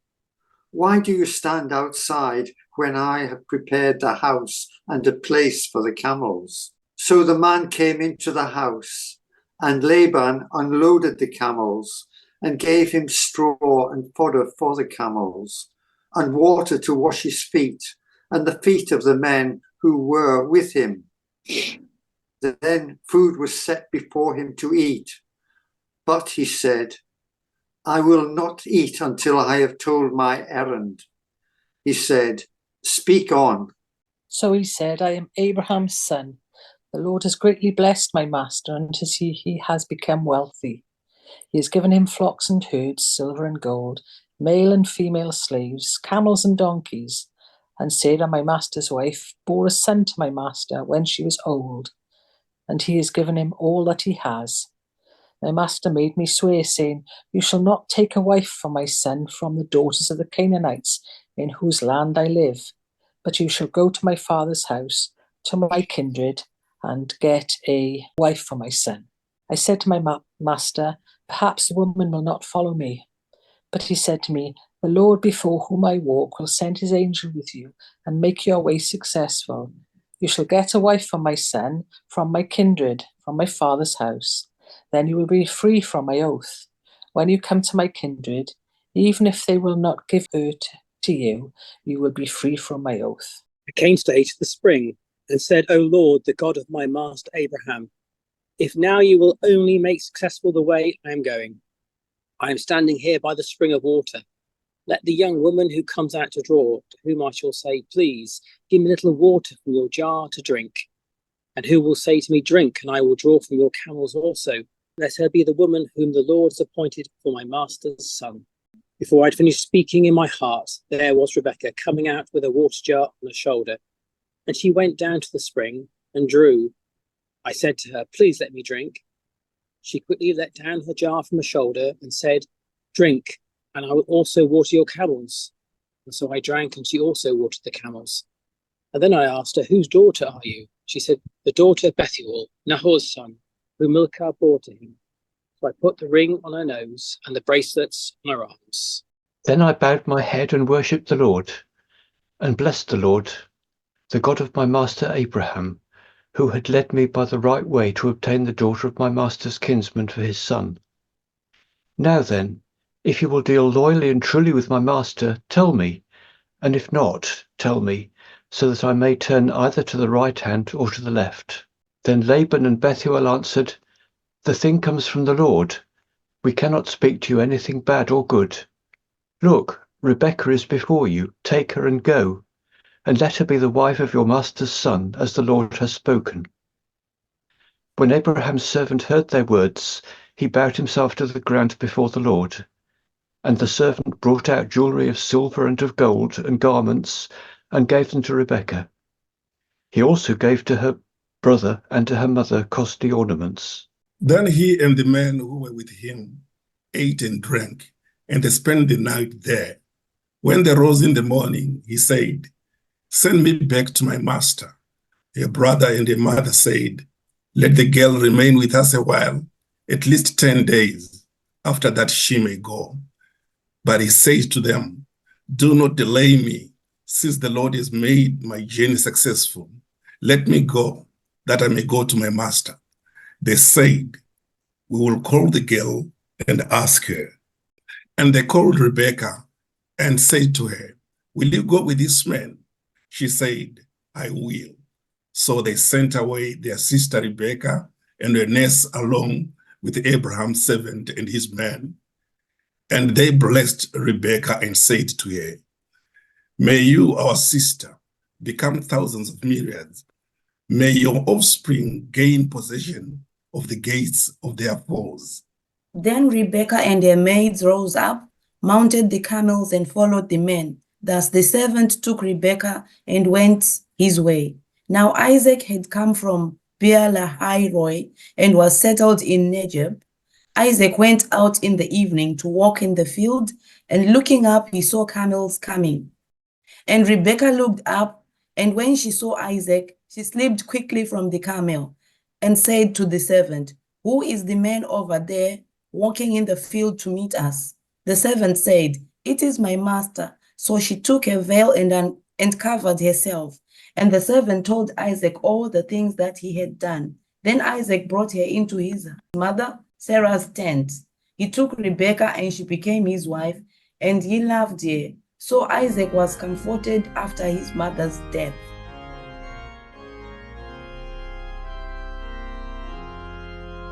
Why do you stand outside when I have prepared the house and a place for the camels? So the man came into the house, and Laban unloaded the camels and gave him straw and fodder for the camels, and water to wash his feet and the feet of the men who were with him. Then food was set before him to eat. But he said, I will not eat until I have told my errand. He said, Speak on. So he said, I am Abraham's son. The Lord has greatly blessed my master, and he has become wealthy. He has given him flocks and herds, silver and gold, male and female slaves, camels and donkeys. And Sarah, my master's wife, bore a son to my master when she was old, and he has given him all that he has. My master made me swear, saying, You shall not take a wife for my son from the daughters of the Canaanites, in whose land I live, but you shall go to my father's house, to my kindred, and get a wife for my son. I said to my master, Perhaps the woman will not follow me. But he said to me, The Lord before whom I walk will send his angel with you and make your way successful. You shall get a wife for my son from my kindred, from my father's house. Then you will be free from my oath. When you come to my kindred, even if they will not give her to you, you will be free from my oath. I came today to the spring and said, O Lord, the God of my master Abraham, if now you will only make successful the way I am going. I am standing here by the spring of water. Let the young woman who comes out to draw, to whom I shall say, Please, give me a little water from your jar to drink. And who will say to me, Drink, and I will draw from your camels also. Let her be the woman whom the Lord has appointed for my master's son. Before I'd finished speaking in my heart, there was Rebekah coming out with a water jar on her shoulder. And she went down to the spring and drew. I said to her, Please let me drink. She quickly let down her jar from her shoulder and said, Drink, and I will also water your camels. And so I drank, and she also watered the camels. And then I asked her, Whose daughter are you? She said, The daughter of Bethuel, Nahor's son, whom Milcah bore to him. So I put the ring on her nose and the bracelets on her arms. Then I bowed my head and worshipped the Lord, and blessed the Lord, the God of my master Abraham, who had led me by the right way to obtain the daughter of my master's kinsman for his son. Now then, if you will deal loyally and truly with my master, tell me, and if not, tell me, so that I may turn either to the right hand or to the left. Then Laban and Bethuel answered, The thing comes from the Lord. We cannot speak to you anything bad or good. Look, Rebekah is before you. Take her and go, and let her be the wife of your master's son, as the Lord has spoken. When Abraham's servant heard their words, he bowed himself to the ground before the Lord. And the servant brought out jewelry of silver and of gold and garments and gave them to Rebekah. He also gave to her brother and to her mother costly ornaments. Then he and the men who were with him ate and drank, and they spent the night there. When they rose in the morning, he said, "Send me back to my master." Her brother and her mother said, "Let the girl remain with us a while, at least 10 days. After that she may go." But he said to them, "Do not delay me, since the Lord has made my journey successful. Let me go, that I may go to my master." They said, "We will call the girl and ask her." And they called Rebekah and said to her, "Will you go with this man?" She said, "I will." So they sent away their sister Rebekah and her nurse along with Abraham's servant and his men. And they blessed Rebekah and said to her, "May you, our sister, become thousands of myriads. May your offspring gain possession of the gates of their foes." Then Rebekah and her maids rose up, mounted the camels, and followed the men. Thus the servant took Rebekah and went his way. Now Isaac had come from Beer-lahai-roi and was settled in Negeb. Isaac went out in the evening to walk in the field, and looking up, he saw camels coming. And Rebekah looked up, and when she saw Isaac, she slipped quickly from the camel and said to the servant, "Who is the man over there walking in the field to meet us?" The servant said, "It is my master." So she took a veil and covered herself. And the servant told Isaac all the things that he had done. Then Isaac brought her into his mother Sarah's tent. He took Rebekah and she became his wife, and he loved her. So Isaac was comforted after his mother's death.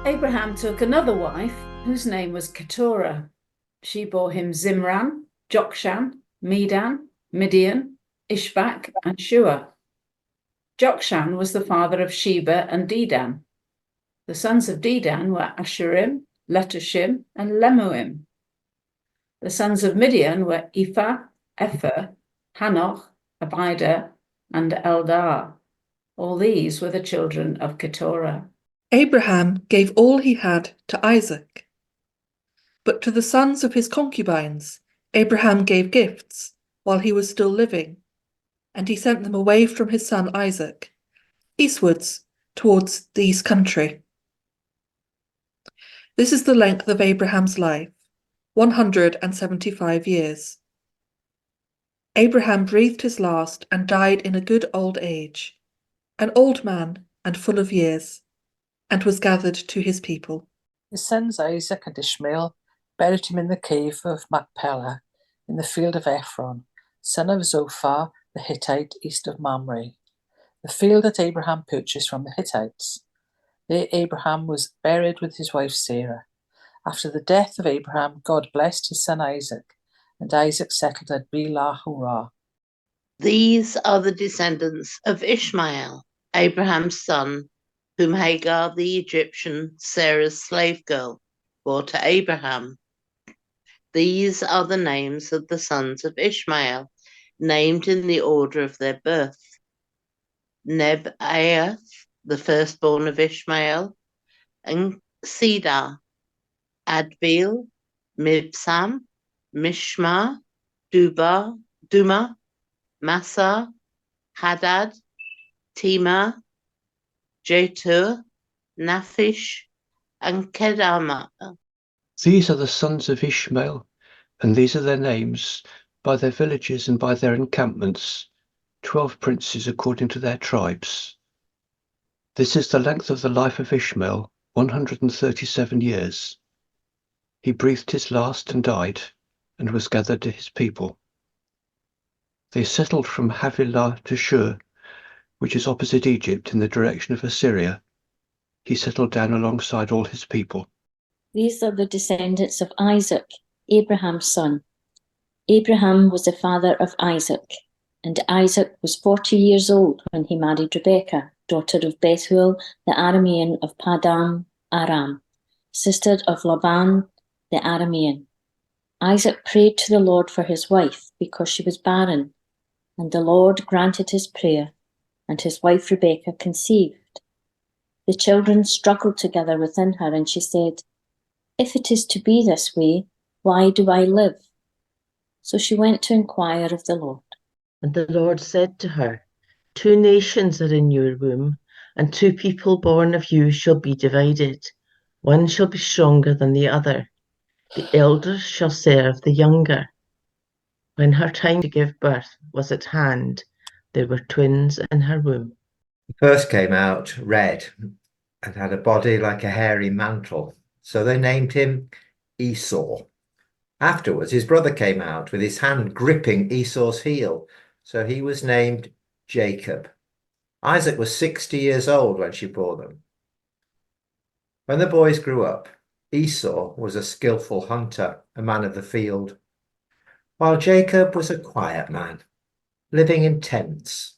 Abraham took another wife, whose name was Keturah. She bore him Zimran, Jokshan, Medan, Midian, Ishbak, and Shua. Jokshan was the father of Sheba and Dedan. The sons of Dedan were Asherim, Letushim, and Lemuim. The sons of Midian were Ephah, Epher, Hanoch, Abida, and Eldar. All these were the children of Keturah. Abraham gave all he had to Isaac. But to the sons of his concubines, Abraham gave gifts while he was still living, and he sent them away from his son Isaac, eastwards towards the east country. This is the length of Abraham's life, 175 years. Abraham breathed his last and died in a good old age, an old man and full of years, and was gathered to his people. His sons Isaac and Ishmael buried him in the cave of Machpelah in the field of Ephron, son of Zophar the Hittite east of Mamre, the field that Abraham purchased from the Hittites. There Abraham was buried with his wife Sarah. After the death of Abraham, God blessed his son Isaac, and Isaac settled at Beer-lahai-roi. These are the descendants of Ishmael, Abraham's son, whom Hagar the Egyptian, Sarah's slave girl, bore to Abraham. These are the names of the sons of Ishmael, named in the order of their birth. Nebaioth, the firstborn of Ishmael, and Sidar, Adbeel, Mibsam, Mishma, Duma, Massa, Hadad, Tema, Jetur, Naphish, and Kedama. These are the sons of Ishmael, and these are their names, by their villages and by their encampments, 12 princes according to their tribes. This is the length of the life of Ishmael, 137 years. He breathed his last and died, and was gathered to his people. They settled from Havilah to Shur, which is opposite Egypt in the direction of Assyria. He settled down alongside all his people. These are the descendants of Isaac, Abraham's son. Abraham was the father of Isaac, and Isaac was 40 years old when he married Rebekah, daughter of Bethuel, the Aramean of Paddan Aram, sister of Laban the Aramean. Isaac prayed to the Lord for his wife because she was barren, and the Lord granted his prayer, and his wife Rebekah conceived. The children struggled together within her, and she said, "If it is to be this way, why do I live?" So she went to inquire of the Lord. And the Lord said to her, 2 nations are in your womb, and 2 people born of you shall be divided. One shall be stronger than the other. The elder shall serve the younger. When her time to give birth was at hand, there were twins in her womb. The first came out red and had a body like a hairy mantle, so they named him Esau. Afterwards, his brother came out with his hand gripping Esau's heel, so he was named Jacob. Isaac was 60 years old when she bore them. When the boys grew up, Esau was a skillful hunter, a man of the field, while Jacob was a quiet man, living in tents.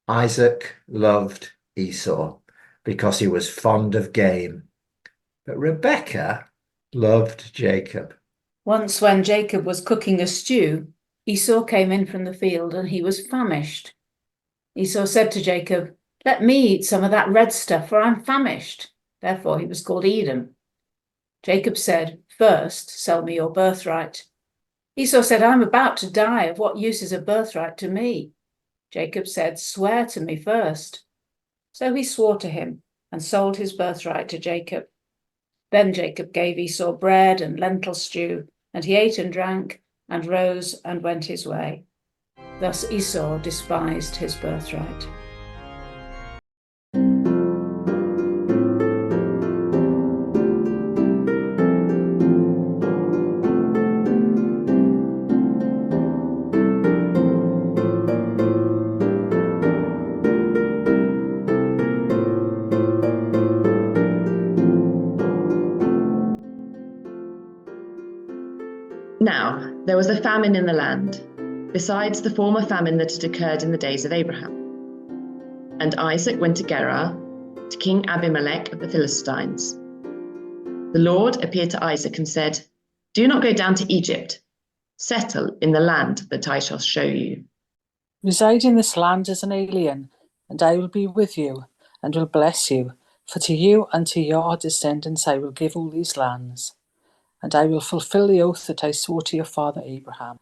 Isaac loved Esau because he was fond of game, but Rebekah loved Jacob. Once when Jacob was cooking a stew, Esau came in from the field and he was famished. Esau said to Jacob, "Let me eat some of that red stuff, for I'm famished." Therefore he was called Edom. Jacob said, "First, sell me your birthright." Esau said, "I'm about to die. Of what use is a birthright to me?" Jacob said, "Swear to me first." So he swore to him and sold his birthright to Jacob. Then Jacob gave Esau bread and lentil stew, and he ate and drank, and rose and went his way. Thus Esau despised his birthright. Now, there was a famine in the land, besides the former famine that had occurred in the days of Abraham. And Isaac went to Gerar, to King Abimelech of the Philistines. The Lord appeared to Isaac and said, "Do not go down to Egypt. Settle in the land that I shall show you." Reside in this land as an alien, and I will be with you, and will bless you, for to you and to your descendants I will give all these lands. And I will fulfill the oath that I swore to your father Abraham.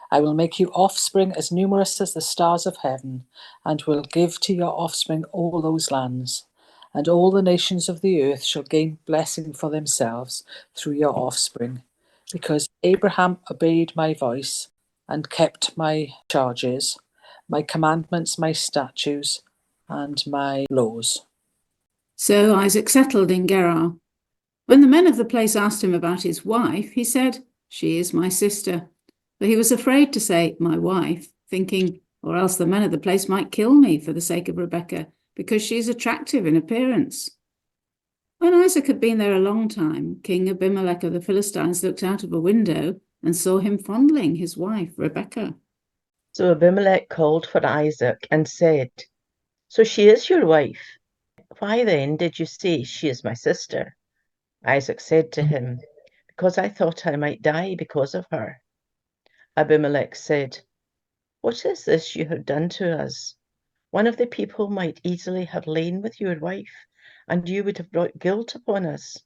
I will make you offspring as numerous as the stars of heaven, and will give to your offspring all those lands. And all the nations of the earth shall gain blessing for themselves through your offspring, because Abraham obeyed my voice and kept my charges, my commandments, my statutes, and my laws. So Isaac settled in Gerar. When the men of the place asked him about his wife, he said, "She is my sister." But he was afraid to say, "my wife," thinking, or else the men of the place might kill me for the sake of Rebekah, because she is attractive in appearance. When Isaac had been there a long time, King Abimelech of the Philistines looked out of a window and saw him fondling his wife, Rebekah. So Abimelech called for Isaac and said, "So she is your wife? Why then did you say she is my sister?" Isaac said to him, "Because I thought I might die because of her." Abimelech said, "What is this you have done to us? One of the people might easily have lain with your wife, and you would have brought guilt upon us."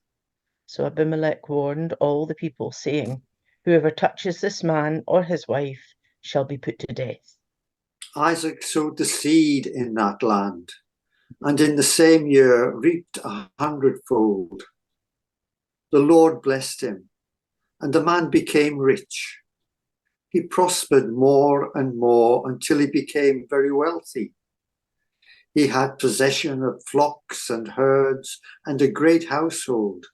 So Abimelech warned all the people, saying, "Whoever touches this man or his wife shall be put to death." Isaac sowed the seed in that land, and in the same year reaped 100-fold. The Lord blessed him, and the man became rich. He prospered more and more until he became very wealthy. He had possession of flocks and herds and a great household,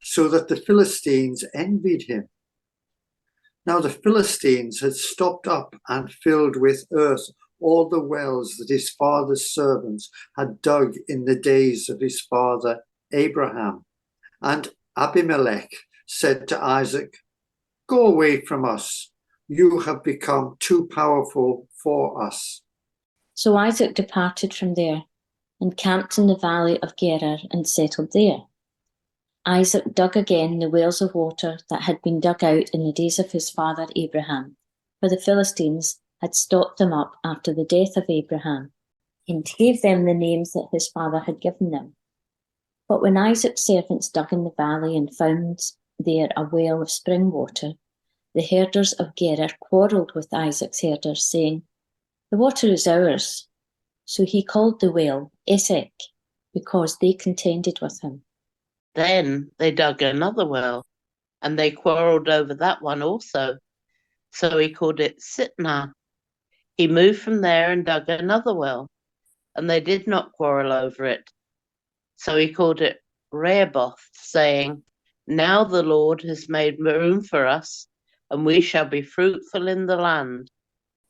so that the Philistines envied him. Now the Philistines had stopped up and filled with earth all the wells that his father's servants had dug in the days of his father Abraham. And Abimelech said to Isaac, "Go away from us. You have become too powerful for us." So Isaac departed from there and camped in the valley of Gerar and settled there. Isaac dug again the wells of water that had been dug out in the days of his father Abraham, for the Philistines had stopped them up after the death of Abraham, and gave them the names that his father had given them. But when Isaac's servants dug in the valley and found there a well of spring water, the herders of Gerar quarrelled with Isaac's herders, saying, "The water is ours." So he called the well Esek, because they contended with him. Then they dug another well, and they quarrelled over that one also. So he called it Sitnah. He moved from there and dug another well, and they did not quarrel over it. So he called it Rehoboth, saying, "Now the Lord has made room for us, and we shall be fruitful in the land."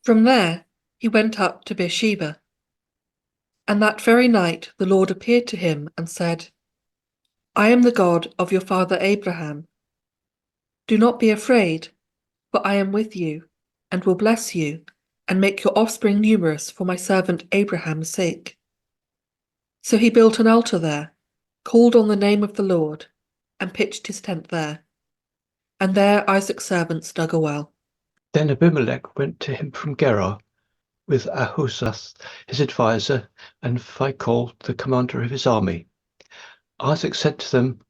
From there he went up to Beersheba. And that very night the Lord appeared to him and said, "I am the God of your father Abraham. Do not be afraid, for I am with you, and will bless you, and make your offspring numerous for my servant Abraham's sake." So he built an altar there, called on the name of the Lord, and pitched his tent there. And there Isaac's servants dug a well. Then Abimelech went to him from Gerar, with Ahuzzath his adviser, and Phicol the commander of his army. Isaac said to them,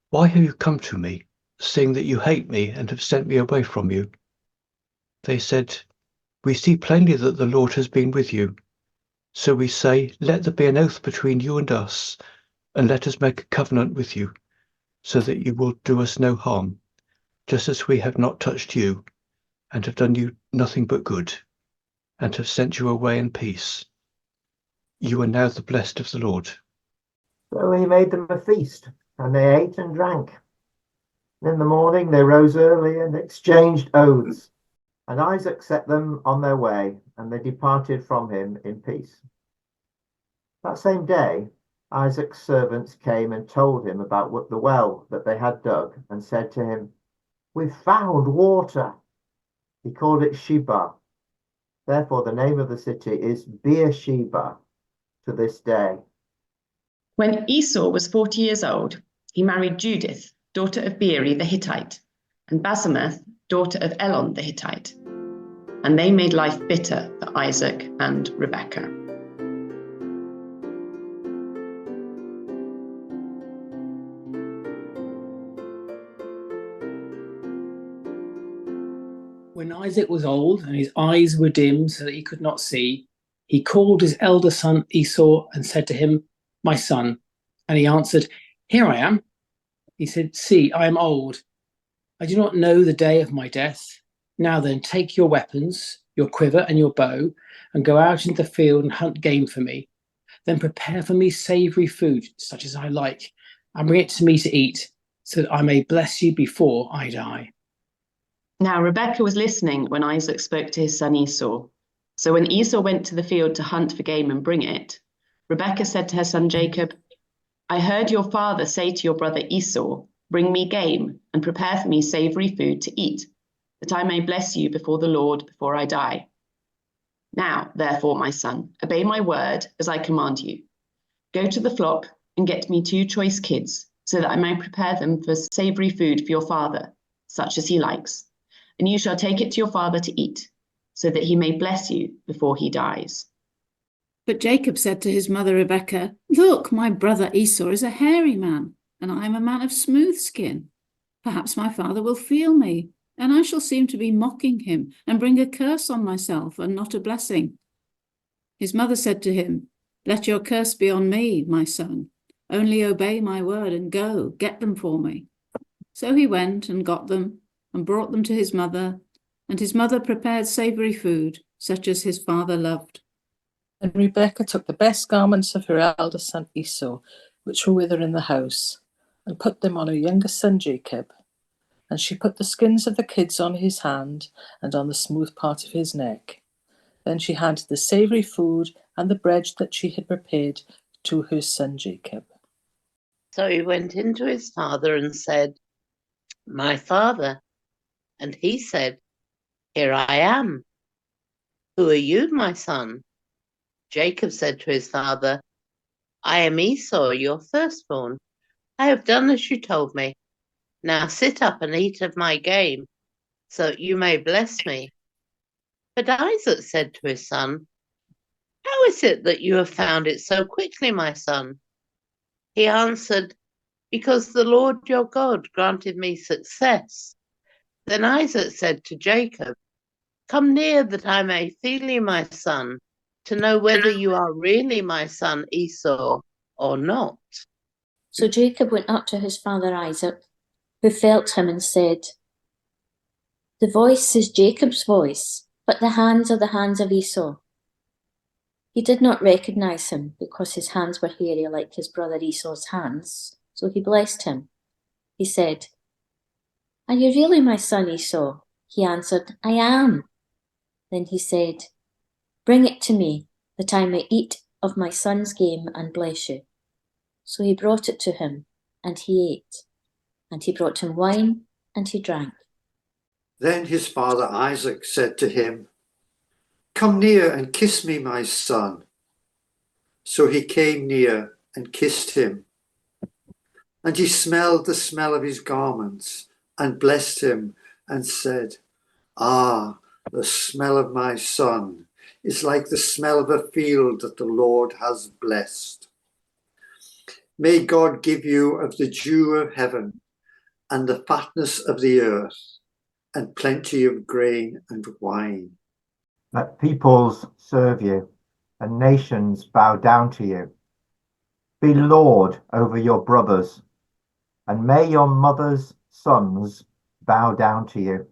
"Why have you come to me, seeing that you hate me and have sent me away from you?" They said, "We see plainly that the Lord has been with you. So we say, let there be an oath between you and us, and let us make a covenant with you, so that you will do us no harm, just as we have not touched you, and have done you nothing but good, and have sent you away in peace. You are now the blessed of the Lord." So he made them a feast, and they ate and drank. In the morning they rose early and exchanged oaths. And Isaac set them on their way, and they departed from him in peace. That same day, Isaac's servants came and told him about the well that they had dug, and said to him, "We've found water." He called it Sheba. Therefore, the name of the city is Beersheba to this day. When Esau was 40 years old, he married Judith, daughter of Beeri the Hittite, and Basemath, daughter of Elon the Hittite. And they made life bitter for Isaac and Rebekah. When Isaac was old and his eyes were dim so that he could not see, he called his elder son Esau and said to him, "My son." And he answered, "Here I am." He said, "See, I am old. I do not know the day of my death. Now then, take your weapons, your quiver and your bow, and go out into the field and hunt game for me. Then prepare for me savory food, such as I like, and bring it to me to eat, so that I may bless you before I die." Now Rebekah was listening when Isaac spoke to his son Esau. So when Esau went to the field to hunt for game and bring it, Rebekah said to her son Jacob, "I heard your father say to your brother Esau, 'Bring me game and prepare for me savory food to eat, that I may bless you before the Lord before I die.' Now, therefore, my son, obey my word as I command you. Go to the flock and get me 2 choice kids, so that I may prepare them for savory food for your father, such as he likes. And you shall take it to your father to eat, so that he may bless you before he dies." But Jacob said to his mother Rebekah, "Look, my brother Esau is a hairy man, and I am a man of smooth skin. Perhaps my father will feel me, and I shall seem to be mocking him and bring a curse on myself and not a blessing." His mother said to him, "Let your curse be on me, my son. Only obey my word and go, get them for me." So he went and got them and brought them to his mother, and his mother prepared savory food, such as his father loved. And Rebekah took the best garments of her eldest son Esau, which were with her in the house, and put them on her youngest son Jacob. And she put the skins of the kids on his hand and on the smooth part of his neck. Then she handed the savory food and the bread that she had prepared to her son Jacob. So he went in to his father and said, "My father." And he said, "Here I am." "Who are you, my son?" Jacob said to his father, I am Esau, your firstborn. I have done as you told me. Now sit up and eat of my game, so that you may bless me. But Isaac said to his son, How is it that you have found it so quickly, my son? He answered, Because the Lord your God granted me success. Then Isaac said to Jacob, Come near that I may feel you, my son, to know whether you are really my son Esau or not. So Jacob went up to his father Isaac, who felt him and said, The voice is Jacob's voice, but the hands are the hands of Esau. He did not recognize him because his hands were hairy like his brother Esau's hands, so he blessed him. He said, Are you really my son Esau? He answered, I am. Then he said, Bring it to me, that I may eat of my son's game and bless you. So he brought it to him, and he ate. And he brought him wine, and he drank. Then his father Isaac said to him, Come near and kiss me, my son. So he came near and kissed him. And he smelled the smell of his garments and blessed him and said, Ah, the smell of my son is like the smell of a field that the Lord has blessed. May God give you of the dew of heaven and the fatness of the earth and plenty of grain and wine. Let peoples serve you and nations bow down to you. Be Lord over your brothers, and may your mother's sons bow down to you.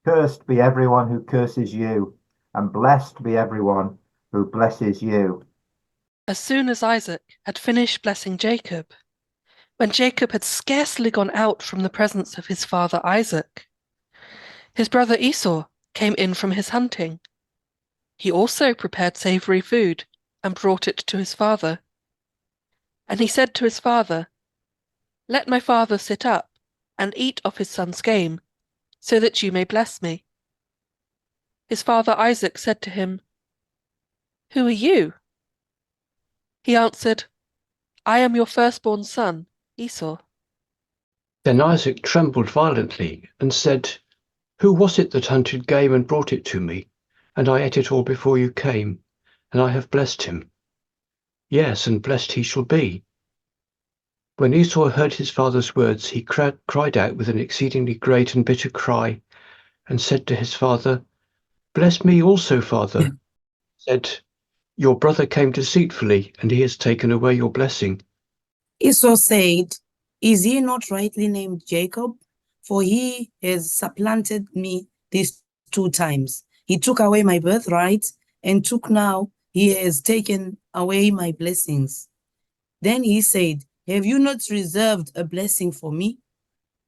Cursed be everyone who curses you, and blessed be everyone who blesses you. As soon as Isaac had finished blessing Jacob, when Jacob had scarcely gone out from the presence of his father Isaac, his brother Esau came in from his hunting. He also prepared savory food and brought it to his father. And he said to his father, Let my father sit up and eat of his son's game, so that you may bless me. His father Isaac said to him, Who are you? He answered, I am your firstborn son, Esau. Then Isaac trembled violently and said, Who was it that hunted game and brought it to me? And I ate it all before you came, and I have blessed him. Yes, and blessed he shall be. When Esau heard his father's words, he cried out with an exceedingly great and bitter cry, and said to his father, Bless me also, father. Said, Your brother came deceitfully, and he has taken away your blessing. Esau said, Is he not rightly named Jacob? For he has supplanted me these 2 times. He took away my birthright, and now he has taken away my blessings. Then he said, Have you not reserved a blessing for me?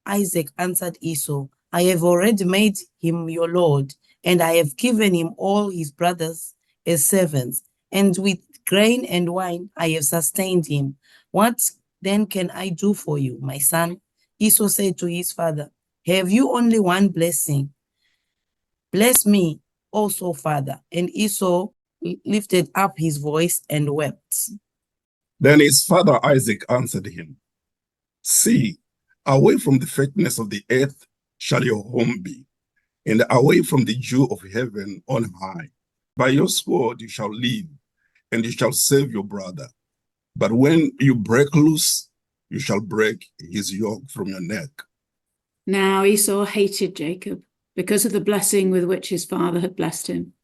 Isaac answered Esau, I have already made him your lord, and I have given him all his brothers as servants, and with grain and wine I have sustained him. What then can I do for you, my son? Esau said to his father, Have you only one blessing? Bless me also, father. And Esau lifted up his voice and wept. Then his father Isaac answered him, See, away from the fatness of the earth shall your home be, and away from the dew of heaven on high. By your sword you shall live, and you shall save your brother. But when you break loose, you shall break his yoke from your neck. Now Esau hated Jacob because of the blessing with which his father had blessed him.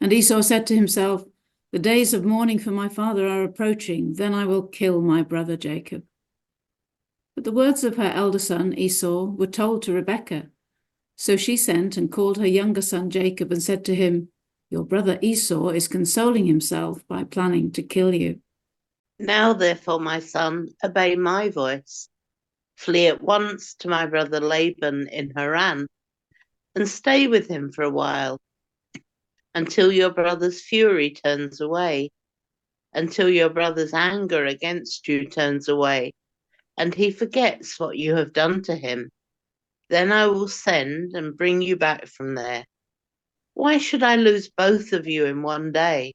And Esau said to himself, The days of mourning for my father are approaching, then I will kill my brother Jacob. But the words of her elder son Esau were told to Rebekah. So she sent and called her younger son Jacob and said to him, Your brother Esau is consoling himself by planning to kill you. Now, therefore, my son, obey my voice. Flee at once to my brother Laban in Haran, and stay with him for a while, until your brother's fury turns away, until your brother's anger against you turns away, and he forgets what you have done to him. Then I will send and bring you back from there. Why should I lose both of you in one day?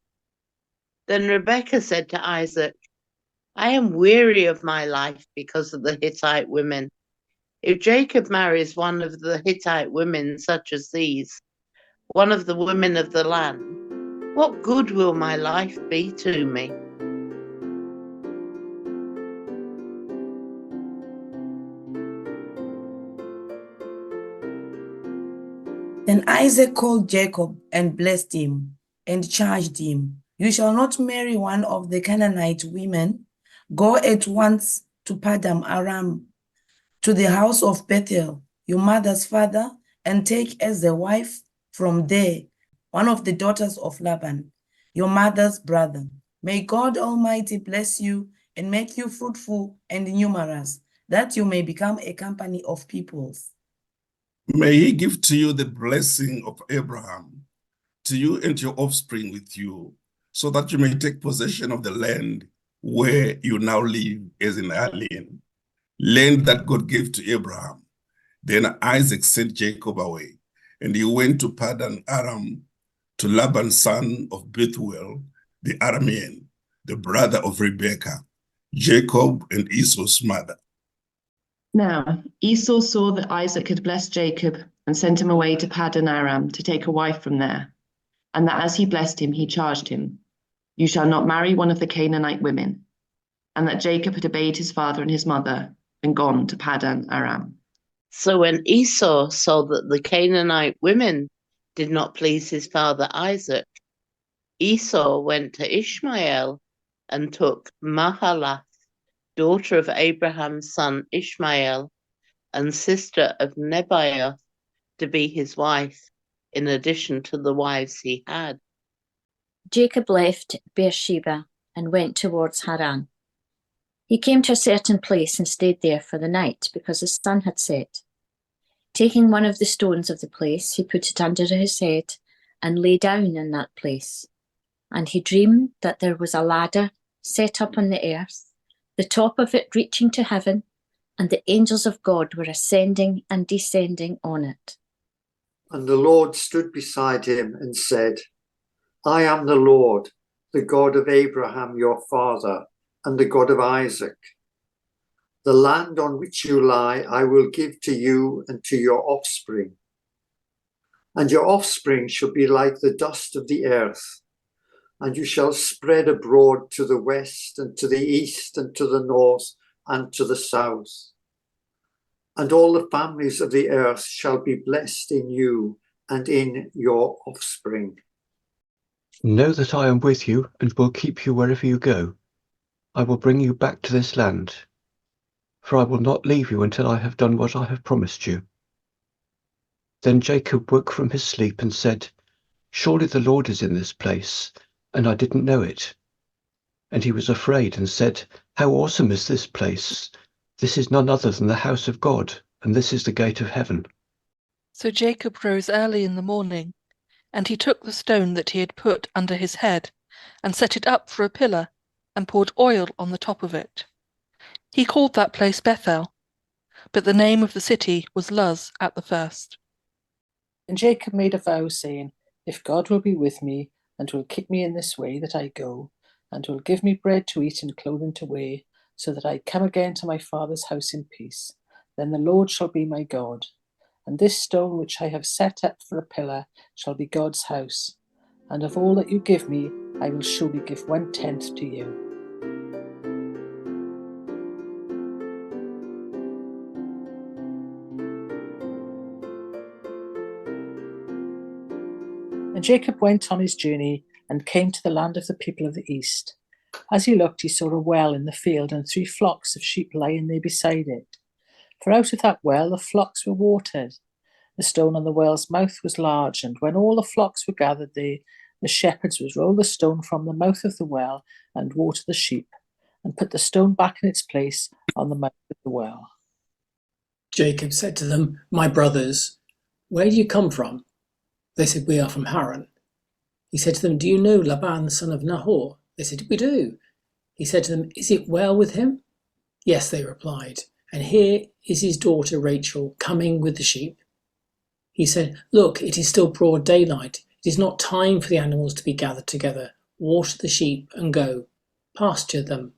Then Rebekah said to Isaac, I am weary of my life because of the Hittite women. If Jacob marries one of the Hittite women such as these, one of the women of the land, what good will my life be to me? Then Isaac called Jacob and blessed him and charged him, "You shall not marry one of the Canaanite women. Go at once to Paddan Aram, to the house of Bethuel, your mother's father, and take as a wife from there one of the daughters of Laban, your mother's brother. May God Almighty bless you and make you fruitful and numerous, that you may become a company of peoples. May he give to you the blessing of Abraham, to you and your offspring with you, so that you may take possession of the land where you now live as an alien, land that God gave to Abraham." Then Isaac sent Jacob away, and he went to Paddan Aram, to Laban son of Bethuel, the Aramean, the brother of Rebekah, Jacob and Esau's mother. Now Esau saw that Isaac had blessed Jacob and sent him away to Paddan Aram to take a wife from there, and that as he blessed him, he charged him, "You shall not marry one of the Canaanite women," and that Jacob had obeyed his father and his mother and gone to Paddan Aram. So when Esau saw that the Canaanite women did not please his father Isaac, Esau went to Ishmael and took Mahalath, daughter of Abraham's son Ishmael, and sister of Nebaioth, to be his wife, in addition to the wives he had. Jacob left Beersheba and went towards Haran. He came to a certain place and stayed there for the night because the sun had set. Taking one of the stones of the place, he put it under his head and lay down in that place. And he dreamed that there was a ladder set up on the earth, the top of it reaching to heaven, and the angels of God were ascending and descending on it. And the Lord stood beside him and said, "I am the Lord, the God of Abraham your father, and the God of Isaac. The land on which you lie I will give to you and to your offspring. And your offspring shall be like the dust of the earth, and you shall spread abroad to the west and to the east and to the north and to the south. And all the families of the earth shall be blessed in you and in your offspring." Know that I am with you and will keep you wherever you go. I will bring you back to this land, for I will not leave you until I have done what I have promised you. Then Jacob woke from his sleep and said, "Surely the Lord is in this place, and I didn't know it." And he was afraid and said, "How awesome is this place! This is none other than the house of God, and this is the gate of heaven." So Jacob rose early in the morning, and he took the stone that he had put under his head, and set it up for a pillar, and poured oil on the top of it. He called that place Bethel, but the name of the city was Luz at the first. And Jacob made a vow, saying, "If God will be with me, and will keep me in this way that I go, and will give me bread to eat and clothing to wear, so that I come again to my father's house in peace, then the Lord shall be my God. And this stone which I have set up for a pillar shall be God's house. And of all that you give me, I will surely give 1/10 to you." And Jacob went on his journey and came to the land of the people of the east. As he looked, he saw a well in the field and 3 flocks of sheep lying there beside it. For out of that well the flocks were watered. The stone on the well's mouth was large, and when all the flocks were gathered there, the shepherds would roll the stone from the mouth of the well and water the sheep, and put the stone back in its place on the mouth of the well. Jacob said to them, "My brothers, where do you come from?" They said, "We are from Haran." He said to them, "Do you know Laban, son of Nahor?" They said, "We do." He said to them, "Is it well with him?" "Yes," they replied, "and here is his daughter Rachel coming with the sheep." He said, "Look, it is still broad daylight. It is not time for the animals to be gathered together. Water the sheep and go. Pasture them."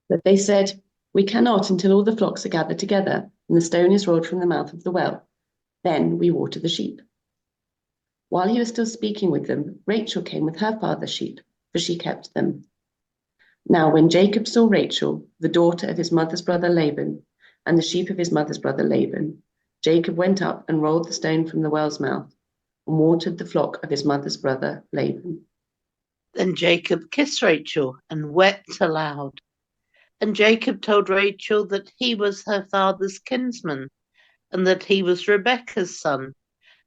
But they said, "We cannot until all the flocks are gathered together and the stone is rolled from the mouth of the well. Then we water the sheep." While he was still speaking with them, Rachel came with her father's sheep, for she kept them. Now when Jacob saw Rachel, the daughter of his mother's brother Laban, and the sheep of his mother's brother Laban, Jacob went up and rolled the stone from the well's mouth and watered the flock of his mother's brother Laban. Then Jacob kissed Rachel and wept aloud. And Jacob told Rachel that he was her father's kinsman, and that he was Rebekah's son.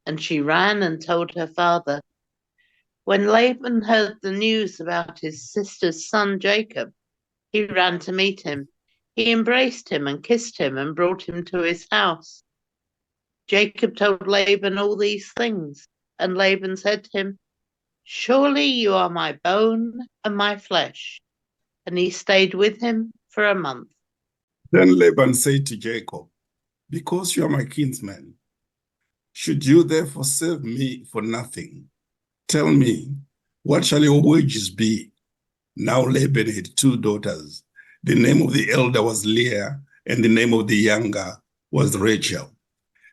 And she ran and told her father. When Laban heard the news about his sister's son Jacob, he ran to meet him. He embraced him and kissed him and brought him to his house. Jacob told Laban all these things, and Laban said to him, "Surely you are my bone and my flesh." And he stayed with him for a month. Then Laban said to Jacob, "Because you are my kinsman, should you therefore serve me for nothing? Tell me, what shall your wages be?" Now Laban had 2 daughters. The name of the elder was Leah, and the name of the younger was Rachel.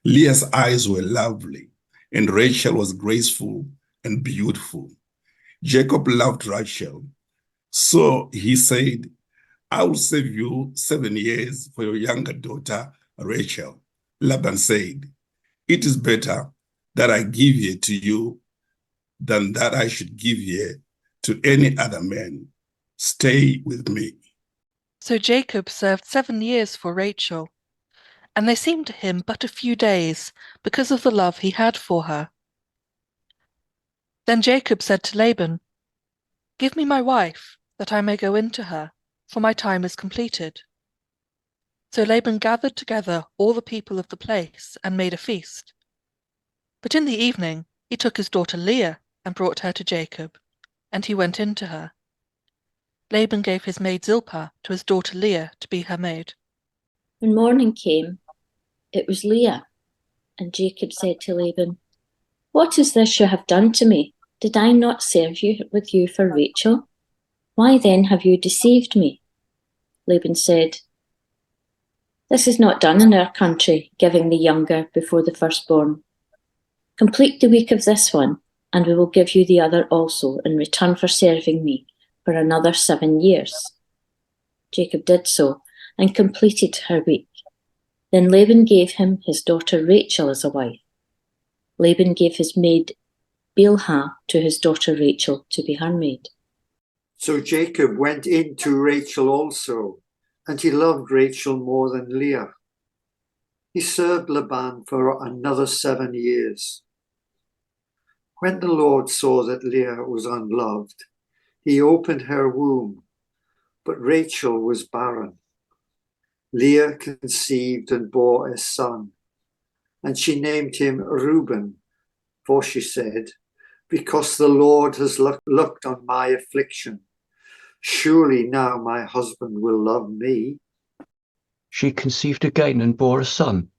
Leah's eyes were lovely, and Rachel was graceful and beautiful. Jacob loved Rachel, so he said, "I will save you 7 years for your younger daughter, Rachel." Laban said, "It is better that I give her to you than that I should give her to any other man. Stay with me." So Jacob served 7 years for Rachel, and they seemed to him but a few days because of the love he had for her. Then Jacob said to Laban, "Give me my wife, that I may go in to her, for my time is completed." So Laban gathered together all the people of the place and made a feast. But in the evening he took his daughter Leah and brought her to Jacob, and he went in to her. Laban gave his maid Zilpah to his daughter Leah to be her maid. When morning came, it was Leah, and Jacob said to Laban, "What is this you have done to me? Did I not serve you with you for Rachel? Why then have you deceived me?" Laban said, "This is not done in our country, giving the younger before the firstborn. Complete the week of this one, and we will give you the other also in return for serving me for another 7 years." Jacob did so and completed her week. Then Laban gave him his daughter Rachel as a wife. Laban gave his maid Bilhah to his daughter Rachel to be her maid. So Jacob went in to Rachel also, and he loved Rachel more than Leah. He served Laban for another 7 years. When the Lord saw that Leah was unloved, he opened her womb, but Rachel was barren. Leah conceived and bore a son, and she named him Reuben, for she said, "Because the Lord has looked on my affliction, surely now my husband will love me." She conceived again and bore a son,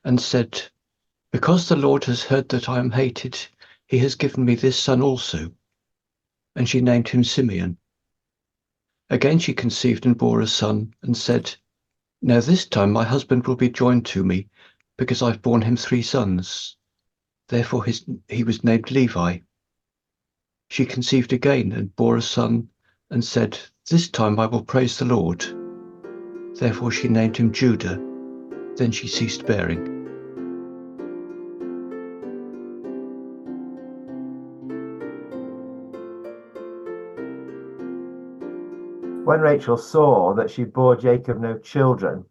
and said, "Because the Lord has heard that I am hated, he has given me this son also." And she named him Simeon. Again she conceived and bore a son, and said, "Now this time my husband will be joined to me, because I've borne him 3 sons. Therefore he was named Levi. She conceived again and bore a son, and said, "This time I will praise the Lord." Therefore she named him Judah. Then she ceased bearing. When Rachel saw that she bore Jacob no children,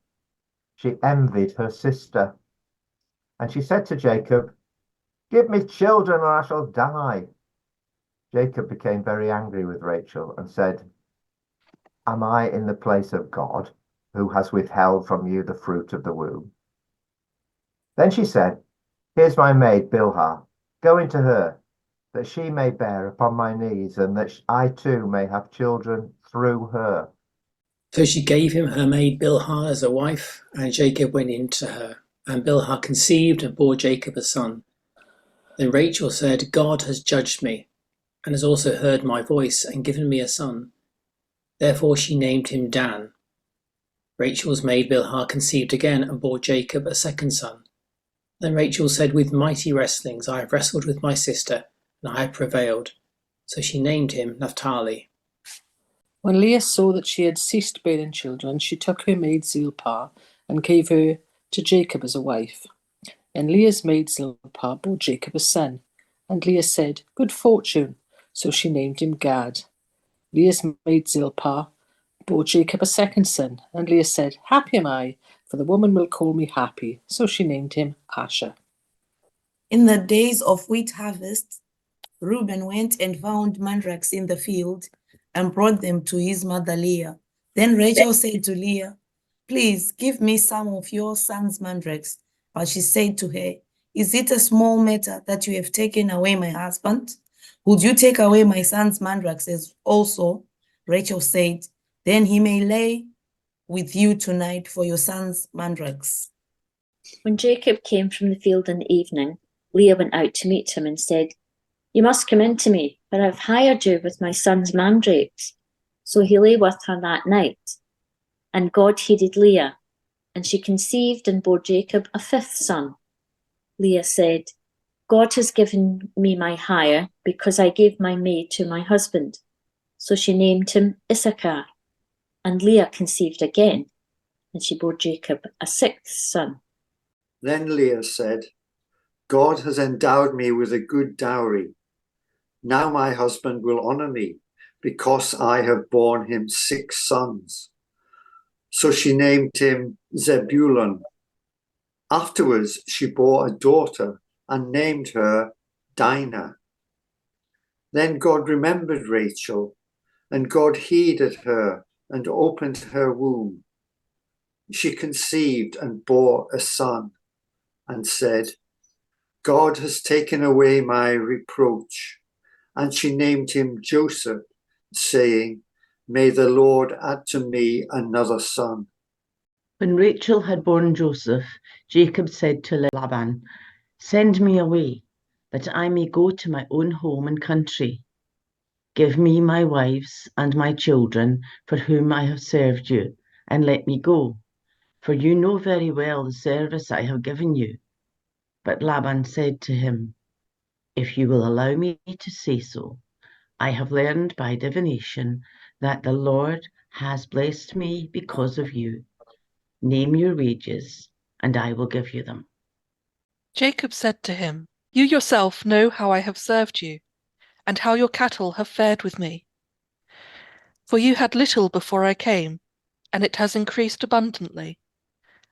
she envied her sister. And she said to Jacob, "Give me children or I shall die." Jacob became very angry with Rachel and said, "Am I in the place of God, who has withheld from you the fruit of the womb?" Then she said, "Here's my maid Bilhah. Go into her, that she may bear upon my knees, and that I too may have children through her." So she gave him her maid Bilhah as a wife, and Jacob went in to her. And Bilhah conceived and bore Jacob a son. Then Rachel said, "God has judged me, and has also heard my voice and given me a son." Therefore she named him Dan. Rachel's maid Bilhah conceived again and bore Jacob a second son. Then Rachel said, with mighty wrestlings I have wrestled with my sister, and I have prevailed. So she named him Naphtali. When Leah saw that she had ceased bearing children, she took her maid Zilpah and gave her to Jacob as a wife. And Leah's maid Zilpah bore Jacob a son. And Leah said, Good fortune. So she named him Gad. Leah's maid Zilpah bore Jacob a second son. And Leah said, Happy am I, for the woman will call me happy. So she named him Asher. In the days of wheat harvest, Reuben went and found mandrakes in the field and brought them to his mother Leah. Then Rachel said to Leah, Please give me some of your son's mandrakes. But she said to her, Is it a small matter that you have taken away my husband? Would you take away my son's mandrakes as also? Rachel said, Then he may lay with you tonight for your son's mandrakes. When Jacob came from the field in the evening, Leah went out to meet him and said, You must come in to me, for I have hired you with my son's mandrakes. So he lay with her that night. And God heeded Leah, and she conceived and bore Jacob a fifth son. Leah said, God has given me my hire, because I gave my maid to my husband. So she named him Issachar. And Leah conceived again, and she bore Jacob a sixth son. Then Leah said, God has endowed me with a good dowry. Now my husband will honor me, because I have borne him 6 sons. So she named him Zebulun. Afterwards she bore a daughter and named her Dinah. Then God remembered Rachel, and God heeded her and opened her womb. She conceived and bore a son, and said, God has taken away my reproach. And she named him Joseph, saying, May the Lord add to me another son. When Rachel had borne Joseph, Jacob said to Laban, Send me away, that I may go to my own home and country. Give me my wives and my children, for whom I have served you, and let me go, for you know very well the service I have given you. But Laban said to him, If you will allow me to say so, I have learned by divination that the Lord has blessed me because of you. Name your wages, and I will give you them. Jacob said to him, You yourself know how I have served you, and how your cattle have fared with me. For you had little before I came, and it has increased abundantly,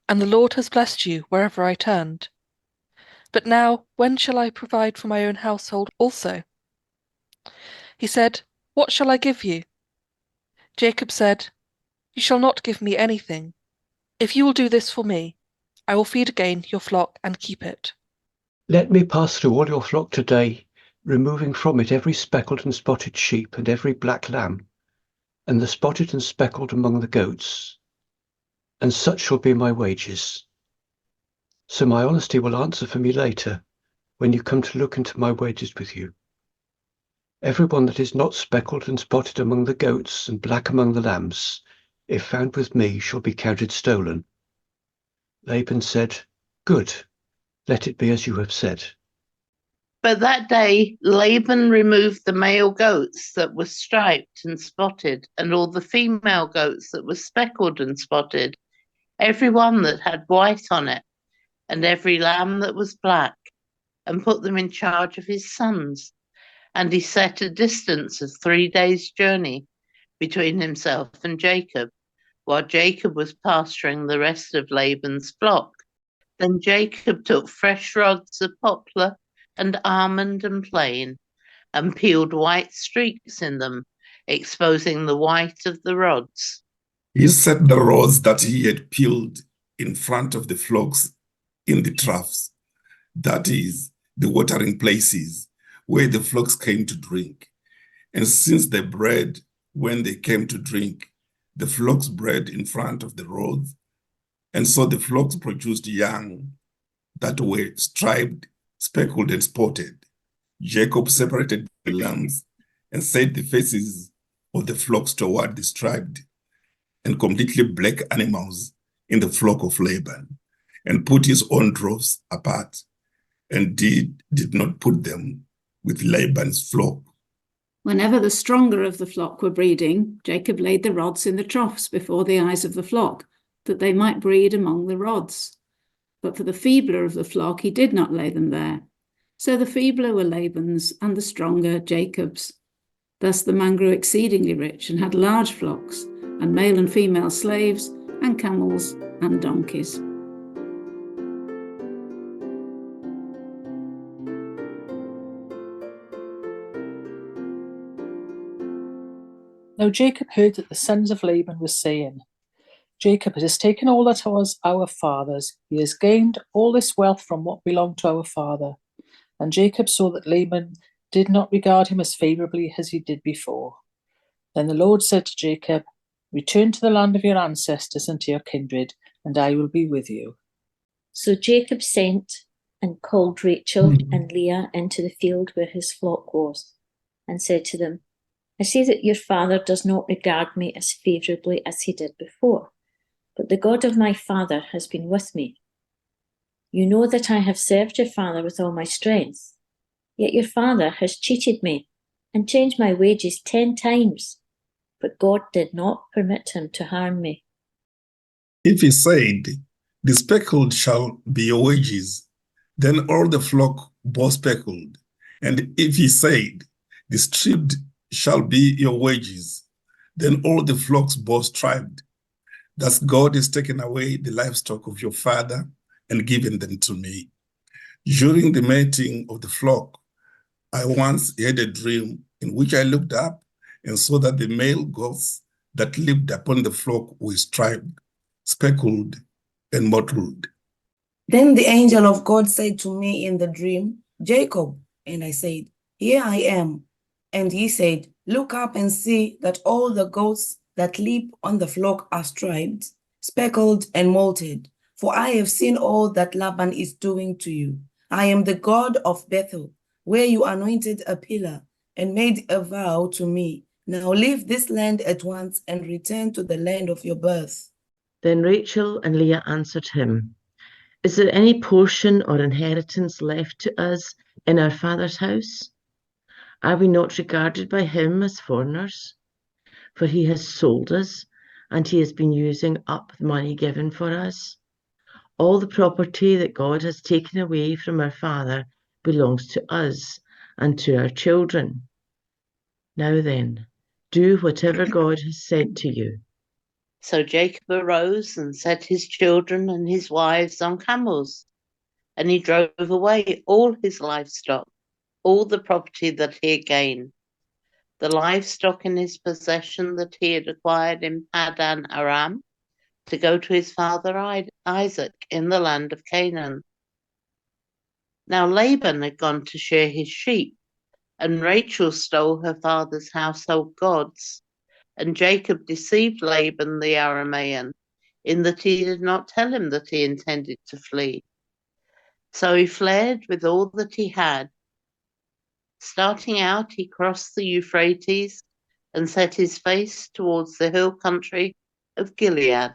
and the Lord has blessed you wherever I turned. But now, when shall I provide for my own household also? He said, What shall I give you? Jacob said, You shall not give me anything. If you will do this for me, I will feed again your flock and keep it. Let me pass through all your flock today, removing from it every speckled and spotted sheep and every black lamb, and the spotted and speckled among the goats, and such shall be my wages. So my honesty will answer for me later, when you come to look into my wages with you. Every one that is not speckled and spotted among the goats and black among the lambs, if found with me, shall be counted stolen. Laban said, Good, let it be as you have said. But that day Laban removed the male goats that were striped and spotted, and all the female goats that were speckled and spotted, every one that had white on it, and every lamb that was black, and put them in charge of his sons. And he set a distance of 3 days' journey between himself and Jacob, while Jacob was pasturing the rest of Laban's flock. Then Jacob took fresh rods of poplar and almond and plane, and peeled white streaks in them, exposing the white of the rods. He set the rods that he had peeled in front of the flocks in the troughs, that is, the watering places where the flocks came to drink. And since they bred when they came to drink, the flocks bred in front of the rods, and so the flocks produced young that were striped, speckled, and spotted. Jacob separated the lambs and set the faces of the flocks toward the striped and completely black animals in the flock of Laban, and put his own droves apart, and did not put them with Laban's flock. Whenever the stronger of the flock were breeding, Jacob laid the rods in the troughs before the eyes of the flock, that they might breed among the rods. But for the feebler of the flock, he did not lay them there. So the feebler were Laban's, and the stronger Jacob's. Thus the man grew exceedingly rich, and had large flocks, and male and female slaves, and camels, and donkeys. Now Jacob heard that the sons of Laban were saying, Jacob has taken all that was our father's. He has gained all this wealth from what belonged to our father. And Jacob saw that Laban did not regard him as favorably as he did before. Then the Lord said to Jacob, return to the land of your ancestors and to your kindred, and I will be with you. So Jacob sent and called Rachel and Leah into the field where his flock was, and said to them, I see that your father does not regard me as favourably as he did before, but the God of my father has been with me. You know that I have served your father with all my strength, yet your father has cheated me and changed my wages 10 times, but God did not permit him to harm me. If he said, the speckled shall be your wages, then all the flock bore speckled. And if he said, the stripped shall be your wages, then all the flocks bore striped. Thus God has taken away the livestock of your father and given them to me. During the mating of the flock, I once had a dream in which I looked up and saw that the male goats that lived upon the flock were striped, speckled, and mottled. Then the angel of God said to me in the dream, Jacob. And I said, here I am. And he said, look up and see that all the goats that live on the flock are striped, speckled, and molted. For I have seen all that Laban is doing to you. I am the God of Bethel, where you anointed a pillar and made a vow to me. Now leave this land at once and return to the land of your birth. Then Rachel and Leah answered him, is there any portion or inheritance left to us in our father's house? Are we not regarded by him as foreigners? For he has sold us, and he has been using up the money given for us. All the property that God has taken away from our father belongs to us and to our children. Now then, do whatever God has said to you. So Jacob arose and set his children and his wives on camels, and he drove away all his livestock, all the property that he had gained, the livestock in his possession that he had acquired in Paddan Aram, to go to his father Isaac in the land of Canaan. Now Laban had gone to shear his sheep, and Rachel stole her father's household gods. And Jacob deceived Laban the Aramean, in that he did not tell him that he intended to flee. So he fled with all that he had. Starting out, he crossed the Euphrates and set his face towards the hill country of Gilead.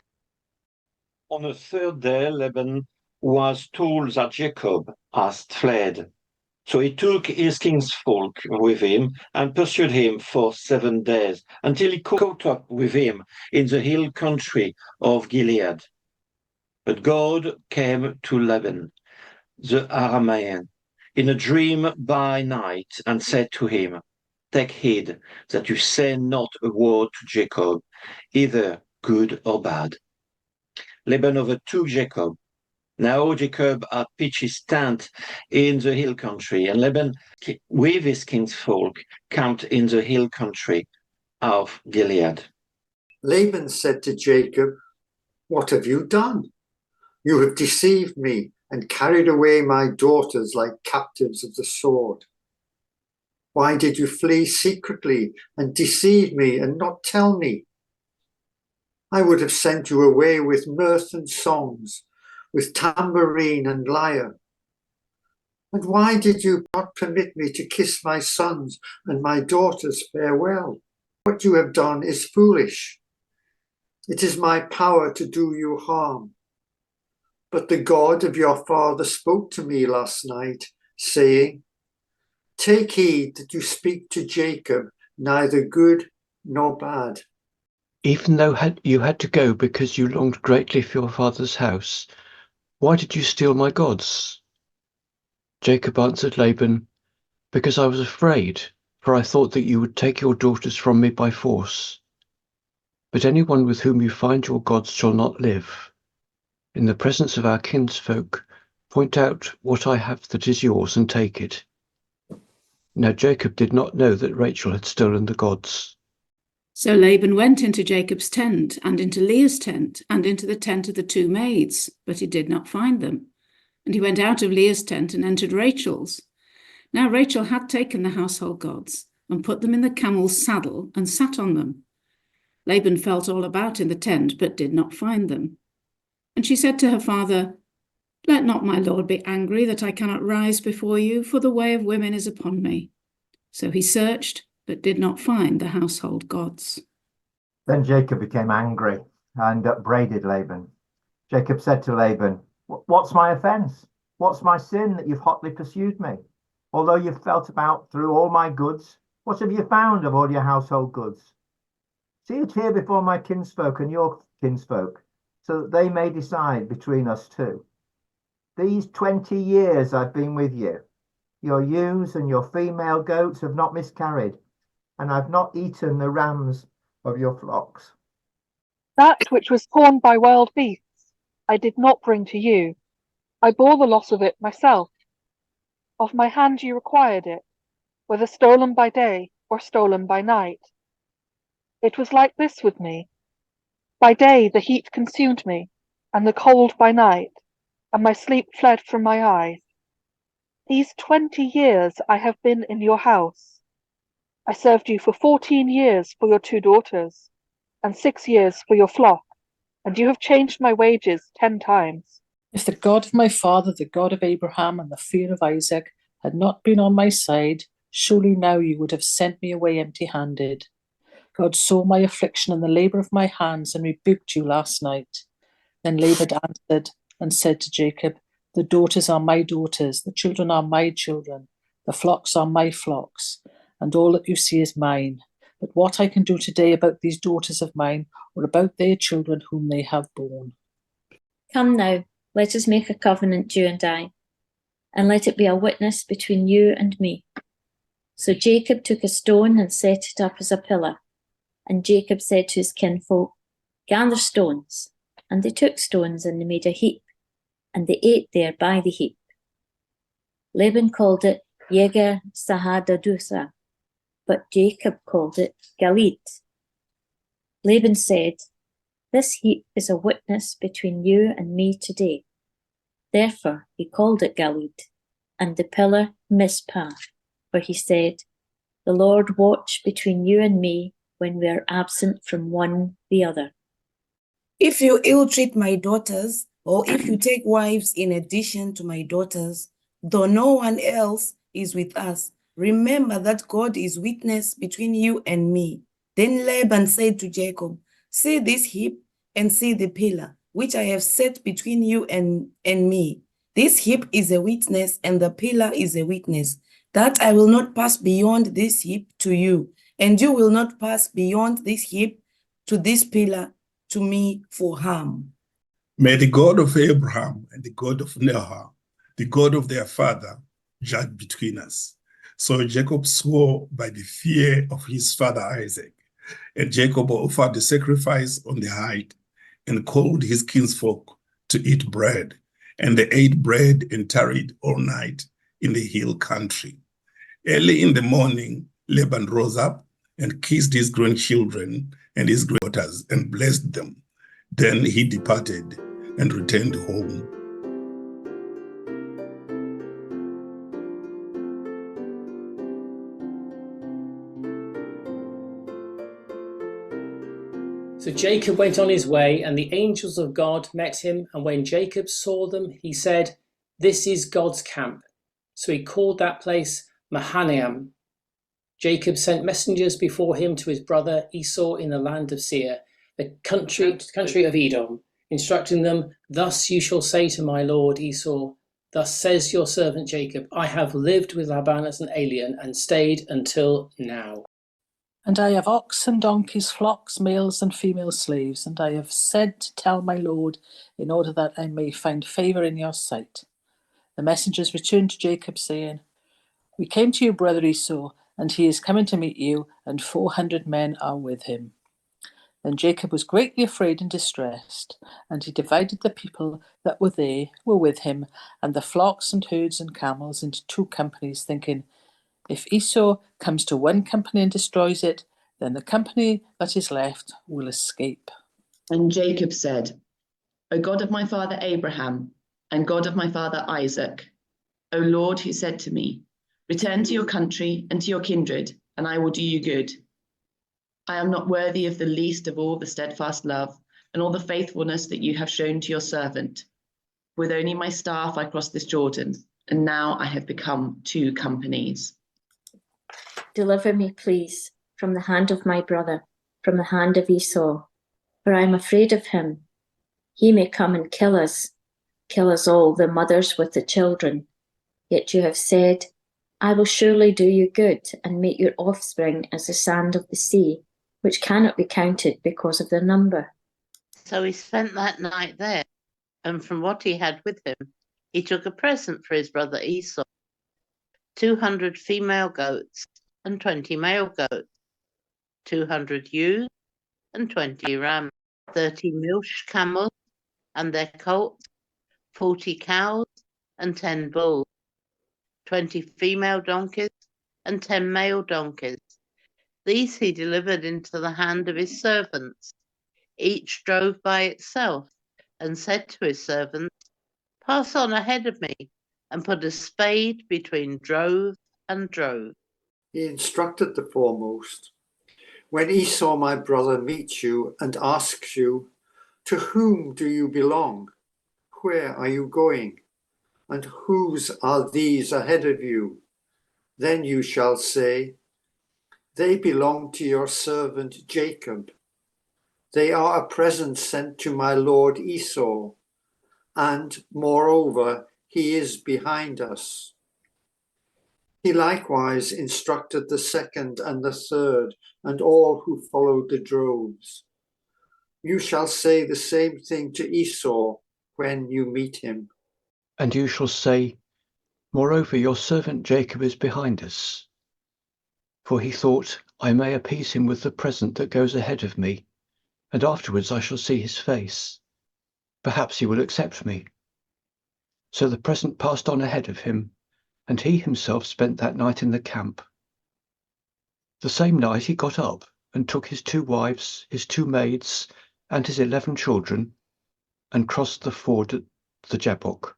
On the third day, Laban was told that Jacob had fled. So he took his kinsfolk with him and pursued him for 7 days until he caught up with him in the hill country of Gilead. But God came to Laban, the Aramean, in a dream by night and said to him, take heed that you say not a word to Jacob, either good or bad. Laban overtook Jacob. Now Jacob had pitched his tent in the hill country, and Laban with his kinsfolk camped in the hill country of Gilead. Laban said to Jacob, what have you done? You have deceived me and carried away my daughters like captives of the sword. Why did you flee secretly and deceive me and not tell me? I would have sent you away with mirth and songs, with tambourine and lyre. And why did you not permit me to kiss my sons and my daughters farewell? What you have done is foolish. It is my power to do you harm. But the God of your father spoke to me last night, saying, take heed that you speak to Jacob neither good nor bad. Even though you had to go because you longed greatly for your father's house, why did you steal my gods? Jacob answered Laban, because I was afraid, for I thought that you would take your daughters from me by force. But anyone with whom you find your gods shall not live. In the presence of our kinsfolk, point out what I have that is yours and take it. Now Jacob did not know that Rachel had stolen the gods. So Laban went into Jacob's tent and into Leah's tent and into the tent of the two maids, but he did not find them. And he went out of Leah's tent and entered Rachel's. Now Rachel had taken the household gods and put them in the camel's saddle and sat on them. Laban felt all about in the tent, but did not find them. And she said to her father, let not my lord be angry that I cannot rise before you, for the way of women is upon me. So he searched, but did not find the household gods. Then Jacob became angry and upbraided Laban. Jacob said to Laban, what's my offense? What's my sin that you've hotly pursued me? Although you've felt about through all my goods, what have you found of all your household goods? See it here before my kinsfolk and your kinsfolk, so that they may decide between us two. These 20 years I've been with you. Your ewes and your female goats have not miscarried, and I've not eaten the rams of your flocks. That which was torn by wild beasts I did not bring to you. I bore the loss of it myself. Of my hand you required it, whether stolen by day or stolen by night. It was like this with me. By day the heat consumed me, and the cold by night, and my sleep fled from my eyes. These 20 years I have been in your house. I served you for 14 years for your 2 daughters, and 6 years for your flock, and you have changed my wages 10 times. If the God of my father, the God of Abraham and the fear of Isaac, had not been on my side, surely now you would have sent me away empty-handed. God saw my affliction and the labour of my hands and rebuked you last night. Then Laban answered and said to Jacob, the daughters are my daughters, the children are my children, the flocks are my flocks, and all that you see is mine. But what I can do today about these daughters of mine, or about their children whom they have borne. Come now, let us make a covenant, you and I, and let it be a witness between you and me. So Jacob took a stone and set it up as a pillar. And Jacob said to his kinfolk, gather stones. And they took stones and they made a heap, and they ate there by the heap. Laban called it Yeger Sahadadusa, but Jacob called it Galid. Laban said, this heap is a witness between you and me today. Therefore he called it Galid, and the pillar Mizpah, for he said, the Lord watch between you and me when we are absent from one the other. If you ill-treat my daughters, or if you take wives in addition to my daughters, though no one else is with us, remember that God is witness between you and me. Then Laban said to Jacob, see this heap and see the pillar, which I have set between you and me. This heap is a witness, and the pillar is a witness, that I will not pass beyond this heap to you, and you will not pass beyond this heap to this pillar to me for harm. May the God of Abraham and the God of Nahor, the God of their father, judge between us. So Jacob swore by the fear of his father Isaac, and Jacob offered the sacrifice on the height and called his kinsfolk to eat bread. And they ate bread and tarried all night in the hill country. Early in the morning, Laban rose up and kissed his grandchildren and his daughters and blessed them. Then he departed and returned home. So Jacob went on his way, and the angels of God met him, and when Jacob saw them, he said, this is God's camp. So he called that place Mahanaim. Jacob sent messengers before him to his brother Esau in the land of Seir, the country of Edom, instructing them, "Thus you shall say to my lord Esau, thus says your servant Jacob, I have lived with Laban as an alien and stayed until now. And I have oxen, donkeys, flocks, males and female slaves, and I have said to tell my lord, in order that I may find favour in your sight." The messengers returned to Jacob, saying, "We came to your brother Esau, and he is coming to meet you, and 400 men are with him." Then Jacob was greatly afraid and distressed, and he divided the people that were with him, and the flocks and herds and camels into 2 companies, thinking, "If Esau comes to one company and destroys it, then the company that is left will escape." And Jacob said, "O God of my father Abraham, and God of my father Isaac, O Lord, who said to me, 'Return to your country and to your kindred, and I will do you good.' I am not worthy of the least of all the steadfast love and all the faithfulness that you have shown to your servant. With only my staff I crossed this Jordan, and now I have become 2 companies. Deliver me, please, from the hand of my brother, from the hand of Esau, for I am afraid of him. He may come and kill us all, the mothers with the children. Yet you have said, I will surely do you good and make your offspring as the sand of the sea, which cannot be counted because of their number." So he spent that night there, and from what he had with him, he took a present for his brother Esau, 200 female goats and 20 male goats, 200 ewes and 20 rams, 30 milch camels and their colts, 40 cows and 10 bulls, 20 female donkeys and 10 male donkeys. These he delivered into the hand of his servants. Each drove by itself, and said to his servants, "Pass on ahead of me, and put a spade between drove and drove." He instructed the foremost, "When Esau my brother meets you and asks you, 'To whom do you belong? Where are you going? And whose are these ahead of you?' Then you shall say, 'They belong to your servant Jacob. They are a present sent to my lord Esau, and moreover, he is behind us.'" He likewise instructed the second and the third, and all who followed the droves. "You shall say the same thing to Esau when you meet him." And you shall say, "Moreover, your servant Jacob is behind us. For he thought, I may appease him with the present that goes ahead of me, and afterwards I shall see his face. Perhaps he will accept me." So the present passed on ahead of him, and he himself spent that night in the camp. The same night he got up and took his 2 wives, his 2 maids, and his 11 children, and crossed the ford at the Jabbok.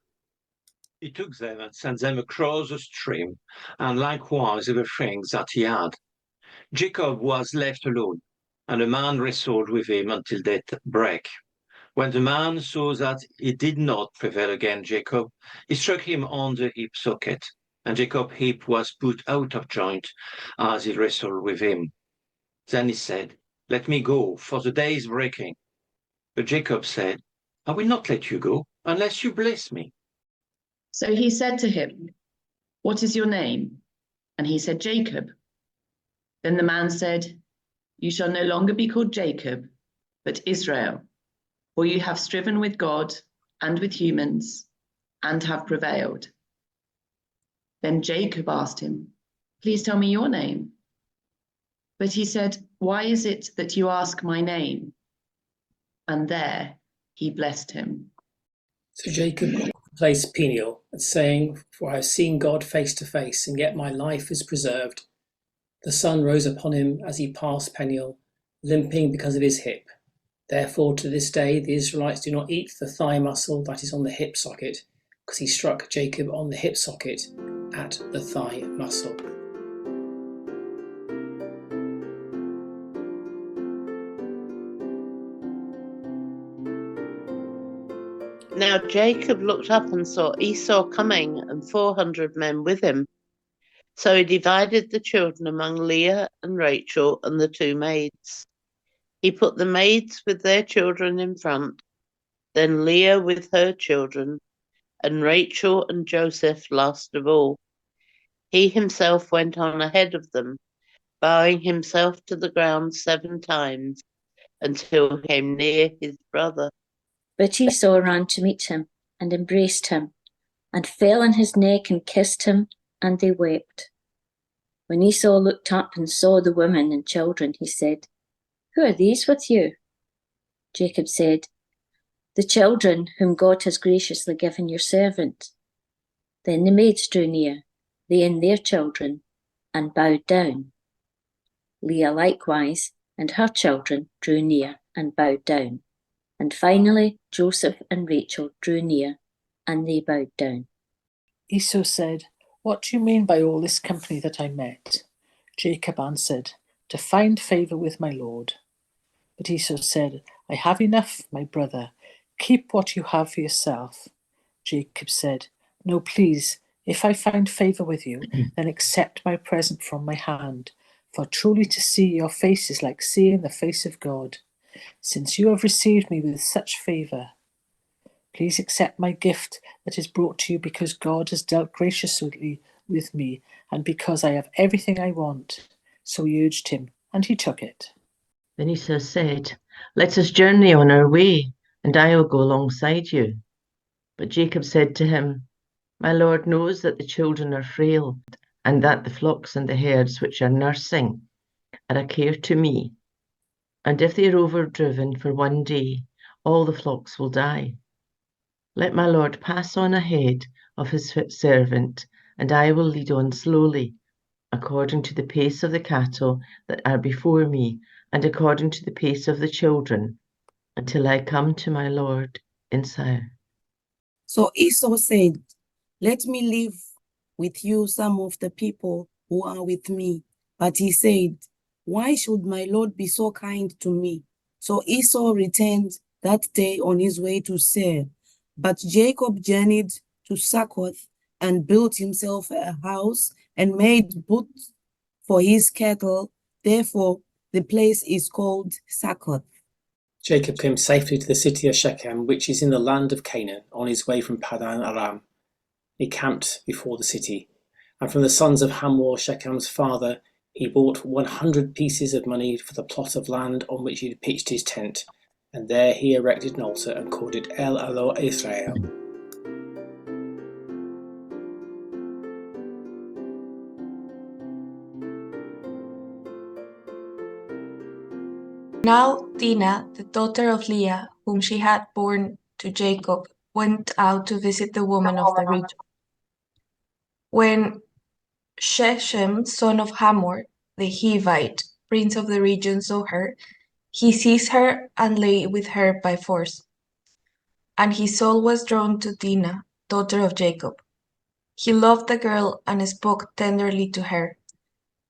He took them and sent them across the stream, and likewise everything that he had. Jacob was left alone, and a man wrestled with him until daybreak. When the man saw that he did not prevail against Jacob, he struck him on the hip socket, and Jacob's hip was put out of joint as he wrestled with him. Then he said, "Let me go, for the day is breaking." But Jacob said, "I will not let you go unless you bless me." So he said to him, "What is your name?" And he said, "Jacob." Then the man said, "You shall no longer be called Jacob, but Israel, for you have striven with God and with humans and have prevailed." Then Jacob asked him, "Please tell me your name." But he said, "Why is it that you ask my name?" And there he blessed him. So Jacob placed Peniel, saying, "For I have seen God face to face, and yet my life is preserved." The sun rose upon him as he passed Peniel, limping because of his hip. Therefore, to this day, the Israelites do not eat the thigh muscle that is on the hip socket, because he struck Jacob on the hip socket at the thigh muscle. Now Jacob looked up and saw Esau coming, and 400 men with him. So he divided the children among Leah and Rachel and the 2 maids. He put the maids with their children in front, then Leah with her children, and Rachel and Joseph last of all. He himself went on ahead of them, bowing himself to the ground 7 times until he came near his brother. But Esau ran to meet him and embraced him, and fell on his neck and kissed him, and they wept. When Esau looked up and saw the women and children, he said, "Who are these with you?" Jacob said, "The children whom God has graciously given your servant." Then the maids drew near, they and their children, and bowed down. Leah likewise and her children drew near and bowed down. And finally Joseph and Rachel drew near, and they bowed down. Esau said, "What do you mean by all this company that I met?" Jacob answered, "To find favour with my lord." But Esau said, "I have enough, my brother. Keep what you have for yourself." Jacob said, "No, please, if I find favour with you, then accept my present from my hand. For truly to see your face is like seeing the face of God. Since you have received me with such favour, please accept my gift that is brought to you because God has dealt graciously with me and because I have everything I want." So he urged him, and he took it. Then Esau said, "Let us journey on our way, and I will go alongside you." But Jacob said to him, "My Lord knows that the children are frail, and that the flocks and the herds which are nursing are a care to me. And if they are overdriven for one day, all the flocks will die. Let my Lord pass on ahead of his servant, and I will lead on slowly, according to the pace of the cattle that are before me, and according to the pace of the children, until I come to my Lord in Seir." So Esau said, "Let me leave with you some of the people who are with me." But he said, "Why should my Lord be so kind to me?" So Esau returned that day on his way to Seir. But Jacob journeyed to Succoth and built himself a house and made booths for his cattle. Therefore, the place is called Succoth. Jacob came safely to the city of Shechem, which is in the land of Canaan, on his way from Padan Aram. He camped before the city. And from the sons of Hamor, Shechem's father, he bought 100 pieces of money for the plot of land on which he had pitched his tent. And there he erected an altar and called it El Alo Israel. Now Dinah, the daughter of Leah, whom she had borne to Jacob, went out to visit the woman of the region. When Shechem, son of Hamor, the Hivite, prince of the region, saw her, he seized her and lay with her by force. And his soul was drawn to Dinah, daughter of Jacob. He loved the girl and spoke tenderly to her.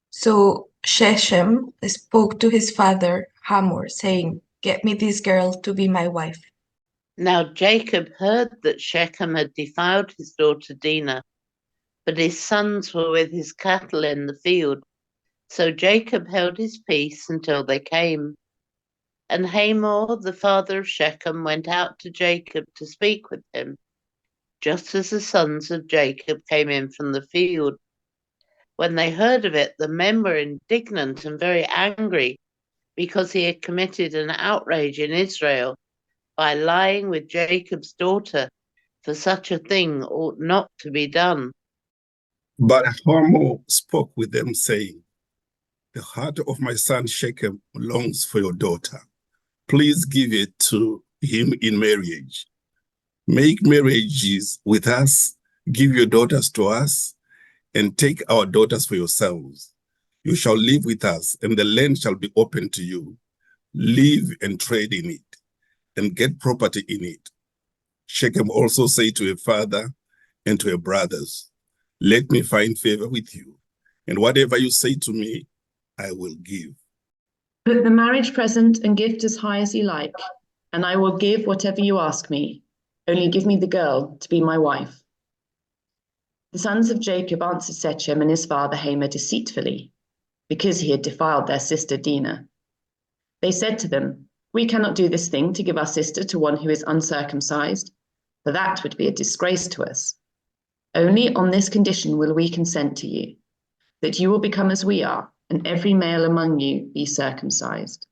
So Shechem spoke to his father Hamor, saying, "Get me this girl to be my wife." Now Jacob heard that Shechem had defiled his daughter Dinah, but his sons were with his cattle in the field. So Jacob held his peace until they came. And Hamor, the father of Shechem, went out to Jacob to speak with him, just as the sons of Jacob came in from the field. When they heard of it, the men were indignant and very angry, because he had committed an outrage in Israel by lying with Jacob's daughter, for such a thing ought not to be done. But Hamor spoke with them, saying, "The heart of my son Shechem longs for your daughter. Please give it to him in marriage. Make marriages with us, give your daughters to us, and take our daughters for yourselves. You shall live with us, and the land shall be open to you. Live and trade in it, and get property in it." Shechem also said to her father and to her brothers, "Let me find favor with you, and whatever you say to me, I will give." Put the marriage present and gift as high as you like, and I will give whatever you ask me. Only give me the girl to be my wife." The sons of Jacob answered Shechem and his father Hamor deceitfully, because he had defiled their sister Dinah. They said to them, "We cannot do this thing to give our sister to one who is uncircumcised, for that would be a disgrace to us. Only on this condition will we consent to you, that you will become as we are, and every male among you be circumcised."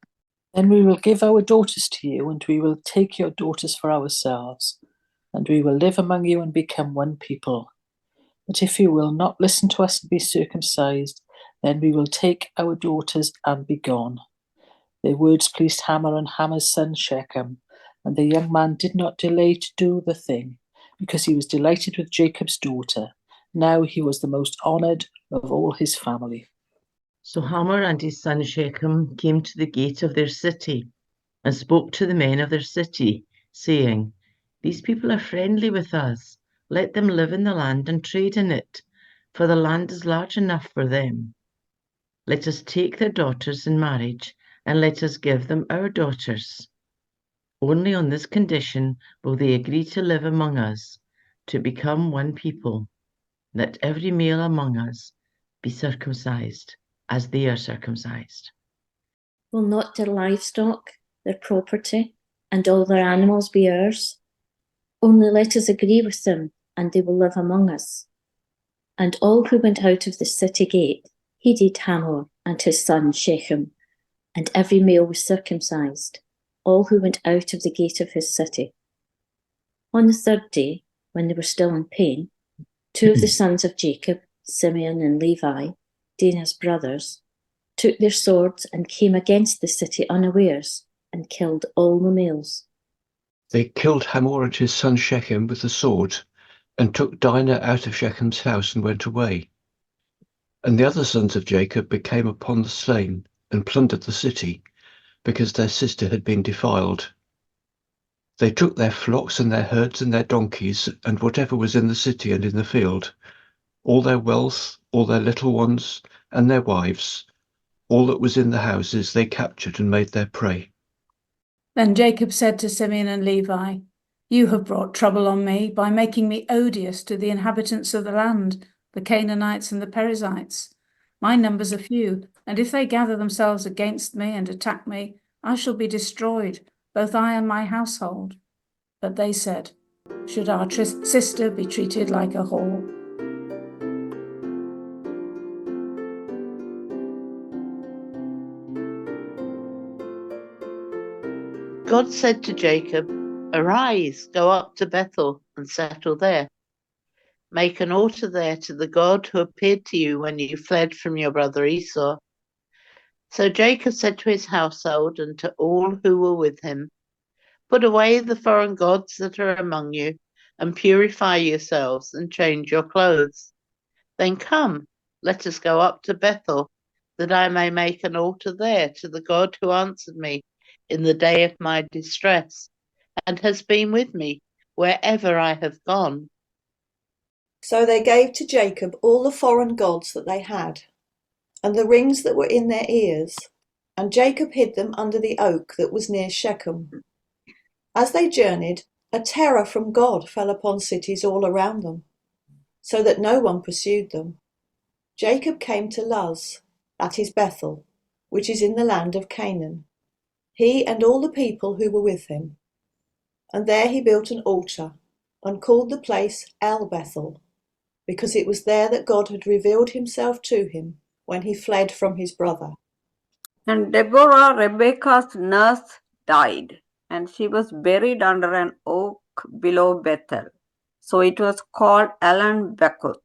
Then we will give our daughters to you, and we will take your daughters for ourselves, and we will live among you and become one people. But if you will not listen to us and be circumcised, then we will take our daughters and be gone. Their words pleased Hamor and Hamor's son Shechem, and the young man did not delay to do the thing, because he was delighted with Jacob's daughter. Now he was the most honoured of all his family. So Hamor and his son Shechem came to the gate of their city and spoke to the men of their city, saying, "These people are friendly with us. Let them live in the land and trade in it, for the land is large enough for them. Let us take their daughters in marriage, and let us give them our daughters. Only on this condition will they agree to live among us, to become one people, that every male among us be circumcised, as they are circumcised." Will not their livestock, their property, and all their animals be ours? Only let us agree with them, and they will live among us. And all who went out of the city gate heeded Hamor and his son Shechem, and every male was circumcised, all who went out of the gate of his city. On the third day, when they were still in pain, two of the sons of Jacob, Simeon and Levi, Dinah's brothers, took their swords and came against the city unawares and killed all the males. They killed Hamor and his son Shechem with the sword, and took Dinah out of Shechem's house and went away. And the other sons of Jacob became upon the slain and plundered the city, because their sister had been defiled. They took their flocks and their herds and their donkeys, and whatever was in the city and in the field, all their wealth, all their little ones, and their wives, all that was in the houses they captured and made their prey. Then Jacob said to Simeon and Levi, "You have brought trouble on me by making me odious to the inhabitants of the land, the Canaanites and the Perizzites. My numbers are few, and if they gather themselves against me and attack me, I shall be destroyed, both I and my household." But they said, "Should our sister be treated like a whore?" God said to Jacob, "Arise, go up to Bethel and settle there. Make an altar there to the God who appeared to you when you fled from your brother Esau." So Jacob said to his household and to all who were with him, "Put away the foreign gods that are among you, and purify yourselves and change your clothes. Then come, let us go up to Bethel, that I may make an altar there to the God who answered me in the day of my distress, and has been with me wherever I have gone." So they gave to Jacob all the foreign gods that they had, and the rings that were in their ears, and Jacob hid them under the oak that was near Shechem. As they journeyed, a terror from God fell upon cities all around them, so that no one pursued them. Jacob came to Luz, that is Bethel, which is in the land of Canaan, he and all the people who were with him. And there he built an altar, and called the place El Bethel, because it was there that God had revealed himself to him when he fled from his brother. And Deborah, Rebekah's nurse, died, and she was buried under an oak below Bethel. So it was called Elon Bekoth.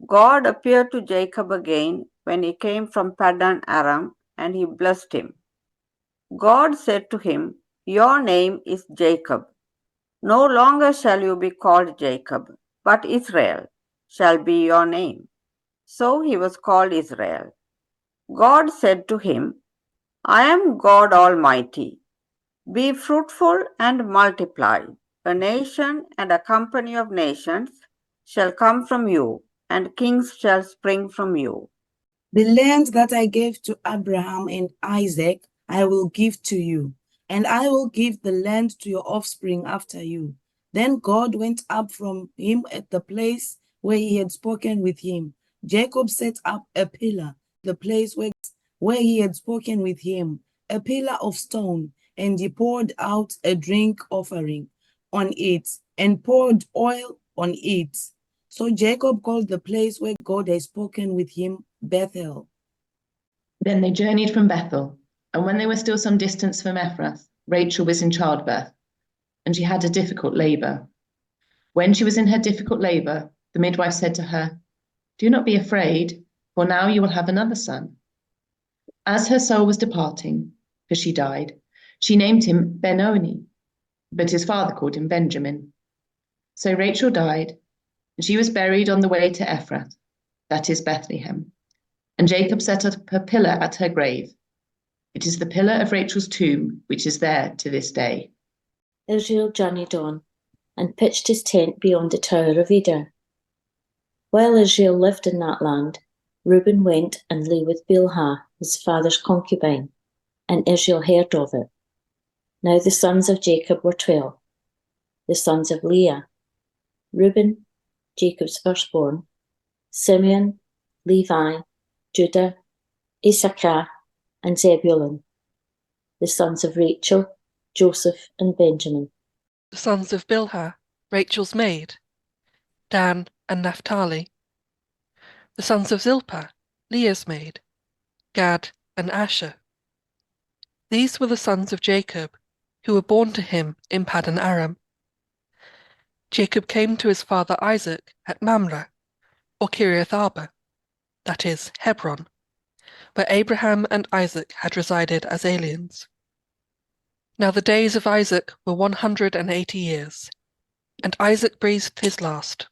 God appeared to Jacob again when he came from Paddan Aram, and he blessed him. God said to him, "Your name is Jacob. No longer shall you be called Jacob, but Israel shall be your name." So he was called Israel. God said to him, "I am God Almighty. Be fruitful and multiply. A nation and a company of nations shall come from you, and kings shall spring from you." The land that I gave to Abraham and Isaac, I will give to you, and I will give the land to your offspring after you. Then God went up from him at the place where he had spoken with him. Jacob set up a pillar, the place where he had spoken with him. a pillar of stone, and he poured out a drink offering on it and poured oil on it. So Jacob called the place where God had spoken with him Bethel. Then they journeyed from Bethel, and when they were still some distance from Ephrath, Rachel was in childbirth, and she had a difficult labour. When she was in her difficult labour, the midwife said to her, "Do not be afraid, for now you will have another son." As her soul was departing, for she died, she named him Benoni, but his father called him Benjamin. So Rachel died, and she was buried on the way to Ephrath, that is Bethlehem. And Jacob set up a pillar at her grave. It is the pillar of Rachel's tomb, which is there to this day. Israel journeyed on and pitched his tent beyond the Tower of Eder. While Israel lived in that land, Reuben went and lay with Bilhah, his father's concubine, and Israel heard of it. Now the sons of Jacob were 12. The sons of Leah: Reuben, Jacob's firstborn, Simeon, Levi, Judah, Issachar, and Zebulun. The sons of Rachel: Joseph and Benjamin. The sons of Bilhah, Rachel's maid: Dan and Naphtali. The sons of Zilpah, Leah's maid: Gad and Asher. These were the sons of Jacob, who were born to him in Paddan Aram. Jacob came to his father Isaac at Mamre, or Kiriath Arba, that is, Hebron, where Abraham and Isaac had resided as aliens. Now the days of Isaac were 180 years, and Isaac breathed his last.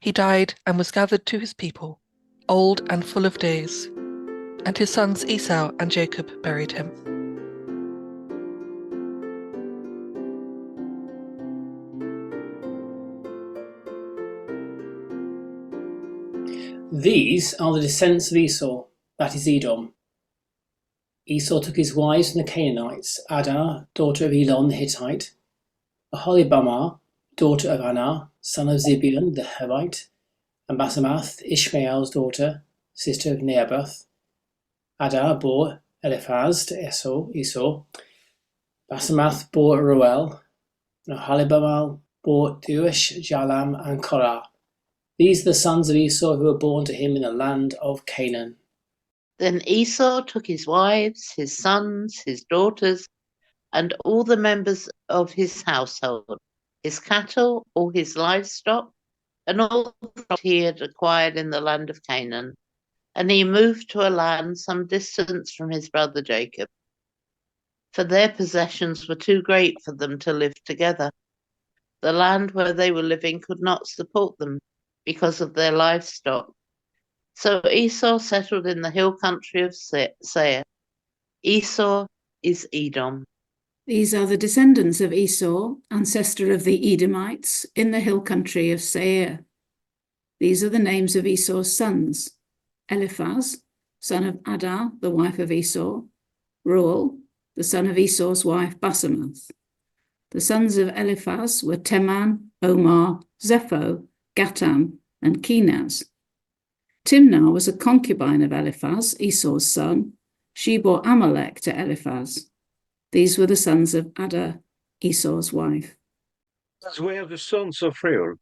He died and was gathered to his people, old and full of days, and his sons Esau and Jacob buried him. These are the descendants of Esau, that is Edom. Esau took his wives from the Canaanites: Adah, daughter of Elon the Hittite, Aholibamah, daughter of Anah, son of Zebulun the Hivite, and Basemath, Ishmael's daughter, sister of Nebaioth. Adah bore Eliphaz to Esau. Basemath bore Reuel, and Aholibamah bore Deush, Jalam, and Korah. These are the sons of Esau who were born to him in the land of Canaan. Then Esau took his wives, his sons, his daughters, and all the members of his household, his cattle, all his livestock, and all the property he had acquired in the land of Canaan, and he moved to a land some distance from his brother Jacob, for their possessions were too great for them to live together. The land where they were living could not support them because of their livestock. So Esau settled in the hill country of Seir. Esau is Edom. These are the descendants of Esau, ancestor of the Edomites, in the hill country of Seir. These are the names of Esau's sons: Eliphaz, son of Adah, the wife of Esau; Reuel, the son of Esau's wife Basemath. The sons of Eliphaz were Teman, Omar, Zepho, Gatam, and Kenaz. Timnah was a concubine of Eliphaz, Esau's son. She bore Amalek to Eliphaz. These were the sons of Adah, Esau's wife. These were the sons of Reuel: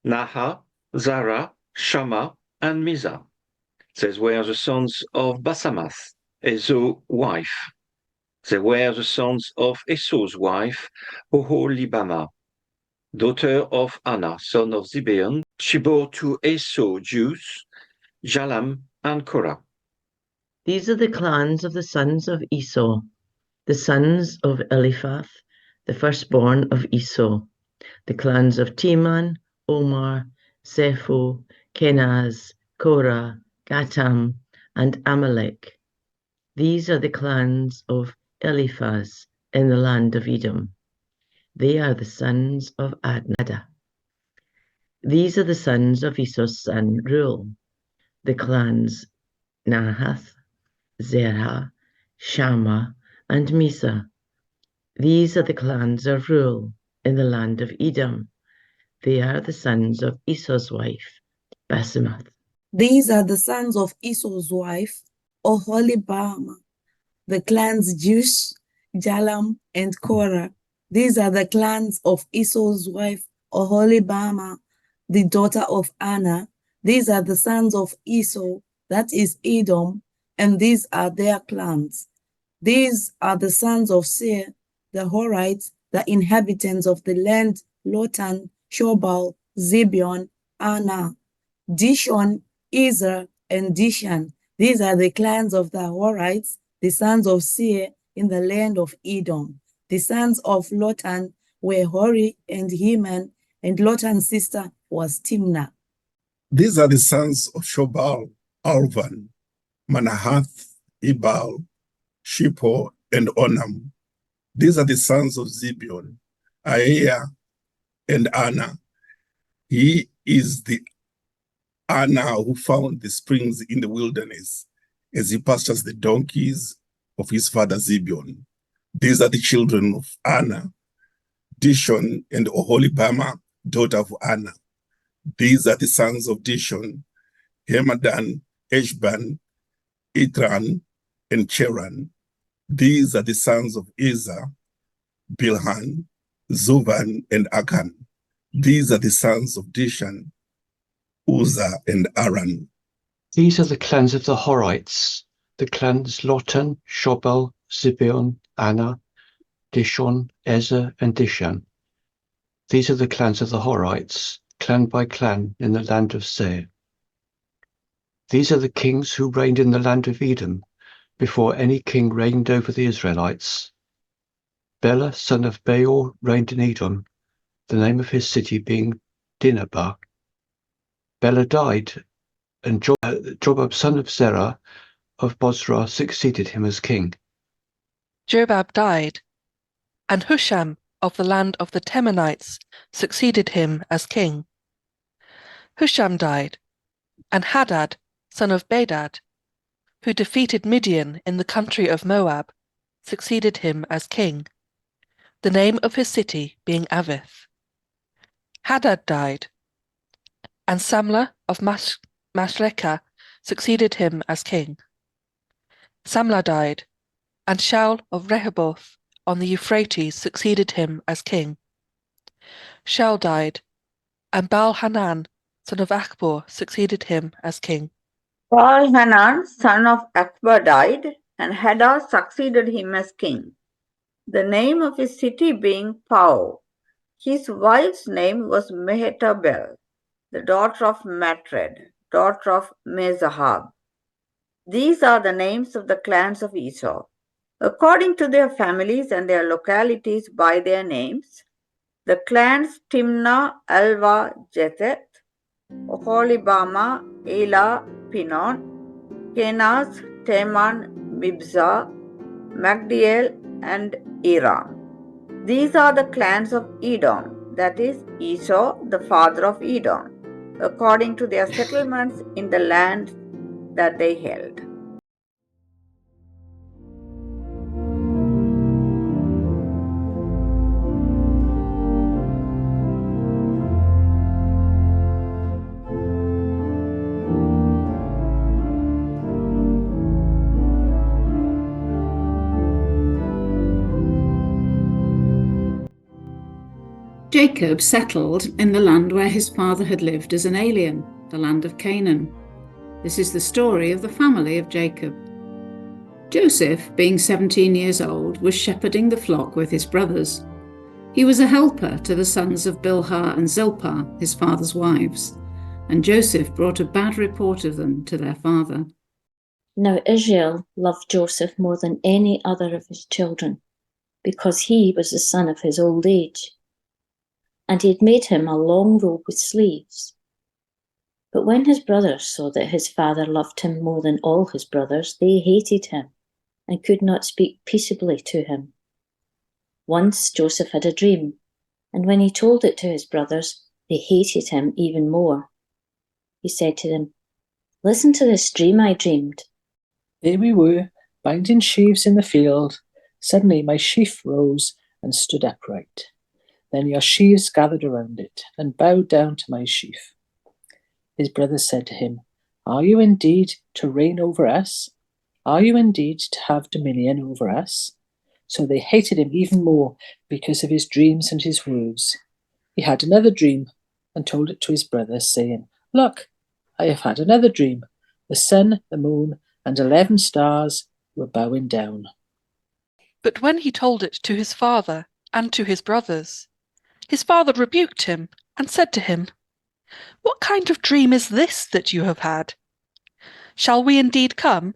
Naha, Zara, Shammah, and Mizah. These were the sons of Basemath, Esau's wife. They were the sons of Esau's wife, Oholibamah, daughter of Anah, son of Zibeon. She bore to Esau Jews, Jalam, and Korah. These are the clans of the sons of Esau, the sons of Eliphaz, the firstborn of Esau, the clans of Teman, Omar, Zepho, Kenaz, Korah, Gatam, and Amalek. These are the clans of Eliphaz in the land of Edom. They are the sons of Adnah. These are the sons of Esau's son Reuel, the clans Nahath, Zerah, Shammah, and Mizah. These are the clans of Reuel in the land of Edom. They are the sons of Esau's wife, Basemath. These are the sons of Esau's wife, Oholibamah, the clans Jush, Jalam, and Korah. These are the clans of Esau's wife, Oholibama, the daughter of Anna. These are the sons of Esau, that is Edom, and these are their clans. These are the sons of Seir, the Horites, the inhabitants of the land, Lotan, Shobal, Zibeon, Anna, Dishon, Ezer, and Dishan. These are the clans of the Horites, the sons of Seir in the land of Edom. The sons of Lotan were Hori and Heman, and Lotan's sister was Timnah. These are the sons of Shobal, Alvan, Manahath, Ebal, Shippo, and Onam. These are the sons of Zibeon, Aiah, and Anna. He is the Anna who found the springs in the wilderness as he pastures the donkeys of his father Zibeon. These are the children of Anna, Dishon, and Oholibama, daughter of Anna. These are the sons of Dishon, Hemadan, Eshban, Itran, and Cheran. These are the sons of Ezer, Bilhan, Zovan, and Akan. These are the sons of Dishan, Uzzah, and Aran. These are the clans of the Horites, the clans Lotan, Shobal, Zibeon, Anna, Dishon, Ezer, and Dishan. These are the clans of the Horites, clan by clan in the land of Seir. These are the kings who reigned in the land of Edom, before any king reigned over the Israelites. Bela, son of Beor, reigned in Edom, the name of his city being Dinhabah. Bela died, and Jobab, son of Zerah of Bozrah, succeeded him as king. Jobab died, and Husham of the land of the Temanites succeeded him as king. Husham died, and Hadad, son of Bedad, who defeated Midian in the country of Moab, succeeded him as king, the name of his city being Avith. Hadad died, and Samlah of Masrekah succeeded him as king. Samlah died, and Shaul of Rehoboth on the Euphrates succeeded him as king. Shaul died, and Baal-Hanan, son of Achbor, succeeded him as king. Baal-Hanan, son of Achbor, died, and Hadad succeeded him as king, the name of his city being Pau. His wife's name was Mehetabel, the daughter of Matred, daughter of Mezahab. These are the names of the clans of Esau, according to their families and their localities by their names. The clans Timnah, Alva, Jetheth, Oholibama, Elah, Pinon, Kenaz, Teman, Mibzah, Magdiel, and Iram. These are the clans of Edom, that is, Esau, the father of Edom, according to their settlements in the land that they held. Jacob settled in the land where his father had lived as an alien, the land of Canaan. This is the story of the family of Jacob. Joseph, being 17 years old, was shepherding the flock with his brothers. He was a helper to the sons of Bilhah and Zilpah, his father's wives, and Joseph brought a bad report of them to their father. Now Israel loved Joseph more than any other of his children, because he was the son of his old age, and he had made him a long robe with sleeves. But when his brothers saw that his father loved him more than all his brothers, they hated him and could not speak peaceably to him. Once Joseph had a dream, and when he told it to his brothers, they hated him even more. He said to them, "Listen to this dream I dreamed. There we were, binding sheaves in the field. Suddenly my sheaf rose and stood upright. Then your sheaves gathered around it and bowed down to my sheaf." His brothers said to him, "Are you indeed to reign over us?" Are you indeed to have dominion over us? So they hated him even more because of his dreams and his words. He had another dream and told it to his brothers, saying, Look, I have had another dream. The sun, the moon, and 11 stars were bowing down. But when he told it to his father and to his brothers, his father rebuked him and said to him, What kind of dream is this that you have had? Shall we indeed come,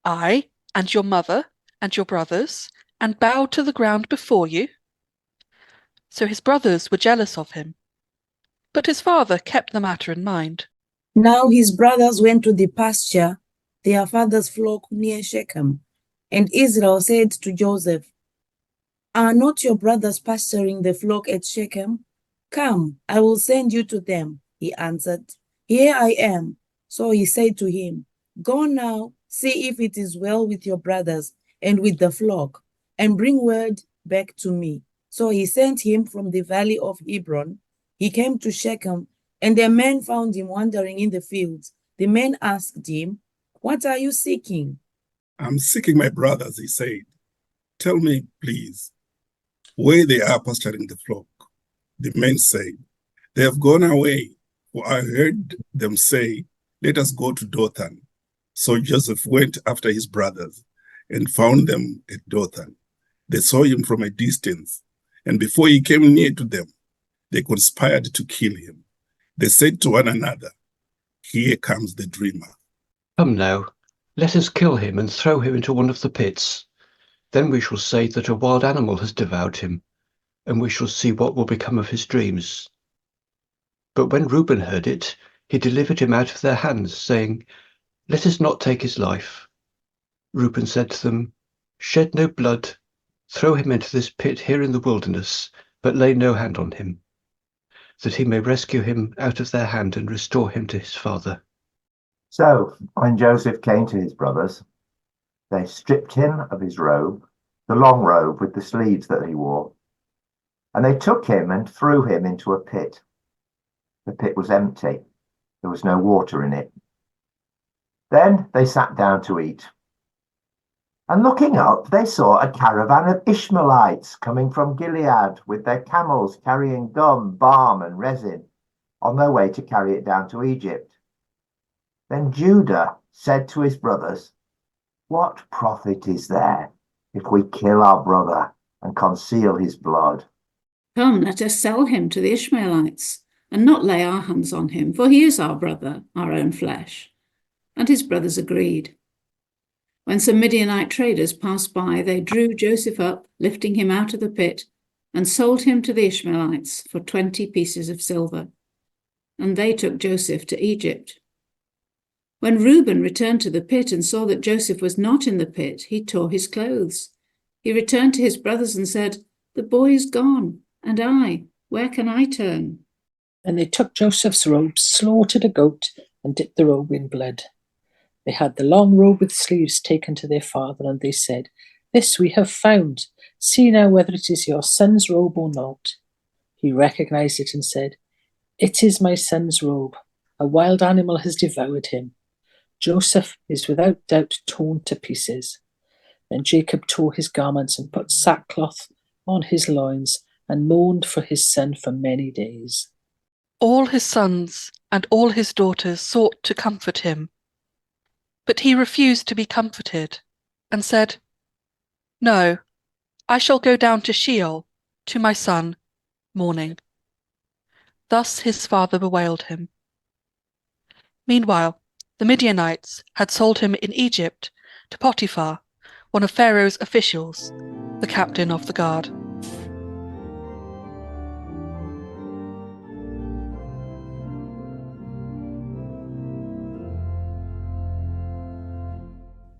I and your mother and your brothers, and bow to the ground before you? So his brothers were jealous of him. But his father kept the matter in mind. Now his brothers went to the pasture, their father's flock near Shechem, and Israel said to Joseph, Are not your brothers pasturing the flock at Shechem? Come, I will send you to them. He answered, Here I am. So he said to him, Go now, see if it is well with your brothers and with the flock, and bring word back to me. So he sent him from the valley of Hebron. He came to Shechem, and the men found him wandering in the fields. The men asked him, What are you seeking? I'm seeking my brothers, he said. Tell me, please, where they are pasturing the flock. The men said, They have gone away, for I heard them say, Let us go to Dothan. So Joseph went after his brothers and found them at Dothan. They saw him from a distance, and before he came near to them, they conspired to kill him. They said to one another, Here comes the dreamer. Come now, let us kill him and throw him into one of the pits. Then we shall say that a wild animal has devoured him, and we shall see what will become of his dreams. But when Reuben heard it, he delivered him out of their hands, saying, Let us not take his life. Reuben said to them, Shed no blood, throw him into this pit here in the wilderness, but lay no hand on him, that he may rescue him out of their hand and restore him to his father. So when Joseph came to his brothers, they stripped him of his robe, the long robe with the sleeves that he wore, and they took him and threw him into a pit. The pit was empty. There was no water in it. Then they sat down to eat. And looking up, they saw a caravan of Ishmaelites coming from Gilead with their camels carrying gum, balm, and resin on their way to carry it down to Egypt. Then Judah said to his brothers, What profit is there if we kill our brother and conceal his blood? Come, let us sell him to the Ishmaelites, and not lay our hands on him, for he is our brother, our own flesh. And his brothers agreed. When some Midianite traders passed by, they drew Joseph up, lifting him out of the pit, and sold him to the Ishmaelites for 20 pieces of silver. And they took Joseph to Egypt. When Reuben returned to the pit and saw that Joseph was not in the pit, he tore his clothes. He returned to his brothers and said, The boy is gone, and where can I turn? And they took Joseph's robe, slaughtered a goat, and dipped the robe in blood. They had the long robe with sleeves taken to their father, and they said, This we have found. See now whether it is your son's robe or not. He recognized it and said, It is my son's robe. A wild animal has devoured him. Joseph is without doubt torn to pieces. Then Jacob tore his garments and put sackcloth on his loins and mourned for his son for many days. All his sons and all his daughters sought to comfort him. But he refused to be comforted, and said, No, I shall go down to Sheol, to my son, mourning. Thus his father bewailed him. Meanwhile, the Midianites had sold him in Egypt to Potiphar, one of Pharaoh's officials, the captain of the guard.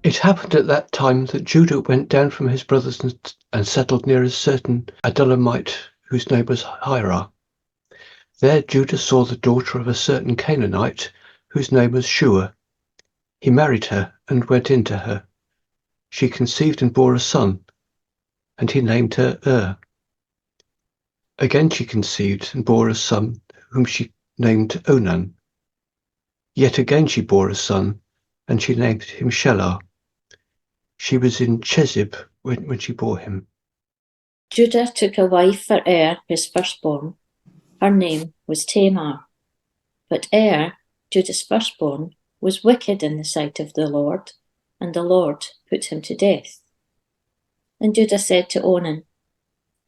It happened at that time that Judah went down from his brothers and settled near a certain Adullamite whose name was Hirah. There Judah saw the daughter of a certain Canaanite whose name was Shua. He married her and went in to her. She conceived and bore a son, and he named her Again she conceived and bore a son, whom she named Onan. Yet again she bore a son, and she named him Shelah. She was in Chezib when she bore him. Judah took a wife for his firstborn. Her name was Tamar. But Judah's firstborn, was wicked in the sight of the Lord, and the Lord put him to death. And Judah said to Onan,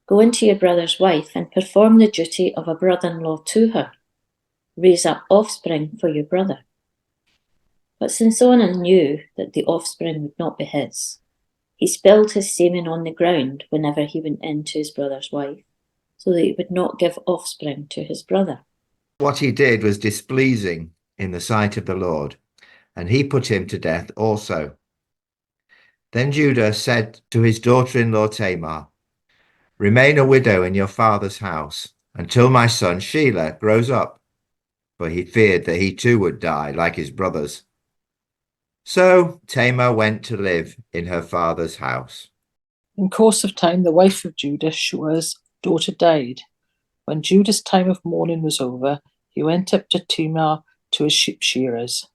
"Go into your brother's wife and perform the duty of a brother-in-law to her. Raise up offspring for your brother." But since Onan knew that the offspring would not be his, he spilled his semen on the ground whenever he went in to his brother's wife, so that he would not give offspring to his brother. What he did was displeasing in the sight of the Lord, and he put him to death also. Then Judah said to his daughter-in-law Tamar, "Remain a widow in your father's house until my son Shelah grows up," for he feared that he too would die like his brothers. So Tamar went to live in her father's house. In course of time, the wife of Judah, Shua's daughter, died. When Judah's time of mourning was over, he went up to Timnah to his sheep shearers.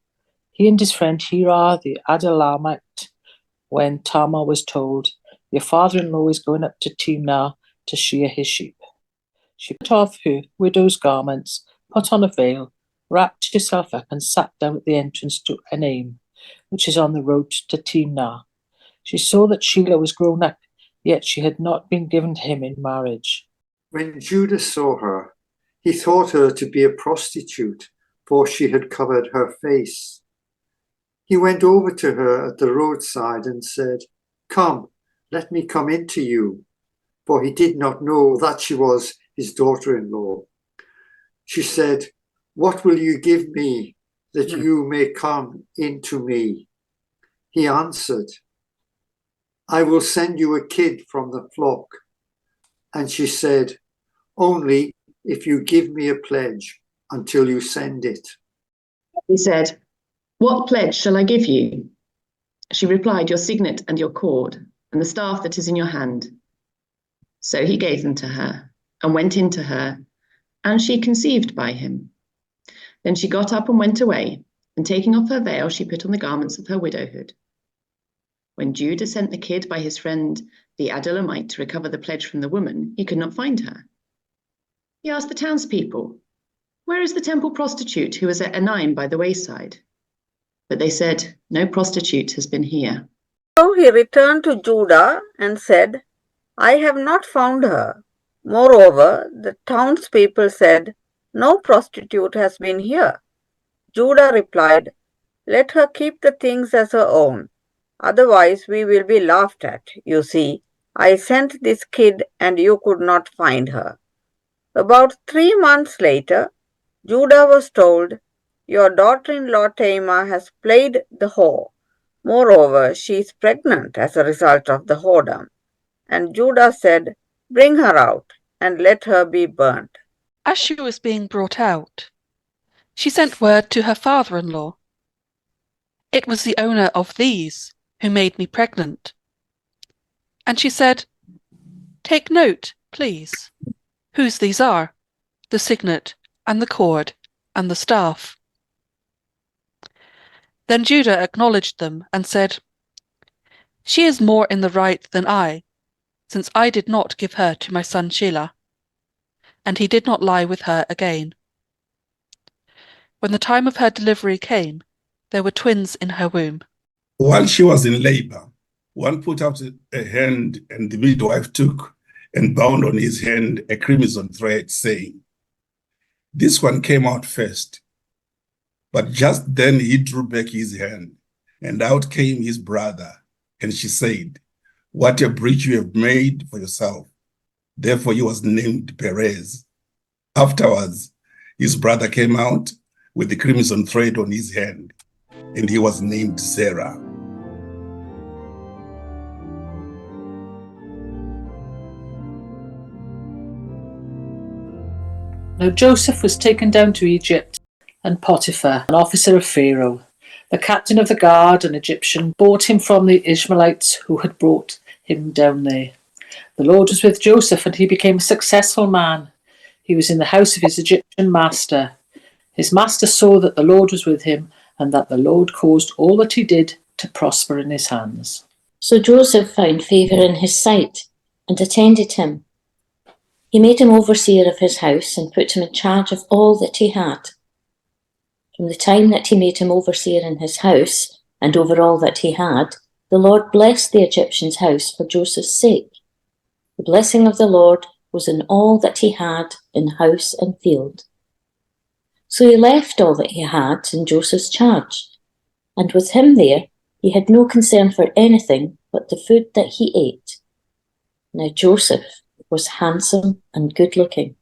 He and his friend Hirah the Adullamite, when Tamar was told, "Your father-in-law is going up to Timnah to shear his sheep." She put off her widow's garments, put on a veil, wrapped herself up, and sat down at the entrance to Enaim, which is on the road to Timnah. She saw that Shelah was grown up, yet she had not been given to him in marriage. When Judah saw her, he thought her to be a prostitute, for she had covered her face. He went over to her at the roadside and said, "Come, let me come in to you," for he did not know that she was his daughter-in-law. She said, "What will you give me that you may come in to me?" He answered, "I will send you a kid from the flock." And she said, "Only if you give me a pledge until you send it." He said, "What pledge shall I give you?" She replied, "Your signet and your cord, and the staff that is in your hand." So he gave them to her, and went in to her, and she conceived by him. Then she got up and went away, and taking off her veil, she put on the garments of her widowhood. When Judah sent the kid by his friend the Adullamite to recover the pledge from the woman, he could not find her. He asked the townspeople, "Where is the temple prostitute who was at Enaim by the wayside?" But they said, "No prostitute has been here." So he returned to Judah and said, "I have not found her." Moreover, the townspeople said, "No prostitute has been here." Judah replied, "Let her keep the things as her own. Otherwise we will be laughed at. You see, I sent this kid and you could not find her." About 3 months later, Judah was told, "Your daughter-in-law Tamar has played the whore. Moreover, she is pregnant as a result of the whoredom." And Judah said, "Bring her out and let her be burnt." As she was being brought out, she sent word to her father-in-law, "It was the owner of these who made me pregnant." And she said, "Take note, please, whose these are, the signet and the cord and the staff." Then Judah acknowledged them and said, "She is more in the right than I, since I did not give her to my son Shelah." And he did not lie with her again. When the time of her delivery came, there were twins in her womb. While she was in labor, one put out a hand, and the midwife took and bound on his hand a crimson thread, saying, "This one came out first." But just then he drew back his hand, and out came his brother. And she said, "What a breach you have made for yourself." Therefore he was named Perez. Afterwards, his brother came out with the crimson thread on his hand, and he was named Zerah. Now Joseph was taken down to Egypt, and Potiphar, an officer of Pharaoh, the captain of the guard, an Egyptian, bought him from the Ishmaelites who had brought him down there. The Lord was with Joseph, and he became a successful man. He was in the house of his Egyptian master. His master saw that the Lord was with him, and that the Lord caused all that he did to prosper in his hands. So Joseph found favour in his sight and attended him. He made him overseer of his house and put him in charge of all that he had. From the time that he made him overseer in his house and over all that he had, the Lord blessed the Egyptian's house for Joseph's sake. The blessing of the Lord was in all that he had in house and field. So he left all that he had in Joseph's charge, and with him there he had no concern for anything but the food that he ate. Now Joseph was handsome and good-looking.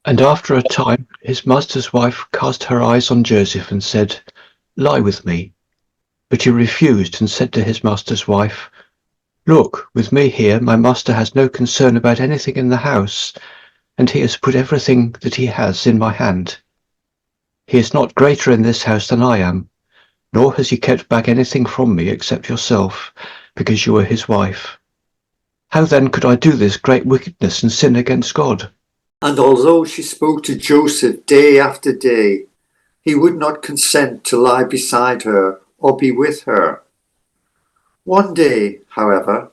And after a time his master's wife cast her eyes on Joseph and said, "Lie with me." But he refused and said to his master's wife, "Look, with me here my master has no concern about anything in the house, and he has put everything that he has in my hand. He is not greater in this house than I am, nor has he kept back anything from me except yourself, because you are his wife. How then could I do this great wickedness and sin against God?" And although she spoke to Joseph day after day, he would not consent to lie beside her or be with her. One day, however,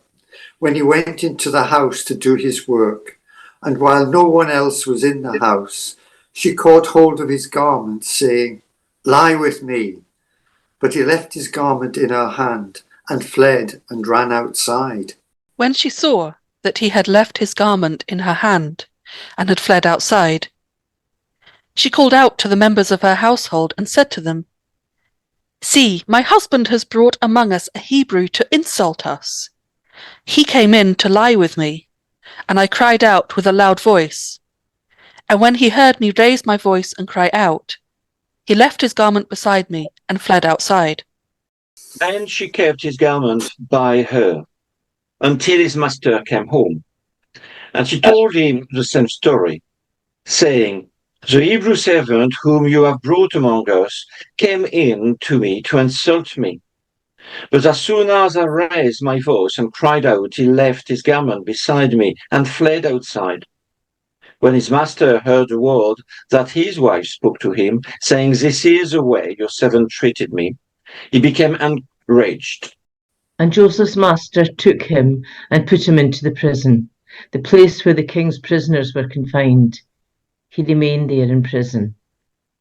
when he went into the house to do his work, and while no one else was in the house, she caught hold of his garment, saying, "Lie with me." But he left his garment in her hand and fled and ran outside. When she saw that he had left his garment in her hand and had fled outside, she called out to the members of her household and said to them, "See, my husband has brought among us a Hebrew to insult us. He came in to lie with me, and I cried out with a loud voice. And when he heard me raise my voice and cry out, he left his garment beside me and fled outside." Then she kept his garment by her until his master came home. And she told him the same story, saying, "The Hebrew servant whom you have brought among us came in to me to insult me. But as soon as I raised my voice and cried out, he left his garment beside me and fled outside." When his master heard the word that his wife spoke to him, saying, "This is the way your servant treated me," he became enraged. And Joseph's master took him and put him into the prison, the place where the king's prisoners were confined. He remained there in prison.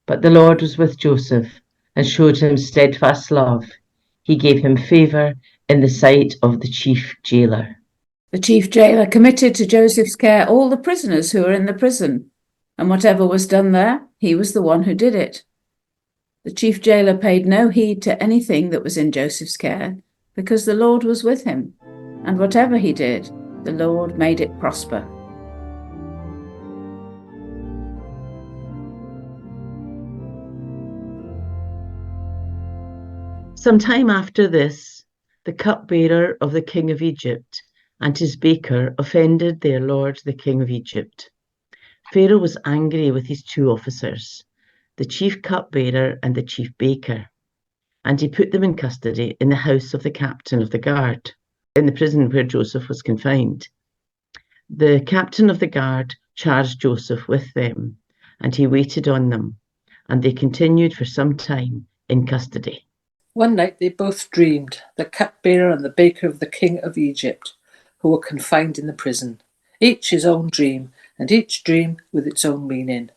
But the Lord was with Joseph and showed him steadfast love. He gave him favour in the sight of the chief jailer. The chief jailer committed to Joseph's care all the prisoners who were in the prison, and whatever was done there, he was the one who did it. The chief jailer paid no heed to anything that was in Joseph's care, because the Lord was with him, and whatever he did, the Lord made it prosper. Some time after this, the cupbearer of the king of Egypt and his baker offended their lord the king of Egypt. Pharaoh was angry with his two officers, the chief cupbearer and the chief baker, and he put them in custody in the house of the captain of the guard, in the prison where Joseph was confined. The captain of the guard charged Joseph with them, and he waited on them, and they continued for some time in custody. One night they both dreamed, the cupbearer and the baker of the king of Egypt, who were confined in the prison, each his own dream, and each dream with its own meaning.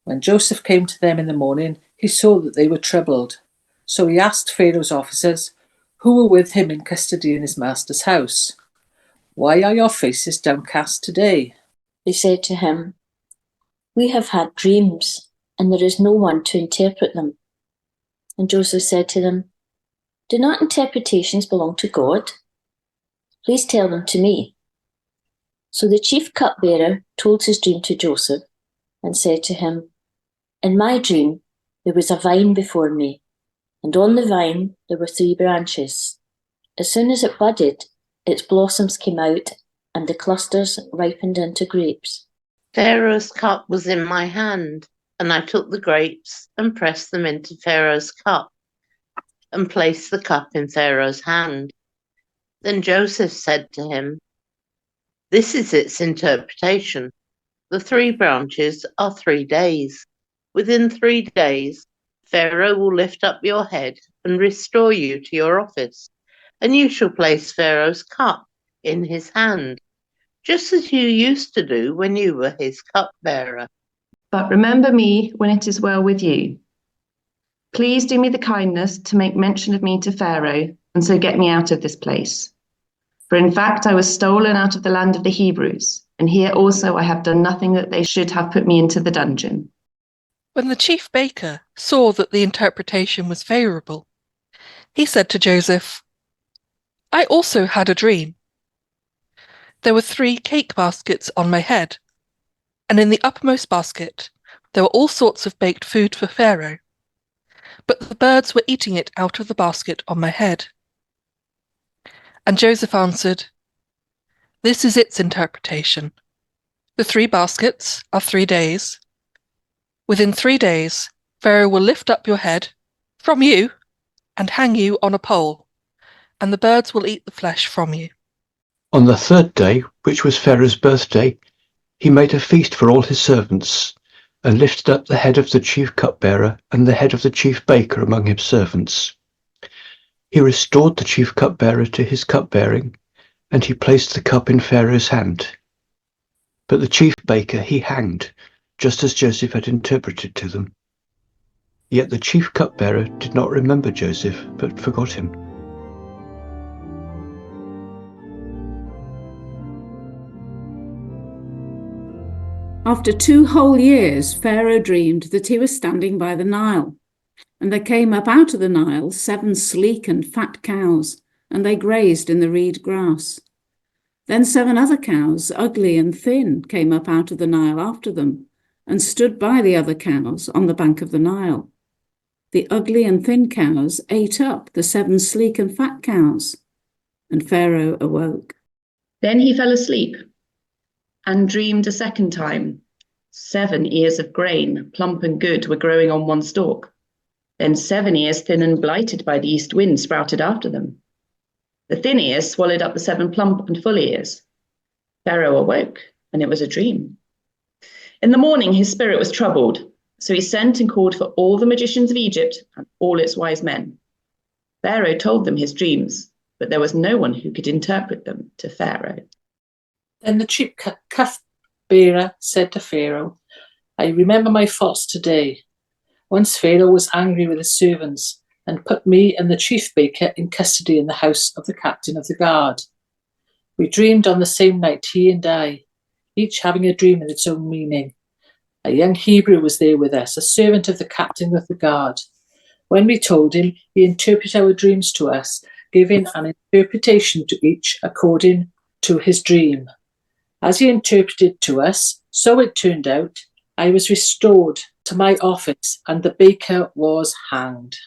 When Joseph came to them in the morning, he saw that they were troubled. So he asked Pharaoh's officers, who were with him in custody in his master's house, "Why are your faces downcast today?" They said to him, "We have had dreams, and there is no one to interpret them." And Joseph said to them, "Do not interpretations belong to God? Please tell them to me." So the chief cupbearer told his dream to Joseph and said to him, "In my dream there was a vine before me, and on the vine there were 3 branches. As soon as it budded, its blossoms came out, and the clusters ripened into grapes. Pharaoh's cup was in my hand, and I took the grapes and pressed them into Pharaoh's cup and placed the cup in Pharaoh's hand." Then Joseph said to him, "This is its interpretation. The 3 branches are 3 days. Within 3 days, Pharaoh will lift up your head and restore you to your office, and you shall place Pharaoh's cup in his hand, just as you used to do when you were his cupbearer. But remember me when it is well with you. Please do me the kindness to make mention of me to Pharaoh, and so get me out of this place. For in fact I was stolen out of the land of the Hebrews, and here also I have done nothing that they should have put me into the dungeon. When the chief baker saw that the interpretation was favourable, he said to Joseph, I also had a dream. There were 3 cake baskets on my head, and in the uppermost basket there were all sorts of baked food for Pharaoh, but the birds were eating it out of the basket on my head. And Joseph answered, This is its interpretation. The 3 baskets are 3 days. Within 3 days, Pharaoh will lift up your head from you and hang you on a pole, and the birds will eat the flesh from you. On the 3rd day, which was Pharaoh's birthday, he made a feast for all his servants, and lifted up the head of the chief cupbearer and the head of the chief baker among his servants. He restored the chief cupbearer to his cupbearing, and he placed the cup in Pharaoh's hand. But the chief baker he hanged, just as Joseph had interpreted to them. Yet the chief cupbearer did not remember Joseph, but forgot him. After 2 whole years, Pharaoh dreamed that he was standing by the Nile, and there came up out of the Nile 7 sleek and fat cows, and they grazed in the reed grass. Then 7 other cows, ugly and thin, came up out of the Nile after them, and stood by the other cows on the bank of the Nile. The ugly and thin cows ate up the 7 sleek and fat cows, and Pharaoh awoke. Then he fell asleep and dreamed a second time. 7 ears of grain, plump and good, were growing on one stalk. Then 7 ears, thin and blighted by the east wind, sprouted after them. The thin ears swallowed up the 7 plump and full ears. Pharaoh awoke, and it was a dream. In the morning his spirit was troubled, so he sent and called for all the magicians of Egypt and all its wise men. Pharaoh told them his dreams, but there was no one who could interpret them to Pharaoh. Then the chief cupbearer said to Pharaoh, I remember my thoughts today. Once Pharaoh was angry with his servants and put me and the chief baker in custody in the house of the captain of the guard. We dreamed on the same night, he and I, each having a dream with its own meaning. A young Hebrew was there with us, a servant of the captain of the guard. When we told him, he interpreted our dreams to us, giving an interpretation to each according to his dream. As he interpreted to us, so it turned out, I was restored to my office, and the baker was hanged.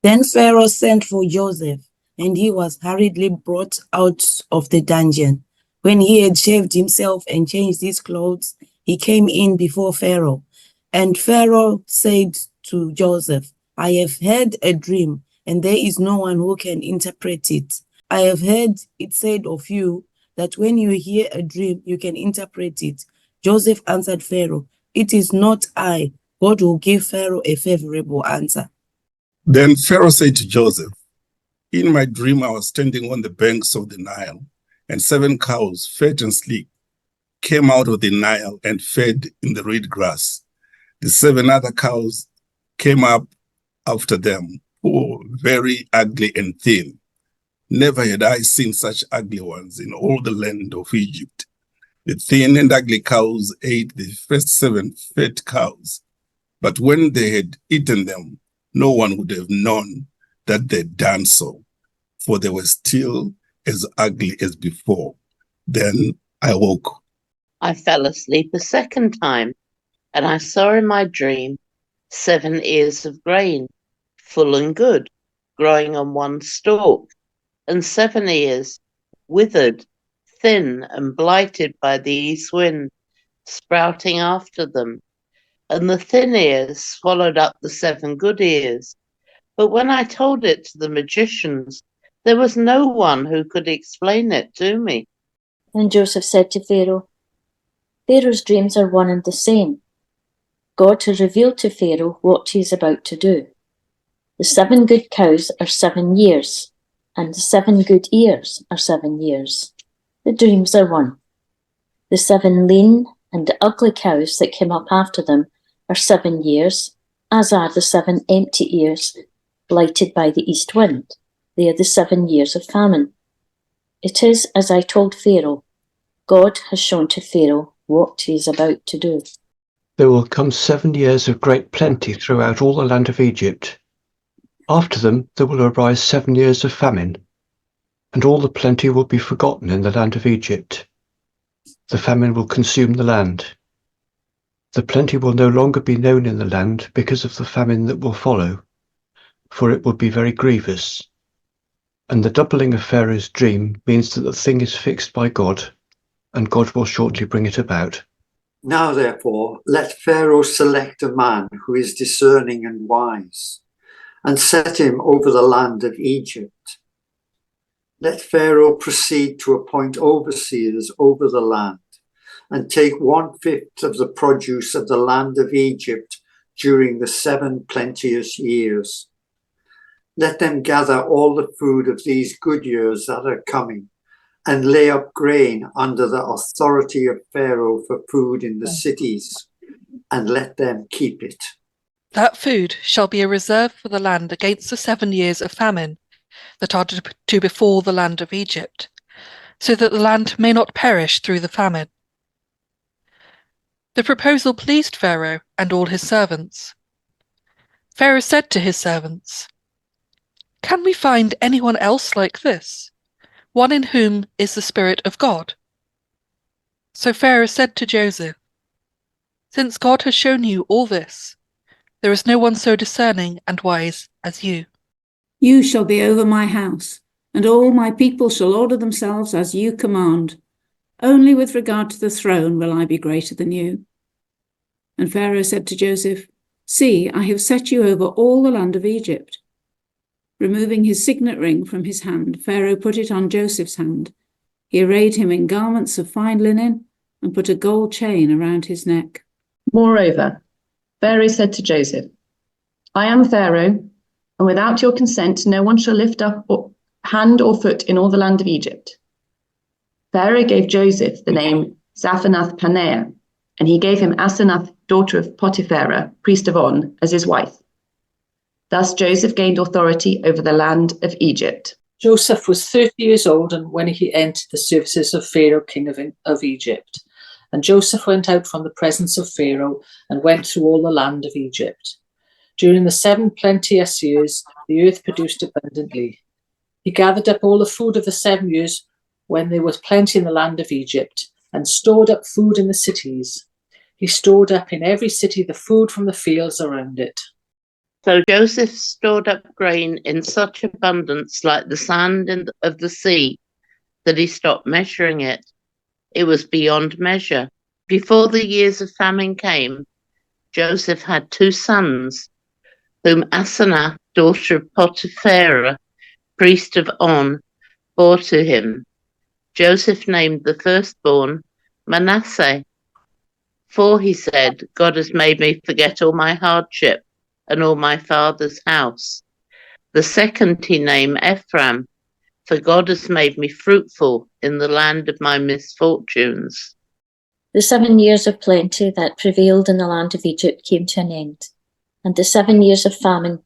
Then Pharaoh sent for Joseph, and he was hurriedly brought out of the dungeon. When he had shaved himself and changed his clothes, he came in before Pharaoh. And Pharaoh said to Joseph, I have had a dream, and there is no one who can interpret it. I have heard it said of you that when you hear a dream, you can interpret it. Joseph answered Pharaoh, It is not I. God will give Pharaoh a favorable answer. Then Pharaoh said to Joseph, In my dream I was standing on the banks of the Nile, and 7 cows, fat and sleek, came out of the Nile and fed in the reed grass. The 7 other cows came up after them, who were very ugly and thin. Never had I seen such ugly ones in all the land of Egypt. The thin and ugly cows ate the first 7 fat cows, but when they had eaten them, no one would have known that they'd done so, for they were still as ugly as before. Then I woke. I fell asleep a second time, and I saw in my dream 7 ears of grain, full and good, growing on one stalk, and 7 ears, withered, thin and blighted by the east wind, sprouting after them. And the thin ears swallowed up the 7 good ears. But when I told it to the magicians, there was no one who could explain it to me. And Joseph said to Pharaoh, Pharaoh's dreams are one and the same. God has revealed to Pharaoh what he is about to do. The 7 good cows are 7 years. and the 7 good years are 7 years. The dreams are one. The 7 lean and ugly cows that came up after them are 7 years, as are the 7 empty ears blighted by the east wind. They are the 7 years of famine. It is as I told Pharaoh. God has shown to Pharaoh what he is about to do. There will come 7 years of great plenty throughout all the land of Egypt. After them there will arise 7 years of famine, and all the plenty will be forgotten in the land of Egypt. The famine will consume the land. The plenty will no longer be known in the land because of the famine that will follow, for it will be very grievous. And the doubling of Pharaoh's dream means that the thing is fixed by God, and God will shortly bring it about. Now, therefore, let Pharaoh select a man who is discerning and wise, and set him over the land of Egypt. Let Pharaoh proceed to appoint overseers over the land, and take 1/5 of the produce of the land of Egypt during the 7 plenteous years. Let them gather all the food of these good years that are coming, and lay up grain under the authority of Pharaoh for food in the cities, and let them keep it. That food shall be a reserve for the land against the 7 years of famine that are to befall the land of Egypt, so that the land may not perish through the famine. The proposal pleased Pharaoh and all his servants. Pharaoh said to his servants, "Can we find anyone else like this, one in whom is the Spirit of God?" So Pharaoh said to Joseph, "Since God has shown you all this, there is no one so discerning and wise as you. You shall be over my house, and all my people shall order themselves as you command. Only with regard to the throne will I be greater than you." And Pharaoh said to Joseph, "See, I have set you over all the land of Egypt." Removing his signet ring from his hand, Pharaoh put it on Joseph's hand. He arrayed him in garments of fine linen and put a gold chain around his neck. Moreover, Pharaoh said to Joseph, "I am Pharaoh, and without your consent no one shall lift up hand or foot in all the land of Egypt." Pharaoh gave Joseph the name Zaphanath-Paneah, and he gave him Asenath, daughter of Potiphera, priest of On, as his wife. Thus Joseph gained authority over the land of Egypt. Joseph was 30 years old and when he entered the services of Pharaoh, king of Egypt. And Joseph went out from the presence of Pharaoh and went through all the land of Egypt. During the 7 plenteous years, the earth produced abundantly. He gathered up all the food of the 7 years when there was plenty in the land of Egypt, and stored up food in the cities. He stored up in every city the food from the fields around it. So Joseph stored up grain in such abundance like the sand of the sea that he stopped measuring it. It was beyond measure. Before the years of famine came, Joseph had 2 sons, whom Asenath, daughter of Potiphera, priest of On, bore to him. Joseph named the firstborn Manasseh, for he said, "God has made me forget all my hardship and all my father's house." The second he named Ephraim, for God has made me fruitful in the land of my misfortunes. The 7 years of plenty that prevailed in the land of Egypt came to an end, and the 7 years of famine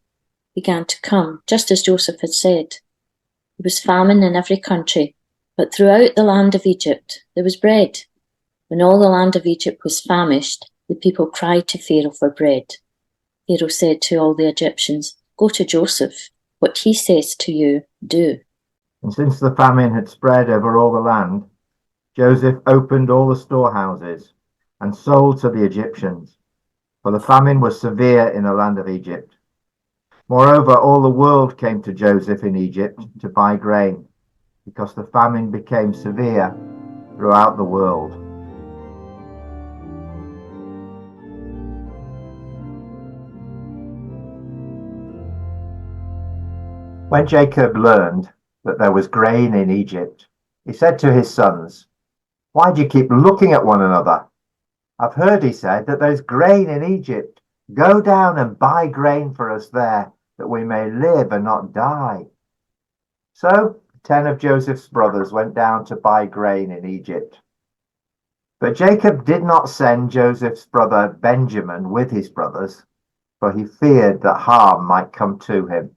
began to come, just as Joseph had said. There was famine in every country, but throughout the land of Egypt there was bread. When all the land of Egypt was famished, the people cried to Pharaoh for bread. Pharaoh said to all the Egyptians, "Go to Joseph. What he says to you, do." And since the famine had spread over all the land, Joseph opened all the storehouses and sold to the Egyptians, for the famine was severe in the land of Egypt. Moreover, all the world came to Joseph in Egypt to buy grain, because the famine became severe throughout the world. When Jacob learned that there was grain in Egypt, he said to his sons, "Why do you keep looking at one another? I've heard," he said, "that there's grain in Egypt. Go down and buy grain for us there, that we may live and not die." So 10 of Joseph's brothers went down to buy grain in Egypt. But Jacob did not send Joseph's brother Benjamin with his brothers, for he feared that harm might come to him.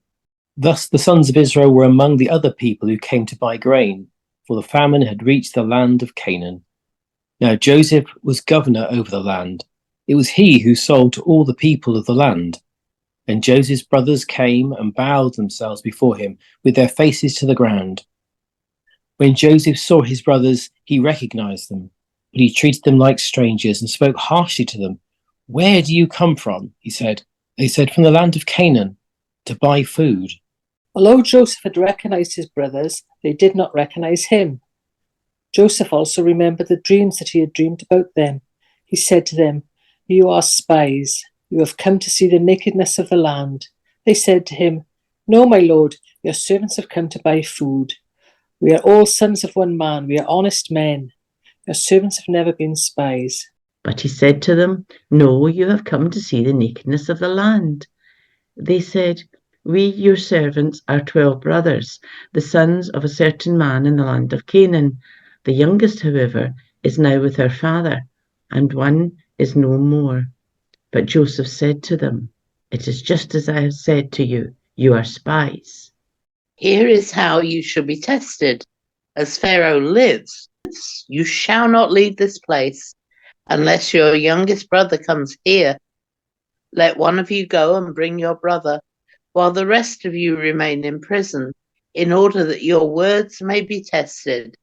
Thus the sons of Israel were among the other people who came to buy grain, for the famine had reached the land of Canaan. Now Joseph was governor over the land. It was he who sold to all the people of the land. And Joseph's brothers came and bowed themselves before him with their faces to the ground. When Joseph saw his brothers, he recognized them, but he treated them like strangers and spoke harshly to them. "Where do you come from?" he said. They said, "From the land of Canaan, to buy food." Although Joseph had recognized his brothers, they did not recognize him. Joseph also remembered the dreams that he had dreamed about them. He said to them, "You are spies. You have come to see the nakedness of the land." They said to him, "No, my lord, your servants have come to buy food. We are all sons of one man. We are honest men. Your servants have never been spies." But he said to them, "No, you have come to see the nakedness of the land." They said, "We, your servants, are 12 brothers, the sons of a certain man in the land of Canaan. The youngest, however, is now with her father, and one is no more." But Joseph said to them, "It is just as I have said to you, you are spies." Here is how you shall be tested. As Pharaoh lives, you shall not leave this place unless your youngest brother comes here. Let one of you go and bring your brother, while the rest of you remain in prison, in order that your words may be tested,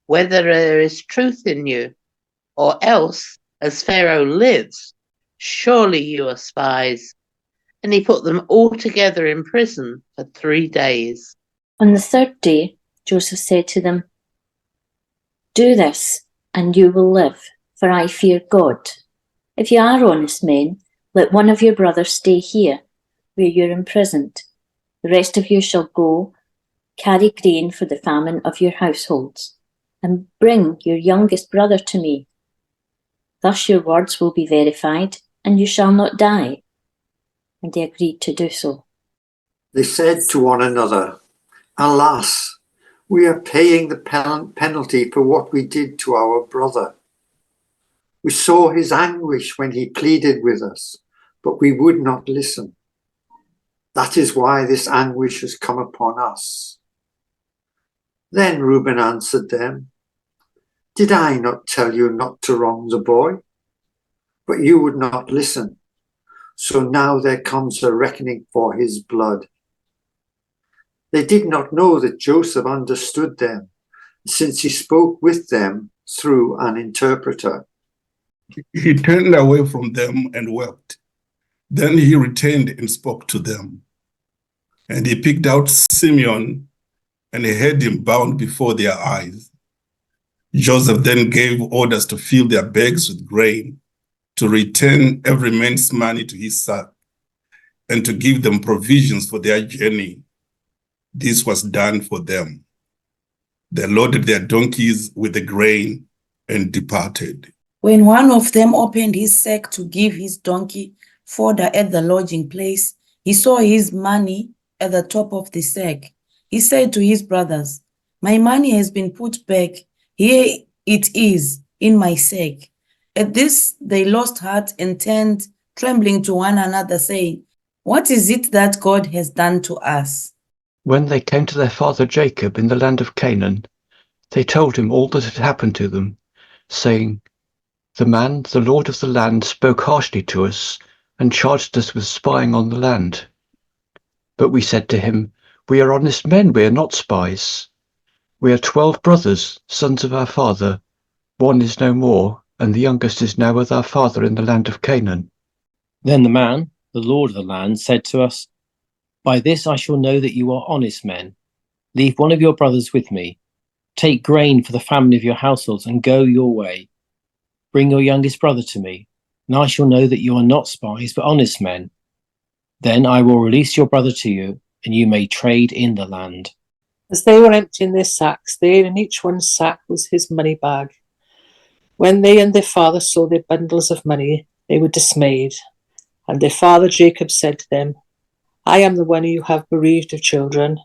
whether there is truth in you, or else, as Pharaoh lives, surely you are spies. And he put them all together in prison for 3 days. On the third day, Joseph said to them, "Do this, and you will live, for I fear God. If you are honest men, let one of your brothers stay here, where you're imprisoned. The rest of you shall go, carry grain for the famine of your households, and bring your youngest brother to me. Thus your words will be verified, and you shall not die." And they agreed to do so. They said to one another, "Alas, we are paying the penalty for what we did to our brother. We saw his anguish when he pleaded with us, but we would not listen. That is why this anguish has come upon us." Then Reuben answered them, "Did I not tell you not to wrong the boy? But you would not listen. So now there comes a reckoning for his blood." They did not know that Joseph understood them, since he spoke with them through an interpreter. He turned away from them and wept. Then he returned and spoke to them. And he picked out Simeon and he had him bound before their eyes. Joseph then gave orders to fill their bags with grain, to return every man's money to his sack, and to give them provisions for their journey. This was done for them. They loaded their donkeys with the grain and departed. When one of them opened his sack to give his donkey fodder at the lodging place, he saw his money at the top of the sack. He said to his brothers, "My money has been put back. Here it is in my sack." At this, they lost heart and turned trembling to one another, saying, "What is it that God has done to us?" When they came to their father Jacob in the land of Canaan, they told him all that had happened to them, saying, "The man, the lord of the land, spoke harshly to us and charged us with spying on the land." But we said to him, "We are honest men, we are not spies. We are 12 brothers, sons of our father. One is no more, and the youngest is now with our father in the land of Canaan." Then the man, the lord of the land, said to us, "By this I shall know that you are honest men. Leave one of your brothers with me. Take grain for the famine of your households and go your way. Bring your youngest brother to me, and I shall know that you are not spies, but honest men. Then I will release your brother to you, and you may trade in the land." As they were emptying their sacks, there in each one's sack was his money bag. When they and their father saw their bundles of money, they were dismayed. And their father Jacob said to them, "I am the one you have bereaved of children.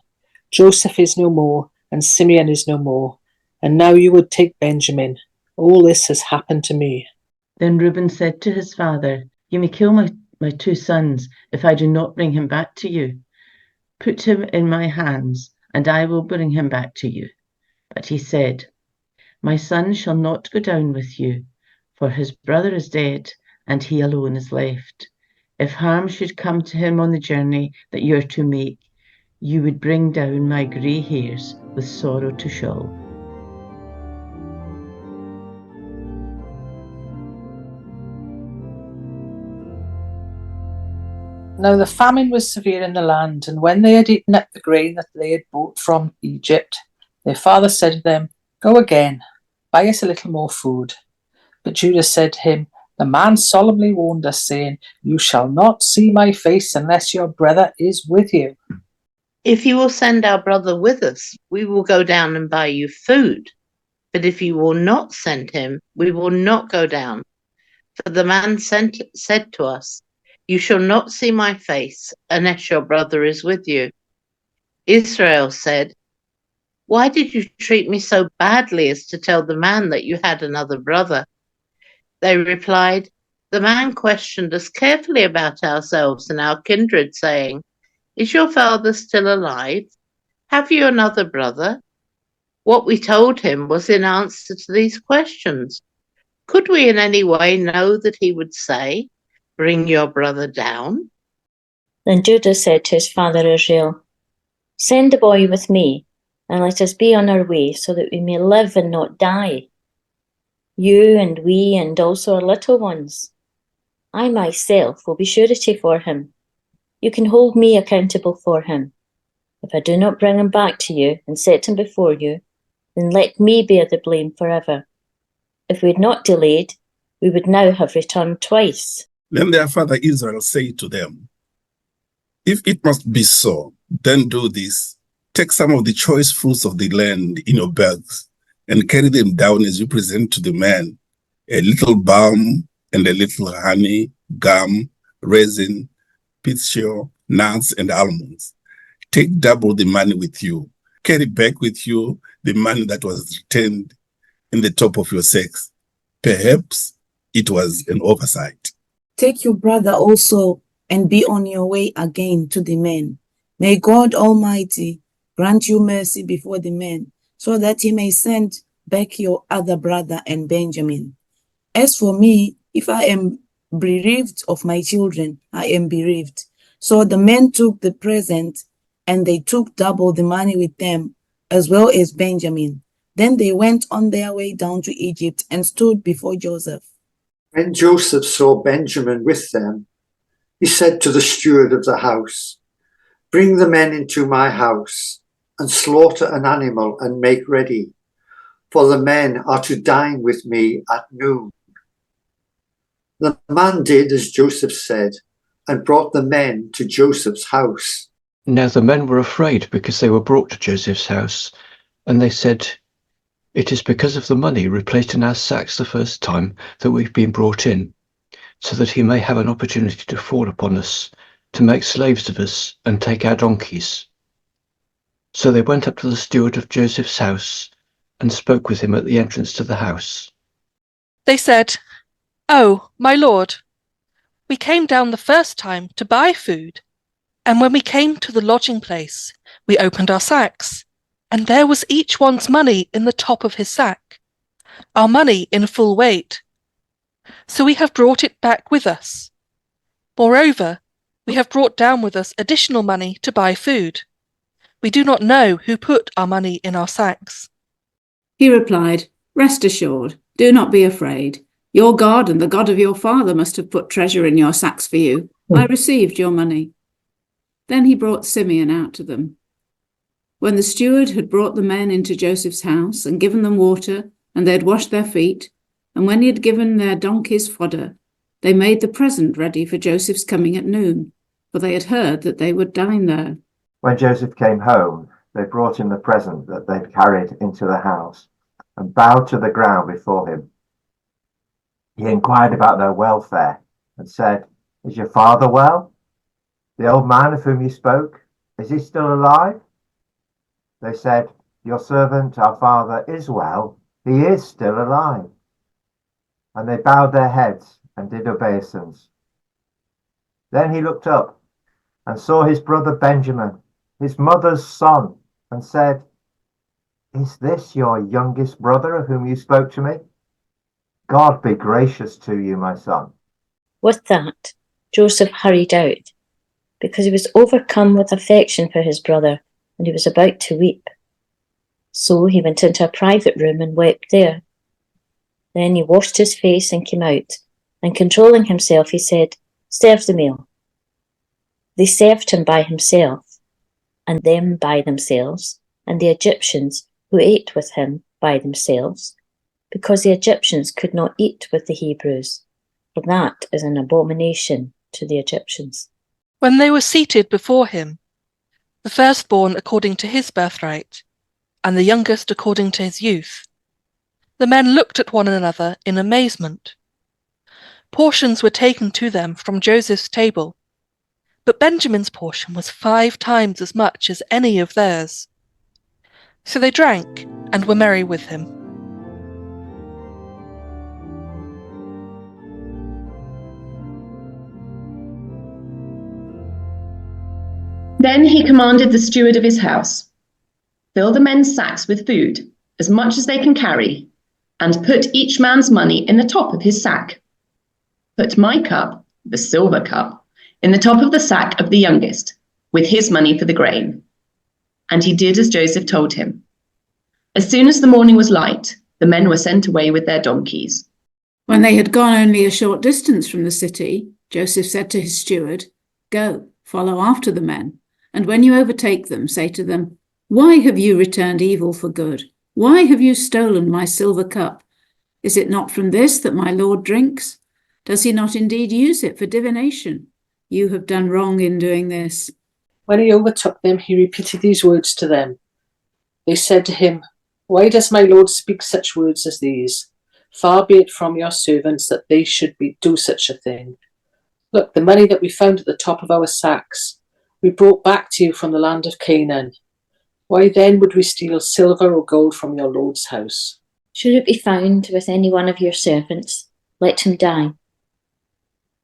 Joseph is no more, and Simeon is no more, and now you would take Benjamin. All this has happened to me. Then Reuben said to his father, You may kill my 2 sons if I do not bring him back to you. Put him in my hands, and I will bring him back to you. But he said, My son shall not go down with you, for his brother is dead, and he alone is left. If harm should come to him on the journey that you are to make, you would bring down my grey hairs with sorrow to Sheol. Now the famine was severe in the land, and when they had eaten up the grain that they had brought from Egypt, their father said to them, Go again, buy us a little more food. But Judah said to him, The man solemnly warned us, saying, You shall not see my face unless your brother is with you. If you will send our brother with us, we will go down and buy you food. But if you will not send him, we will not go down. For the man said to us, You shall not see my face unless your brother is with you. Israel said, Why did you treat me so badly as to tell the man that you had another brother? They replied, The man questioned us carefully about ourselves and our kindred, saying, Is your father still alive? Have you another brother? What we told him was in answer to these questions. Could we in any way know that he would say, Bring your brother down? Then Judah said to his father Israel, Send the boy with me, and let us be on our way, so that we may live and not die. You and we and also our little ones. I myself will be surety for him. You can hold me accountable for him. If I do not bring him back to you and set him before you, then let me bear the blame forever. If we had not delayed, we would now have returned twice. Then their father Israel said to them, If it must be so, then do this. Take some of the choice fruits of the land in your bags and carry them down as you present to the man, a little balm and a little honey, gum, resin, pistachio, nuts, and almonds. Take double the money with you. Carry back with you the money that was returned in the top of your sacks. Perhaps it was an oversight. Take your brother also and be on your way again to the men. May God Almighty grant you mercy before the men, so that he may send back your other brother and Benjamin. As for me, if I am bereaved of my children, I am bereaved. So the men took the present, and they took double the money with them, as well as Benjamin. Then they went on their way down to Egypt and stood before Joseph. When Joseph saw Benjamin with them, he said to the steward of the house, Bring the men into my house and slaughter an animal and make ready, for the men are to dine with me at noon. The man did as Joseph said and brought the men to Joseph's house. Now the men were afraid because they were brought to Joseph's house, and they said, It is because of the money replaced in our sacks the first time that we've been brought in, so that he may have an opportunity to fall upon us, to make slaves of us and take our donkeys. So they went up to the steward of Joseph's house and spoke with him at the entrance to the house. They said, Oh, my lord, we came down the first time to buy food, and when we came to the lodging place, we opened our sacks, and there was each one's money in the top of his sack, our money in full weight. So we have brought it back with us. Moreover, we have brought down with us additional money to buy food. We do not know who put our money in our sacks. He replied, Rest assured, do not be afraid. Your God and the God of your father must have put treasure in your sacks for you. I received your money. Then he brought Simeon out to them. When the steward had brought the men into Joseph's house and given them water, and they had washed their feet, and when he had given their donkeys fodder, they made the present ready for Joseph's coming at noon, for they had heard that they would dine there. When Joseph came home, they brought him the present that they'd carried into the house and bowed to the ground before him. He inquired about their welfare and said, Is your father well? The old man of whom you spoke, is he still alive? They said, "Your servant, our father, is well. He is still alive." And they bowed their heads and did obeisance. Then he looked up and saw his brother Benjamin, his mother's son, and said, "Is this your youngest brother of whom you spoke to me? God be gracious to you, my son." With that, Joseph hurried out, because he was overcome with affection for his brother, and he was about to weep. So he went into a private room and wept there. Then he washed his face and came out, and controlling himself, he said, "Serve the meal." They served him by himself, and them by themselves, and the Egyptians who ate with him by themselves, because the Egyptians could not eat with the Hebrews, for that is an abomination to the Egyptians. When they were seated before him, the firstborn according to his birthright, and the youngest according to his youth, the men looked at one another in amazement. Portions were taken to them from Joseph's table, but Benjamin's portion was 5 times as much as any of theirs. So they drank and were merry with him. Then he commanded the steward of his house, "Fill the men's sacks with food, as much as they can carry, and put each man's money in the top of his sack. Put my cup, the silver cup, in the top of the sack of the youngest, with his money for the grain." And he did as Joseph told him. As soon as the morning was light, the men were sent away with their donkeys. When they had gone only a short distance from the city, Joseph said to his steward, "Go, follow after the men, and when you overtake them, say to them, 'Why have you returned evil for good? Why have you stolen my silver cup? Is it not from this that my Lord drinks? Does he not indeed use it for divination? You have done wrong in doing this.'" When he overtook them, he repeated these words to them. They said to him, "Why does my Lord speak such words as these? Far be it from your servants that they should do such a thing. Look, the money that we found at the top of our sacks, we brought back to you from the land of Canaan. Why then would we steal silver or gold from your Lord's house? Should it be found with any one of your servants, let him die.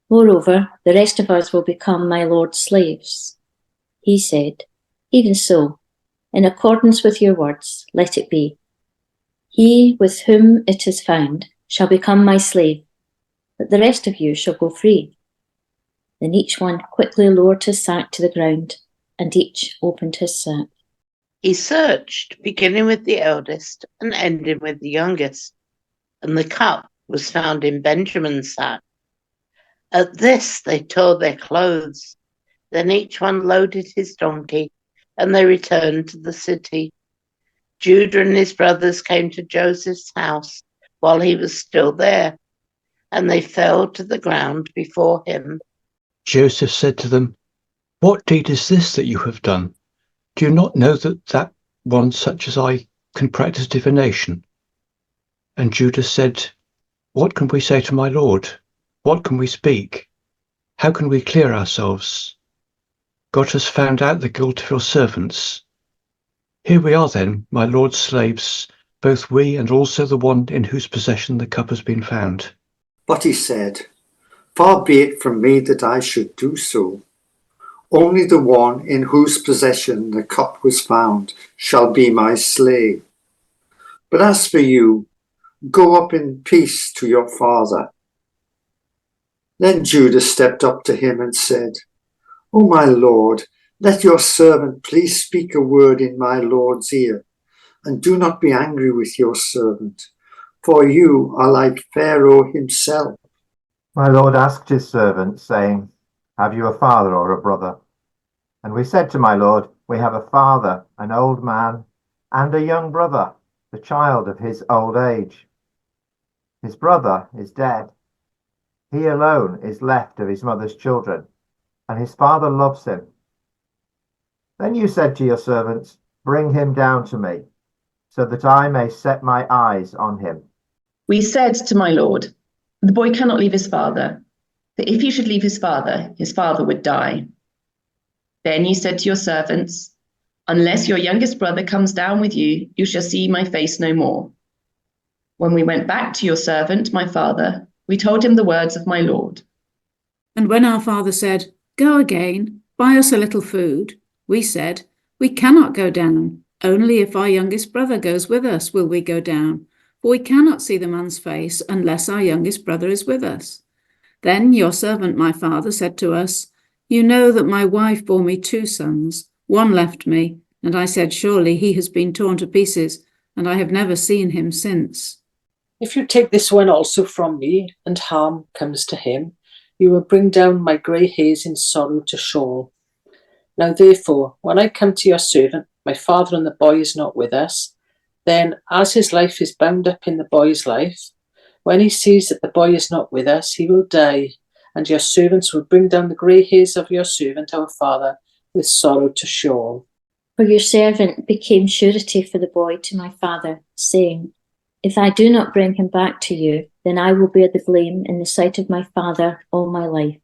Moreover, the rest of us will become my Lord's slaves." He said, "Even so, in accordance with your words, let it be. He with whom it is found shall become my slave, but the rest of you shall go free." Then each one quickly lowered his sack to the ground, and each opened his sack. He searched, beginning with the eldest and ending with the youngest, and the cup was found in Benjamin's sack. At this they tore their clothes. Then each one loaded his donkey, and they returned to the city. Judah and his brothers came to Joseph's house while he was still there, and they fell to the ground before him. Joseph said to them, "What deed is this that you have done? Do you not know that one such as I can practice divination?" And Judah said, "What can we say to my lord? What can we speak? How can we clear ourselves? God has found out the guilt of your servants. Here we are then, my lord's slaves, both we and also the one in whose possession the cup has been found." But he said, "Far be it from me that I should do so. Only the one in whose possession the cup was found shall be my slave. But as for you, go up in peace to your father." Then Judah stepped up to him and said, "O my lord, let your servant please speak a word in my lord's ear, and do not be angry with your servant, for you are like Pharaoh himself." My lord asked his servant, saying, "Have you a father or a brother?" And we said to my lord, "We have a father, an old man, and a young brother, the child of his old age. His brother is dead. He alone is left of his mother's children, and his father loves him." Then you said to your servants, "Bring him down to me, so that I may set my eyes on him." We said to my lord, "The boy cannot leave his father, for if he should leave his father would die." Then you said to your servants, Unless your youngest brother comes down with you, you shall see my face no more. When we went back to your servant, my father, we told him the words of my lord. And when our father said, "Go again, buy us a little food," we said, "We cannot go down. Only if our youngest brother goes with us will we go down, for we cannot see the man's face unless our youngest brother is with us." Then your servant, my father, said to us, "You know that my wife bore me 2 sons. One left me, and I said, surely he has been torn to pieces, and I have never seen him since." If you take this one also from me, and harm comes to him, you will bring down my grey hairs in sorrow to Sheol. Now therefore, when I come to your servant, my father and the boy is not with us, then as his life is bound up in the boy's life, when he sees that the boy is not with us, he will die, and your servants will bring down the grey hairs of your servant our father with sorrow to Sheol. For your servant became surety for the boy to my father, saying, "If I do not bring him back to you, then I will bear the blame in the sight of my father all my life.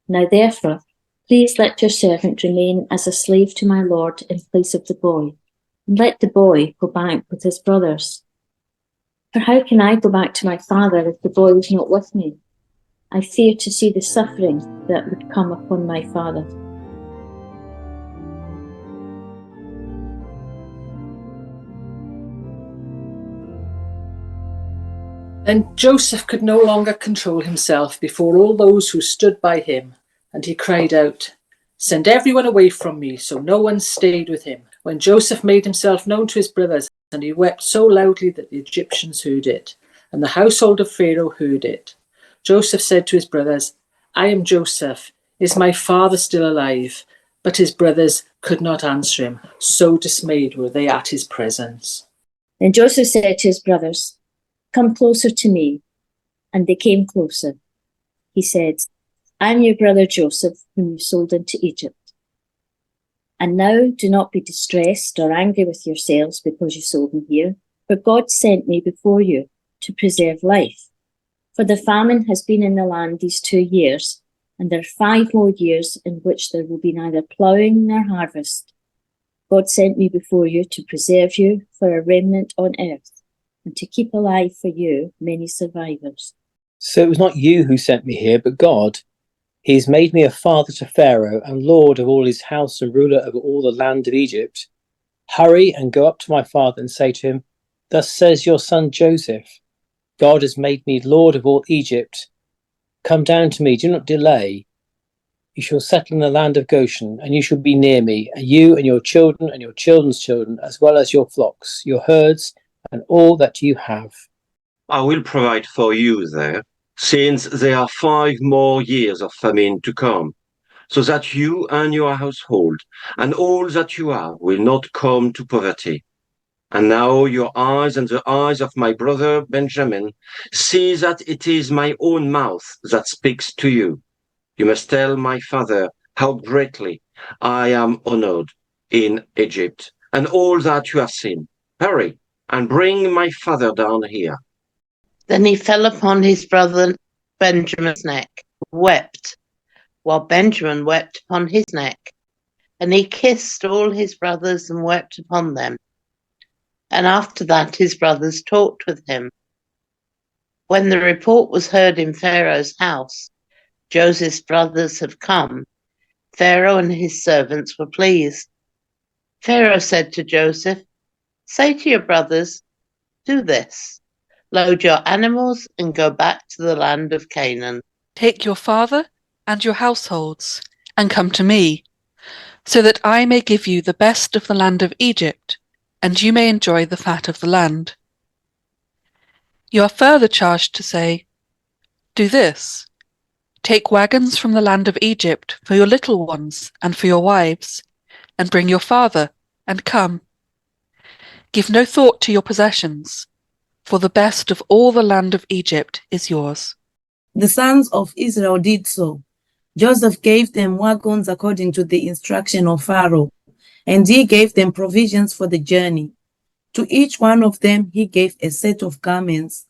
Now therefore, please let your servant remain as a slave to my lord in place of the boy, and let the boy go back with his brothers. For how can I go back to my father if the boy is not with me? I fear to see the suffering that would come upon my father." Then Joseph could no longer control himself before all those who stood by him, and he cried out, "Send everyone away from me." So no one stayed with him. When Joseph made himself known to his brothers, and he wept so loudly that the Egyptians heard it, and the household of Pharaoh heard it, Joseph said to his brothers, "I am Joseph. Is my father still alive?" But his brothers could not answer him, so dismayed were they at his presence. Then Joseph said to his brothers, "Come closer to me." And they came closer. He said, "I am your brother Joseph, whom you sold into Egypt. And now do not be distressed or angry with yourselves because you sold me here, for God sent me before you to preserve life. For the famine has been in the land these 2 years, and there are 5 more years in which there will be neither ploughing nor harvest. God sent me before you to preserve you for a remnant on earth, and to keep alive for you many survivors." So it was not you who sent me here, but God. He has made me a father to Pharaoh, and lord of all his house, and ruler over all the land of Egypt. Hurry and go up to my father and say to him, "Thus says your son Joseph, God has made me lord of all Egypt. Come down to me, do not delay. You shall settle in the land of Goshen, and you shall be near me, and you and your children and your children's children, as well as your flocks, your herds, and all that you have. I will provide for you there, since there are 5 more years of famine to come, so that you and your household and all that you have will not come to poverty. And now your eyes and the eyes of my brother Benjamin see that it is my own mouth that speaks to you. You must tell my father how greatly I am honored in Egypt, and all that you have seen. Hurry and bring my father down here." Then he fell upon his brother Benjamin's neck, wept, while Benjamin wept upon his neck. And he kissed all his brothers and wept upon them. And after that his brothers talked with him. When the report was heard in Pharaoh's house, Joseph's brothers have come, Pharaoh and his servants were pleased. Pharaoh said to Joseph, "Say to your brothers, do this. Load your animals and go back to the land of Canaan. Take your father and your households, and come to me, so that I may give you the best of the land of Egypt, and you may enjoy the fat of the land." You are further charged to say, "Do this. Take wagons from the land of Egypt for your little ones and for your wives, and bring your father, and come. Give no thought to your possessions, for the best of all the land of Egypt is yours." The sons of Israel did so. Joseph gave them wagons according to the instruction of Pharaoh, and he gave them provisions for the journey. To each one of them he gave a set of garments.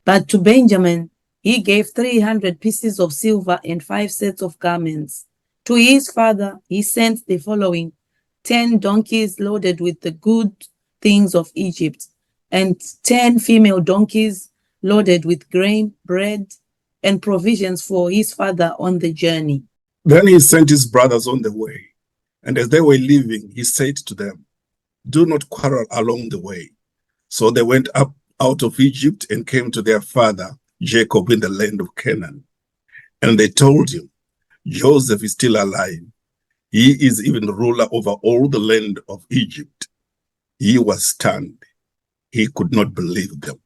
But to Benjamin he gave 300 pieces of silver and 5 sets of garments. To his father he sent the following: 10 donkeys loaded with the good things of Egypt, and 10 female donkeys loaded with grain, bread, and provisions for his father on the journey. Then he sent his brothers on the way, and as they were leaving, he said to them, "Do not quarrel along the way." So they went up out of Egypt and came to their father Jacob in the land of Canaan. And they told him, "Joseph is still alive. He is even ruler over all the land of Egypt." He was stunned. He could not believe them.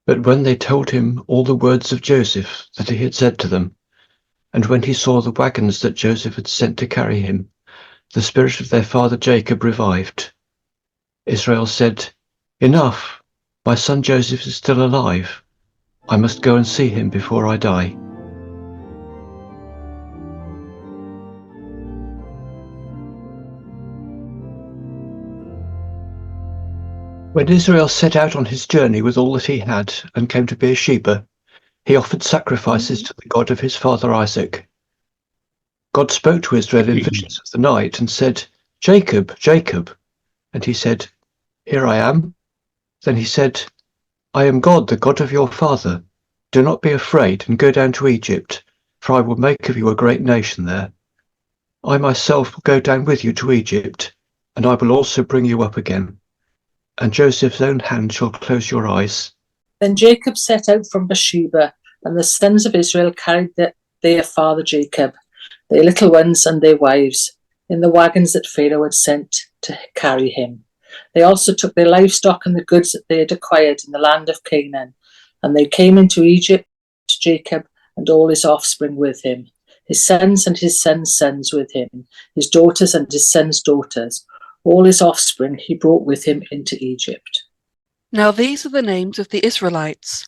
But when they told him all the words of Joseph that he had said to them, and when he saw the wagons that Joseph had sent to carry him, the spirit of their father Jacob revived. Israel said, "Enough, my son Joseph is still alive. I must go and see him before I die." When Israel set out on his journey with all that he had and came to Beersheba, he offered sacrifices to the God of his father Isaac. God spoke to Israel in visions of the night and said, "Jacob, Jacob." And he said, "Here I am." Then he said, "I am God, the God of your father. Do not be afraid and go down to Egypt, for I will make of you a great nation there. I myself will go down with you to Egypt, and I will also bring you up again. And Joseph's own hand shall close your eyes." Then Jacob set out from Beersheba, and the sons of Israel carried their father Jacob, their little ones and their wives, in the wagons that Pharaoh had sent to carry him. They also took their livestock and the goods that they had acquired in the land of Canaan, and they came into Egypt, Jacob and all his offspring with him, his sons and his sons' sons with him, his daughters and his sons' daughters. All his offspring he brought with him into Egypt. Now these are the names of the Israelites,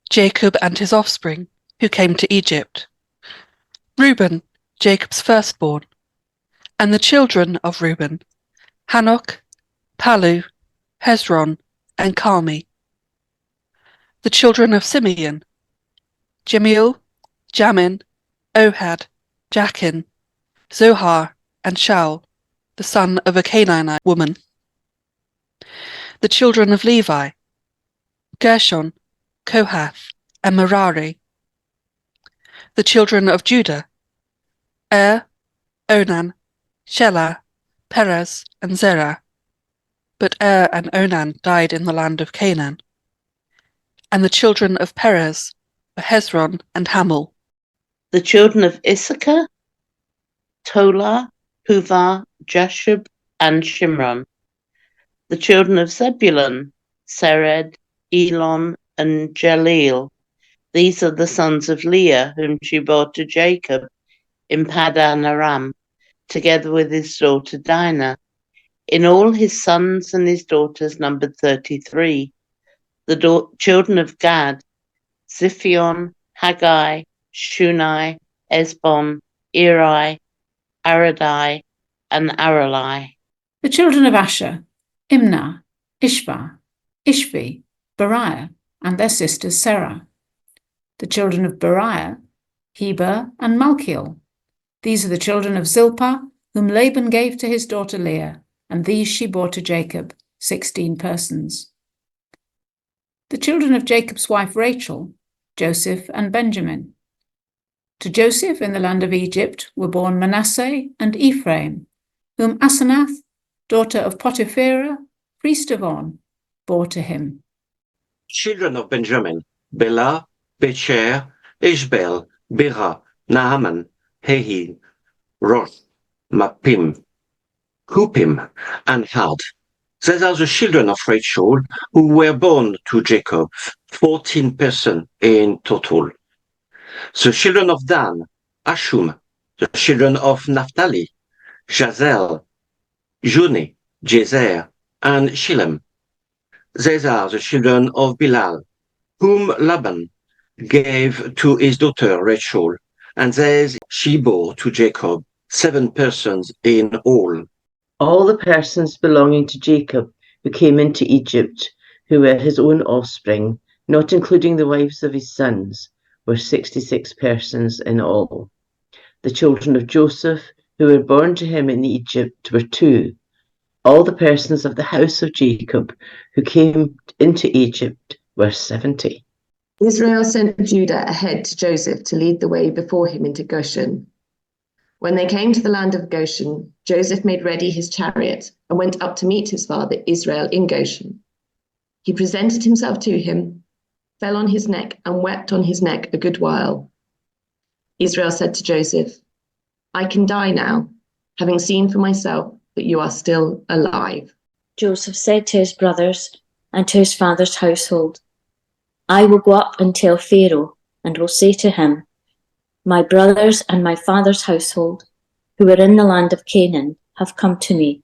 Jacob and his offspring, who came to Egypt. Reuben, Jacob's firstborn, and the children of Reuben, Hanok, Palu, Hezron, and Carmi. The children of Simeon, Jemuel, Jamin, Ohad, Jachin, Zohar, and Shaul, the son of a Canaanite woman. The children of Levi, Gershon, Kohath, and Merari. The children of Judah, Onan, Shelah, Perez, and Zerah. But and Onan died in the land of Canaan. And the children of Perez were Hezron and Hamul. The children of Issachar, Tola, Puvah, Jashub, and Shimron. The children of Zebulun, Sered, Elon, and Jaleel. These are the sons of Leah, whom she bore to Jacob in Paddan Aram, together with his daughter Dinah. In all, his sons and his daughters numbered 33. The children of Gad, Ziphion, Haggai, Shunai, Esbon, Eri, Aradai, and Aralai. The children of Asher, Imnah, Ishva, Ishvi, Beriah, and their sister Sarah. The children of Beriah, Heber, and Malchiel. These are the children of Zilpah, whom Laban gave to his daughter Leah, and these she bore to Jacob, 16 persons. The children of Jacob's wife Rachel, Joseph and Benjamin. To Joseph in the land of Egypt were born Manasseh and Ephraim, whom Asenath, daughter of Potipherah, priest of On, bore to him. Children of Benjamin, Bela, Becher, Ishbel, Bera, Naaman, Hehi, Rosh, Mapim, Hupim, and Had. These are the children of Rachel who were born to Jacob, 14 persons in total. The children of Dan, Ashum. The children of Naphtali, Jazel, Juni, Jezer, and Shilem. These are the children of Bilal, whom Laban gave to his daughter Rachel, and these she bore to Jacob, 7 persons in all. All the persons belonging to Jacob who came into Egypt, who were his own offspring, not including the wives of his sons, were 66 persons in all. The children of Joseph, who were born to him in Egypt, were 2, All the persons of the house of Jacob who came into Egypt were 70. Israel sent Judah ahead to Joseph to lead the way before him into Goshen. When they came to the land of Goshen, Joseph made ready his chariot and went up to meet his father Israel in Goshen. He presented himself to him, fell on his neck, and wept on his neck a good while. Israel said to Joseph, I can die now, having seen for myself that you are still alive. Joseph said to his brothers and to his father's household, I will go up and tell Pharaoh, and will say to him, my brothers and my father's household, who are in the land of Canaan, have come to me.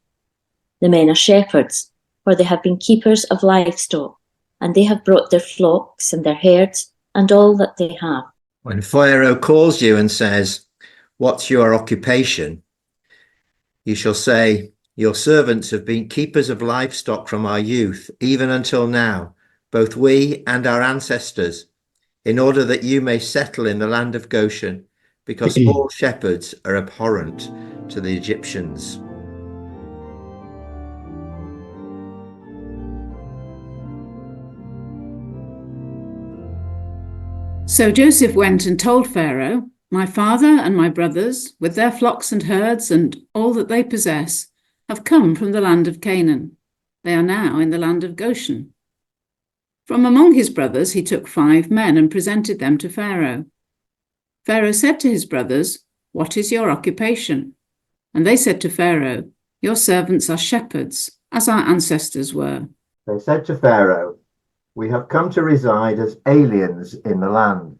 The men are shepherds, for they have been keepers of livestock, and they have brought their flocks and their herds and all that they have. When Pharaoh calls you and says, what's your occupation? You shall say, your servants have been keepers of livestock from our youth, even until now, both we and our ancestors, in order that you may settle in the land of Goshen, because all shepherds are abhorrent to the Egyptians. So Joseph went and told Pharaoh, my father and my brothers, with their flocks and herds and all that they possess, have come from the land of Canaan. They are now in the land of Goshen. From among his brothers he took 5 men and presented them to Pharaoh. Pharaoh said to his brothers, what is your occupation? And they said to Pharaoh, your servants are shepherds, as our ancestors were. They said to Pharaoh, we have come to reside as aliens in the land,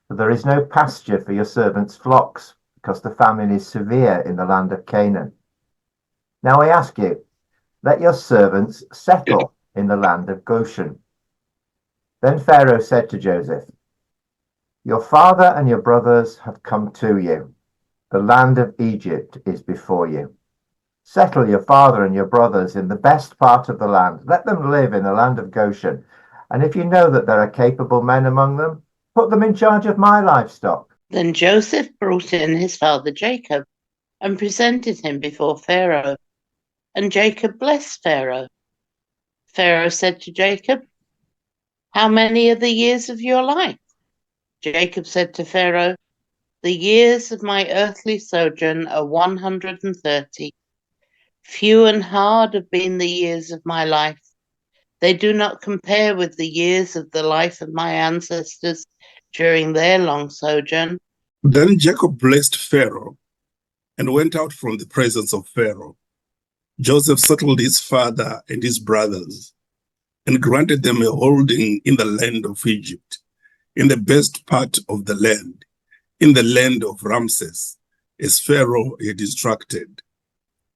for there is no pasture for your servants' flocks, because the famine is severe in the land of Canaan. Now I ask you, let your servants settle in the land of Goshen. Then Pharaoh said to Joseph, your father and your brothers have come to you. The land of Egypt is before you. Settle your father and your brothers in the best part of the land. Let them live in the land of Goshen. And if you know that there are capable men among them, put them in charge of my livestock. Then Joseph brought in his father Jacob and presented him before Pharaoh. And Jacob blessed Pharaoh. Pharaoh said to Jacob, how many are the years of your life? Jacob said to Pharaoh, the years of my earthly sojourn are 130. Few and hard have been the years of my life. They do not compare with the years of the life of my ancestors during their long sojourn. Then Jacob blessed Pharaoh and went out from the presence of Pharaoh. Joseph settled his father and his brothers and granted them a holding in the land of Egypt, in the best part of the land, in the land of Ramses, as Pharaoh had instructed.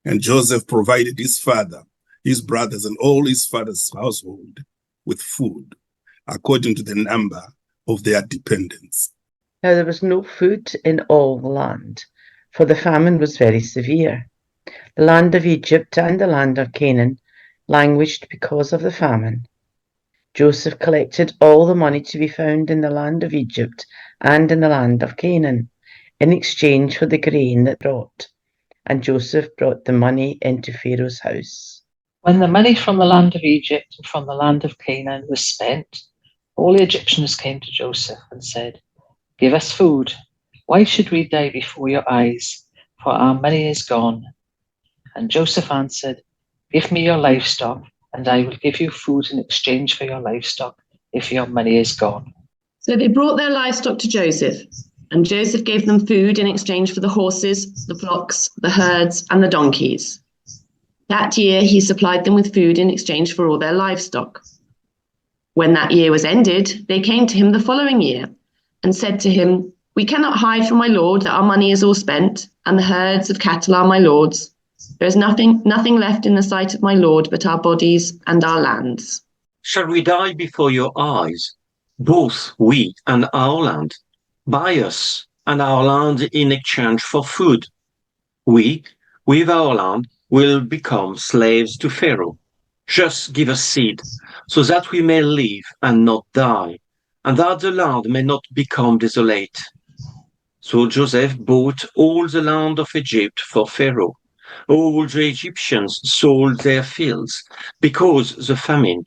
And Joseph provided his father, his brothers, and all his father's household with food, according to the number of their dependents. Now there was no food in all the land, for the famine was very severe. The land of Egypt and the land of Canaan languished because of the famine. Joseph collected all the money to be found in the land of Egypt and in the land of Canaan, in exchange for the grain that brought. And Joseph brought the money into Pharaoh's house. When the money from the land of Egypt and from the land of Canaan was spent, all the Egyptians came to Joseph and said, give us food. Why should we die before your eyes? For our money is gone. And Joseph answered, give me your livestock, and I will give you food in exchange for your livestock if your money is gone. So they brought their livestock to Joseph, and Joseph gave them food in exchange for the horses, the flocks, the herds, and the donkeys. That year he supplied them with food in exchange for all their livestock. When that year was ended, they came to him the following year and said to him, we cannot hide from my lord that our money is all spent, and the herds of cattle are my lord's. There is nothing left in the sight of my lord but our bodies and our lands. Shall we die before your eyes, both we and our land? Buy us and our land in exchange for food. We, with our land, will become slaves to Pharaoh. Just give us seed, so that we may live and not die, and that the land may not become desolate. So Joseph bought all the land of Egypt for Pharaoh, All the Egyptians sold their fields, because the famine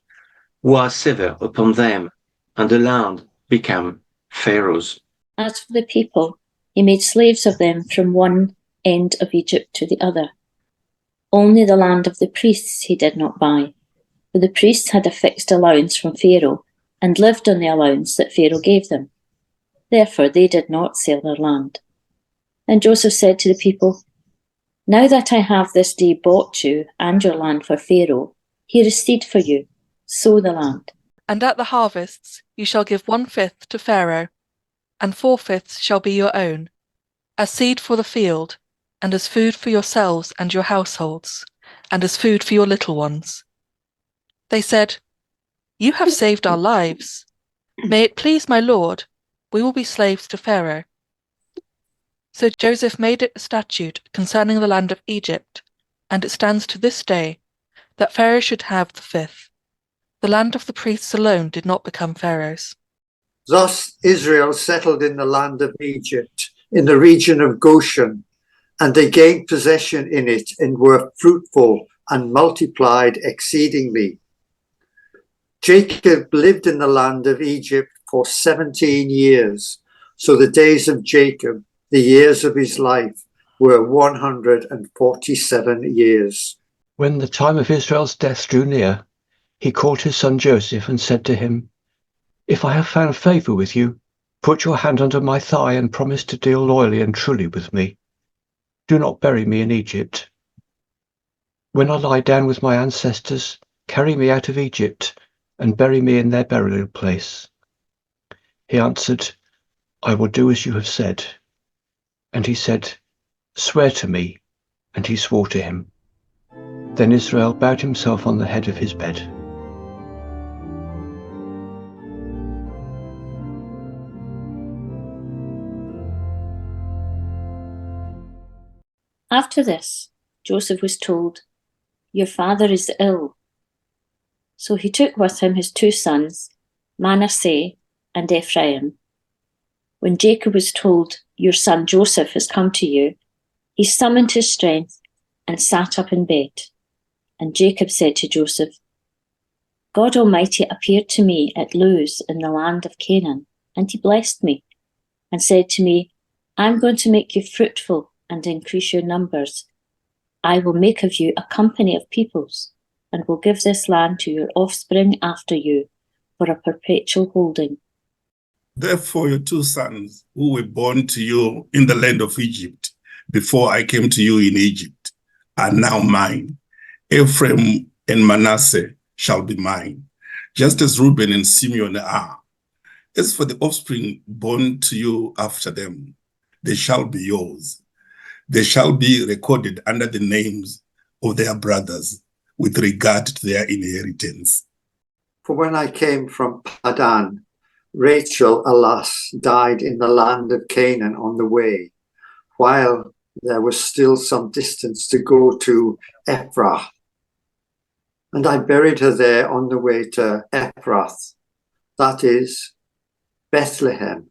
was severe upon them, and the land became Pharaoh's. As for the people, he made slaves of them from one end of Egypt to the other. Only the land of the priests he did not buy, for the priests had a fixed allowance from Pharaoh and lived on the allowance that Pharaoh gave them. Therefore they did not sell their land. And Joseph said to the people, "Now that I have this day bought you and your land for Pharaoh, here is seed for you. Sow the land." And at the harvests you shall give 1/5 to Pharaoh, and 4/5 shall be your own, as seed for the field, and as food for yourselves and your households, and as food for your little ones. They said, "You have saved our lives. May it please my lord, we will be slaves to Pharaoh." So Joseph made it a statute concerning the land of Egypt, and it stands to this day, that Pharaoh should have the 5th. The land of the priests alone did not become Pharaoh's. Thus Israel settled in the land of Egypt, in the region of Goshen, and they gained possession in it and were fruitful and multiplied exceedingly. Jacob lived in the land of Egypt for 17 years. So the days of Jacob, the years of his life, were 147 years. When the time of Israel's death drew near, he called his son Joseph and said to him, "If I have found favor with you, put your hand under my thigh and promise to deal loyally and truly with me. Do not bury me in Egypt. When I lie down with my ancestors, carry me out of Egypt and bury me in their burial place." He answered, "I will do as you have said." And he said, "Swear to me." And he swore to him. Then Israel bowed himself on the head of his bed. After this, Joseph was told, "Your father is ill." So he took with him his 2 sons, Manasseh and Ephraim. When Jacob was told, "Your son Joseph has come to you," he summoned his strength and sat up in bed. And Jacob said to Joseph, "God Almighty appeared to me at Luz in the land of Canaan, and he blessed me and said to me, 'I'm going to make you fruitful and increase your numbers. I will make of you a company of peoples, and will give this land to your offspring after you for a perpetual holding.'" Therefore, your 2 sons who were born to you in the land of Egypt, before I came to you in Egypt, are now mine. Ephraim and Manasseh shall be mine, just as Reuben and Simeon are. As for the offspring born to you after them, they shall be yours. They shall be recorded under the names of their brothers with regard to their inheritance. For when I came from Padan, Rachel, alas, died in the land of Canaan on the way, while there was still some distance to go to Ephrath. And I buried her there on the way to Ephrath, that is, Bethlehem.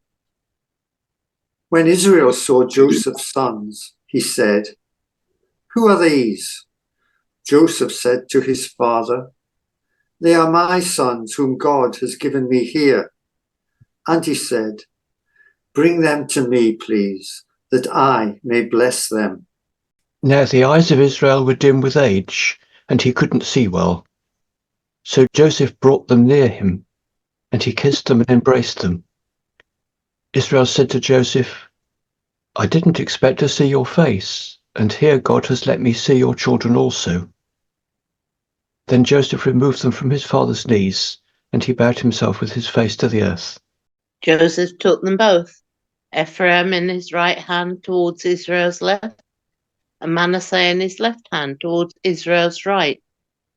When Israel saw Joseph's sons, he said, "Who are these?" Joseph said to his father, "They are my sons whom God has given me here." And he said, "Bring them to me, please, that I may bless them." Now the eyes of Israel were dim with age, and he couldn't see well. So Joseph brought them near him, and he kissed them and embraced them. Israel said to Joseph, "I didn't expect to see your face, and here God has let me see your children also." Then Joseph removed them from his father's knees, and he bowed himself with his face to the earth. Joseph took them both, Ephraim in his right hand towards Israel's left, and Manasseh in his left hand towards Israel's right,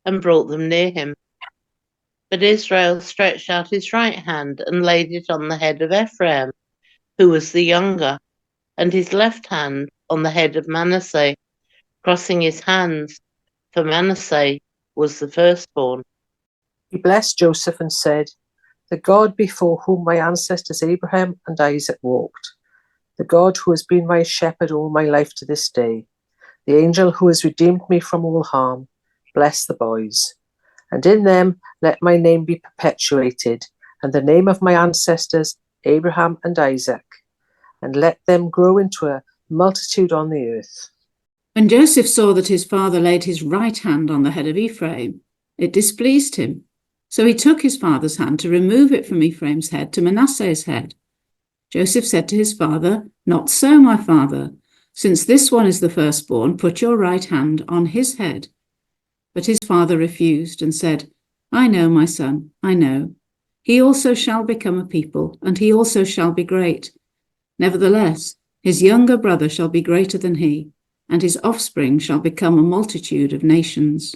and brought them near him. But Israel stretched out his right hand and laid it on the head of Ephraim, who was the younger, and his left hand on the head of Manasseh, crossing his hands, for Manasseh was the firstborn. He blessed Joseph and said, "The God before whom my ancestors Abraham and Isaac walked, the God who has been my shepherd all my life to this day, The angel who has redeemed me from all harm, bless the boys. And in them let my name be perpetuated, and the name of my ancestors, Abraham and Isaac, and let them grow into a multitude on the earth. When Joseph saw that his father laid his right hand on the head of Ephraim, it displeased him. So he took his father's hand to remove it from Ephraim's head to Manasseh's head. Joseph said to his father, "Not so, my father. Since this one is the firstborn, put your right hand on his head." But his father refused and said, "I know, my son, I know. He also shall become a people, and he also shall be great. Nevertheless, his younger brother shall be greater than he, and his offspring shall become a multitude of nations."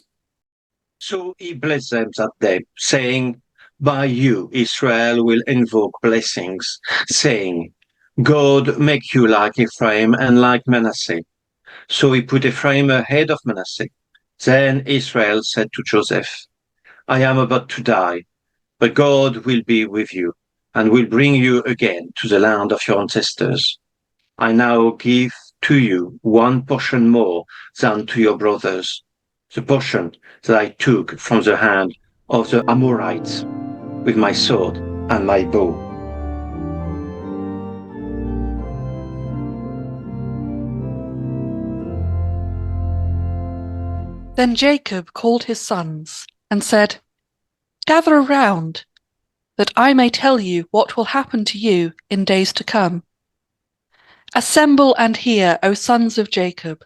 So he blessed them that day, saying, "By you Israel will invoke blessings, saying, God make you like Ephraim and like Manasseh." So he put Ephraim ahead of Manasseh. Then Israel said to Joseph, "I am about to die, but God will be with you and will bring you again to the land of your ancestors. I now give to you one portion more than to your brothers, the portion that I took from the hand of the Amorites with my sword and my bow." Then Jacob called his sons and said, "Gather around, that I may tell you what will happen to you in days to come. Assemble and hear, O sons of Jacob.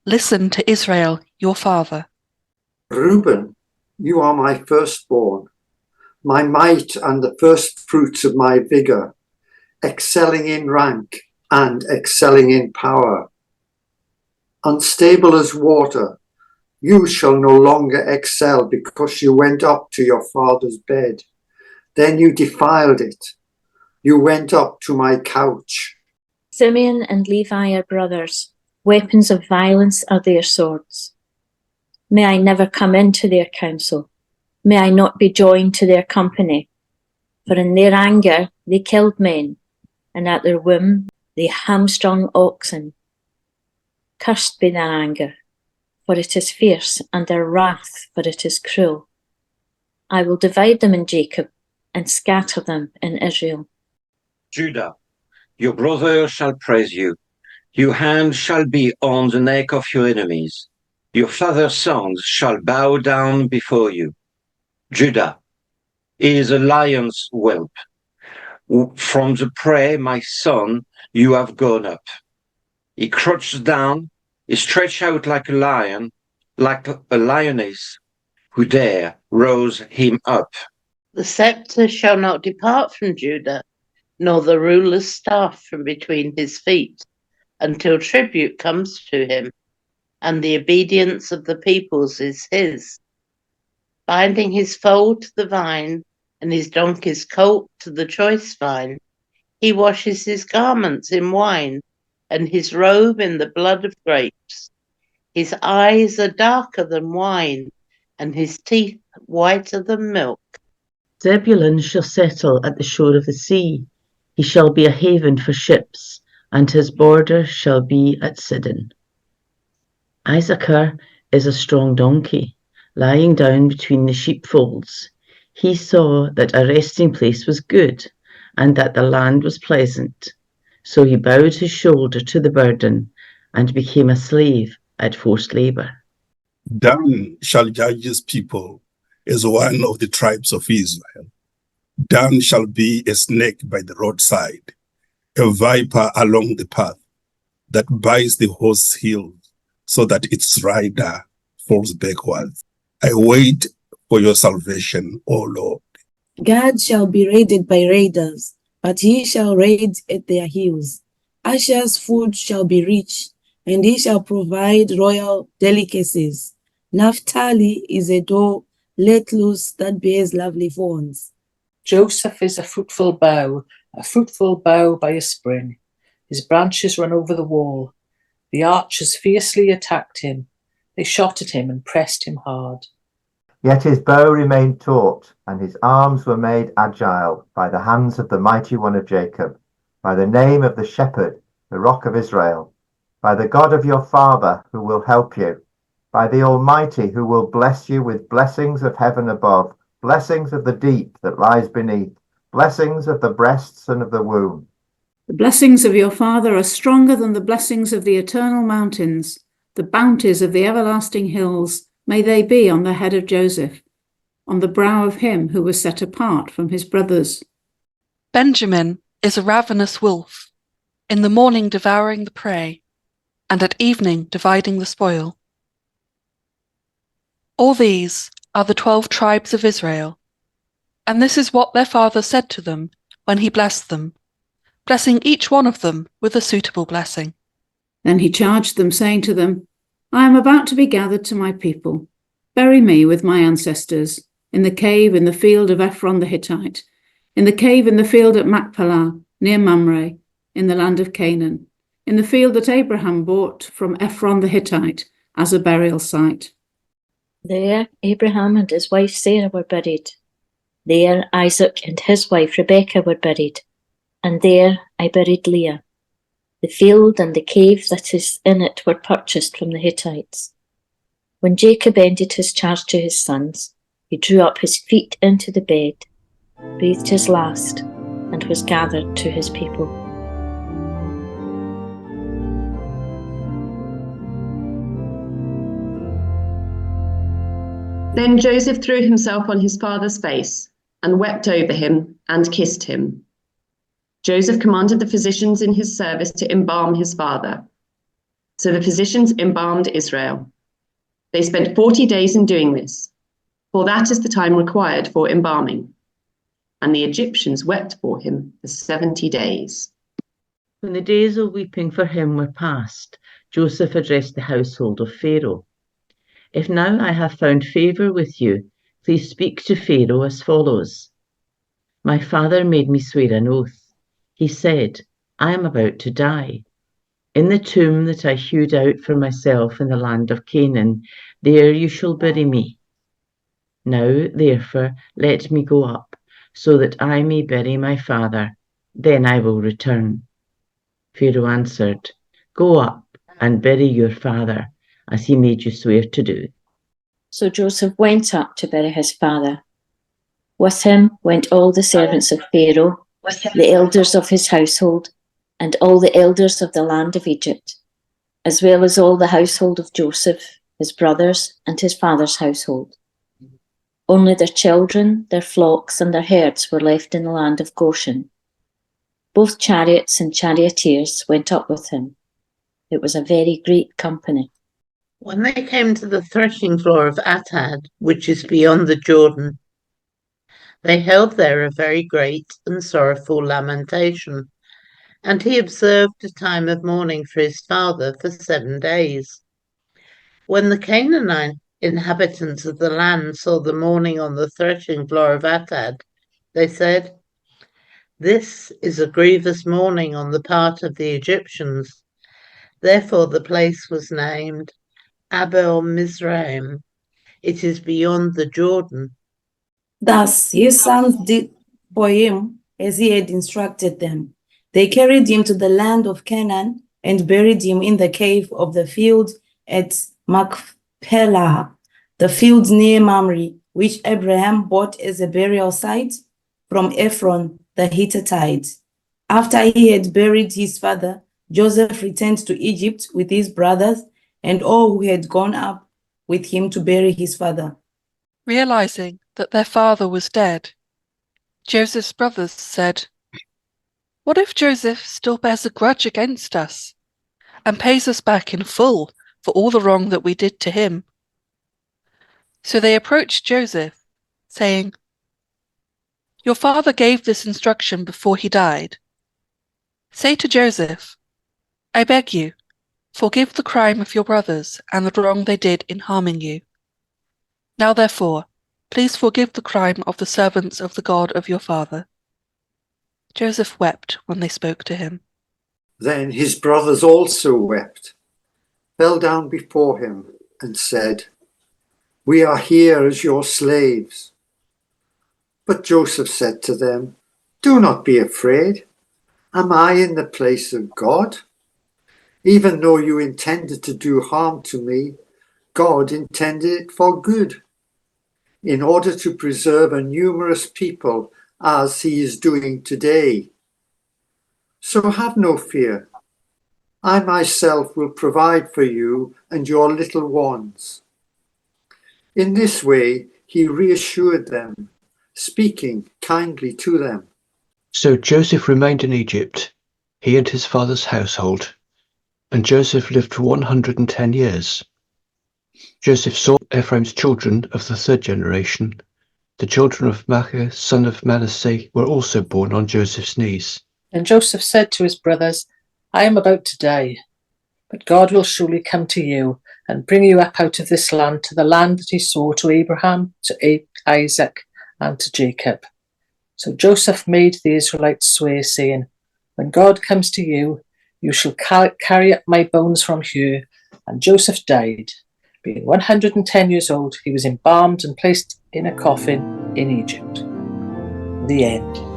Listen to Israel, your father. Reuben, you are my firstborn, my might and the first fruits of my vigour, excelling in rank and excelling in power. Unstable as water, you shall no longer excel because you went up to your father's bed. Then you defiled it. You went up to my couch. Simeon and Levi are brothers. Weapons of violence are their swords. May I never come into their council. May I not be joined to their company. For in their anger they killed men, and at their whim they hamstrung oxen. Cursed be their anger, for it is fierce, and their wrath, for it is cruel. I will divide them in Jacob, and scatter them in Israel. Judah, your brother shall praise you. Your hand shall be on the neck of your enemies. Your father's sons shall bow down before you. Judah is a lion's whelp. From the prey, my son, you have gone up. He crouches down, he stretched out like a lion, like a lioness, who dare rouse him up. The sceptre shall not depart from Judah, nor the ruler's staff from between his feet, until tribute comes to him, and the obedience of the peoples is his. Binding his foal to the vine, and his donkey's colt to the choice vine, he washes his garments in wine, and his robe in the blood of grapes. His eyes are darker than wine, and his teeth whiter than milk. Zebulun shall settle at the shore of the sea. He shall be a haven for ships, and his border shall be at Sidon. Issachar is a strong donkey, lying down between the sheepfolds. He saw that a resting place was good, and that the land was pleasant. So he bowed his shoulder to the burden, and became a slave at forced labour. Dan shall judge his people as one of the tribes of Israel. Dan shall be a snake by the roadside, a viper along the path, that bites the horse's heel so that its rider falls backwards. I wait for your salvation, O Lord. Gad shall be raided by raiders, but he shall raid at their heels. Asher's food shall be rich, and he shall provide royal delicacies. Naphtali is a doe let loose that bears lovely fawns. Joseph is a fruitful bough by a spring. His branches run over the wall. The archers fiercely attacked him. They shot at him and pressed him hard. Yet his bow remained taut, and his arms were made agile by the hands of the mighty one of Jacob, by the name of the shepherd, the rock of Israel. by the God of your father who will help you, by the Almighty who will bless you with blessings of heaven above, blessings of the deep that lies beneath, blessings of the breasts and of the womb. The blessings of your father are stronger than the blessings of the eternal mountains. The bounties of the everlasting hills, may they be on the head of Joseph, on the brow of him who was set apart from his brothers. Benjamin is a ravenous wolf, in the morning devouring the prey, and at evening dividing the spoil. All these are the 12 tribes of Israel, and this is what their father said to them when he blessed them, blessing each one of them with a suitable blessing. Then he charged them, saying to them, I am about to be gathered to my people. Bury me with my ancestors, in the cave in the field of Ephron the Hittite, in the cave in the field at Machpelah, near Mamre, in the land of Canaan, in the field that Abraham bought from Ephron the Hittite as a burial site. There Abraham and his wife Sarah were buried. There Isaac and his wife Rebekah were buried. And there I buried Leah. The field and the cave that is in it were purchased from the Hittites. When Jacob ended his charge to his sons, he drew up his feet into the bed, breathed his last, and was gathered to his people. Then Joseph threw himself on his father's face and wept over him and kissed him. Joseph commanded the physicians in his service to embalm his father. So the physicians embalmed Israel. They spent 40 days in doing this, for that is the time required for embalming. And the Egyptians wept for him for 70 days. When the days of weeping for him were past, Joseph addressed the household of Pharaoh. If now I have found favor with you, please speak to Pharaoh as follows. My father made me swear an oath. He said, I am about to die. In the tomb that I hewed out for myself in the land of Canaan, there you shall bury me. Now, therefore, let me go up, so that I may bury my father. Then I will return. Pharaoh answered, Go up and bury your father, as he made you swear to do. So Joseph went up to bury his father. With him went all the servants of Pharaoh, the elders of his household, and all the elders of the land of Egypt, as well as all the household of Joseph, his brothers, and his father's household. Only their children, their flocks, and their herds were left in the land of Goshen. Both chariots and charioteers went up with him. It was a very great company. When they came to the threshing floor of Atad, which is beyond the Jordan, they held there a very great and sorrowful lamentation, and he observed a time of mourning for his father for 7 days. When the Canaanite inhabitants of the land saw the mourning on the threshing floor of Atad, they said, This is a grievous mourning on the part of the Egyptians. Therefore the place was named Abel Mizraim. It is beyond the Jordan. Thus his sons did for him as he had instructed them. They carried him to the land of Canaan and buried him in the cave of the field at Machpelah, the field near Mamre, which Abraham bought as a burial site from Ephron the Hittite. After he had buried his father, Joseph returned to Egypt with his brothers and all who had gone up with him to bury his father. Realizing that their father was dead, Joseph's brothers said, What if Joseph still bears a grudge against us and pays us back in full for all the wrong that we did to him? So they approached Joseph, saying, Your father gave this instruction before he died. Say to Joseph, I beg you, forgive the crime of your brothers and the wrong they did in harming you. Now therefore, please forgive the crime of the servants of the God of your father. Joseph wept when they spoke to him. Then his brothers also wept, fell down before him, and said, We are here as your slaves. But Joseph said to them, Do not be afraid. Am I in the place of God? Even though you intended to do harm to me, God intended it for good, in order to preserve a numerous people as he is doing today. So have no fear. I myself will provide for you and your little ones. In this way, he reassured them, speaking kindly to them. So Joseph remained in Egypt, he and his father's household, and Joseph lived for 110 years. Joseph saw Ephraim's children of the third generation. The children of Machir, son of Manasseh, were also born on Joseph's knees. And Joseph said to his brothers, I am about to die, but God will surely come to you and bring you up out of this land to the land that he swore to Abraham, to Isaac, and to Jacob. So Joseph made the Israelites swear, saying, when God comes to you, you shall carry up my bones from here. And Joseph died. Being 110 years old, he was embalmed and placed in a coffin in Egypt. The end.